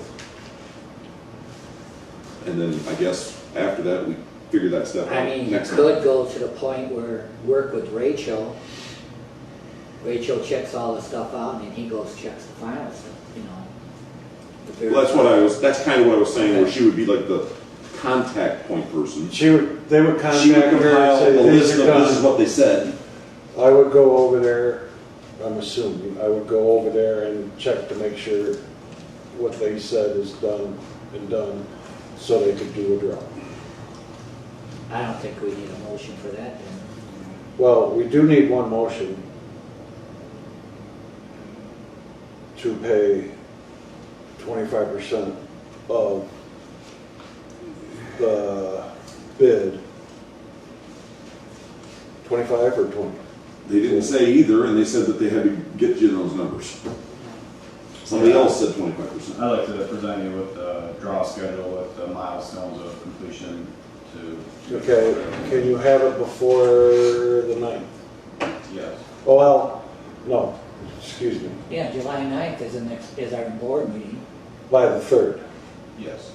And then I guess after that, we figure that stuff out I mean, you next time. could go to the point where, work with Rachel. Rachel checks all the stuff out and then he goes checks the final stuff, you know. Well, that's kind of what I was saying, where she would be like the contact point person. They would contact She would her and compile say, a these list are of, this is done. what they said. I would go over there, I'm assuming, I would go over there and check to make sure what they said is done and done, so they could do a draw. I don't think we need a motion for that then. Well, we do need one motion to pay 25% of the bid. 25 or 20? They didn't say either, and they said that they had to get you those numbers. Somebody else said 25%. I'd like to present you with the draw schedule with the milestones of completion to. Okay, can you have it before the 9th? Yes. Oh, well, no, excuse me, Yeah, July 9th is our board meeting. by the 3rd. Yes.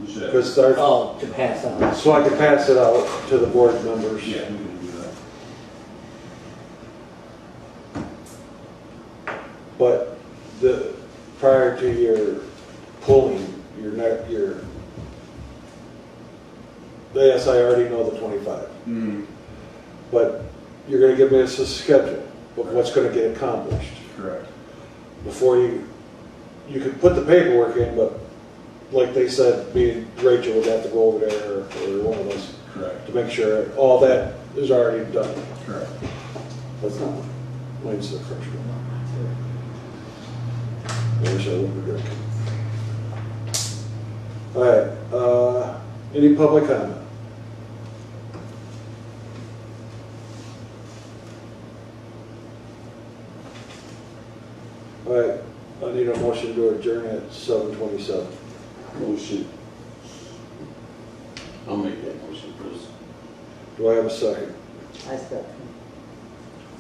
You should. Because our, Oh, to pass out. so I can pass it out to the board members. Yeah, we can do that. But prior to your pulling, yes, I already know the 25. Mm-hmm. But you're gonna give us a schedule of what's gonna get accomplished. Correct. Before you could put the paperwork in, but like they said, me and Rachel would have to go over there, or one of us, Correct. to make sure all that is already done. Correct. That's not, mine's the first one. I wish I wouldn't drink. All right, any public comment? All right, I need a motion to adjourn at 7:27. Motion. I'll make that motion, Chris. Do I have a second? I second.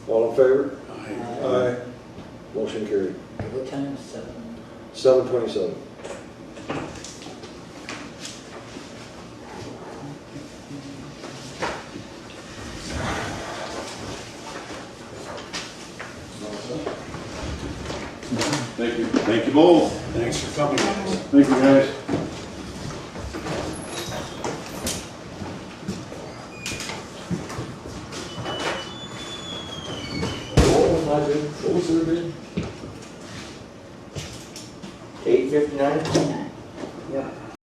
All in favor? Aye. Aye. Motion carried. What time? 7? 7:27. Thank you. Thank you both. Thanks for coming, guys. Thank you, guys. Oh, my good, so 8:59?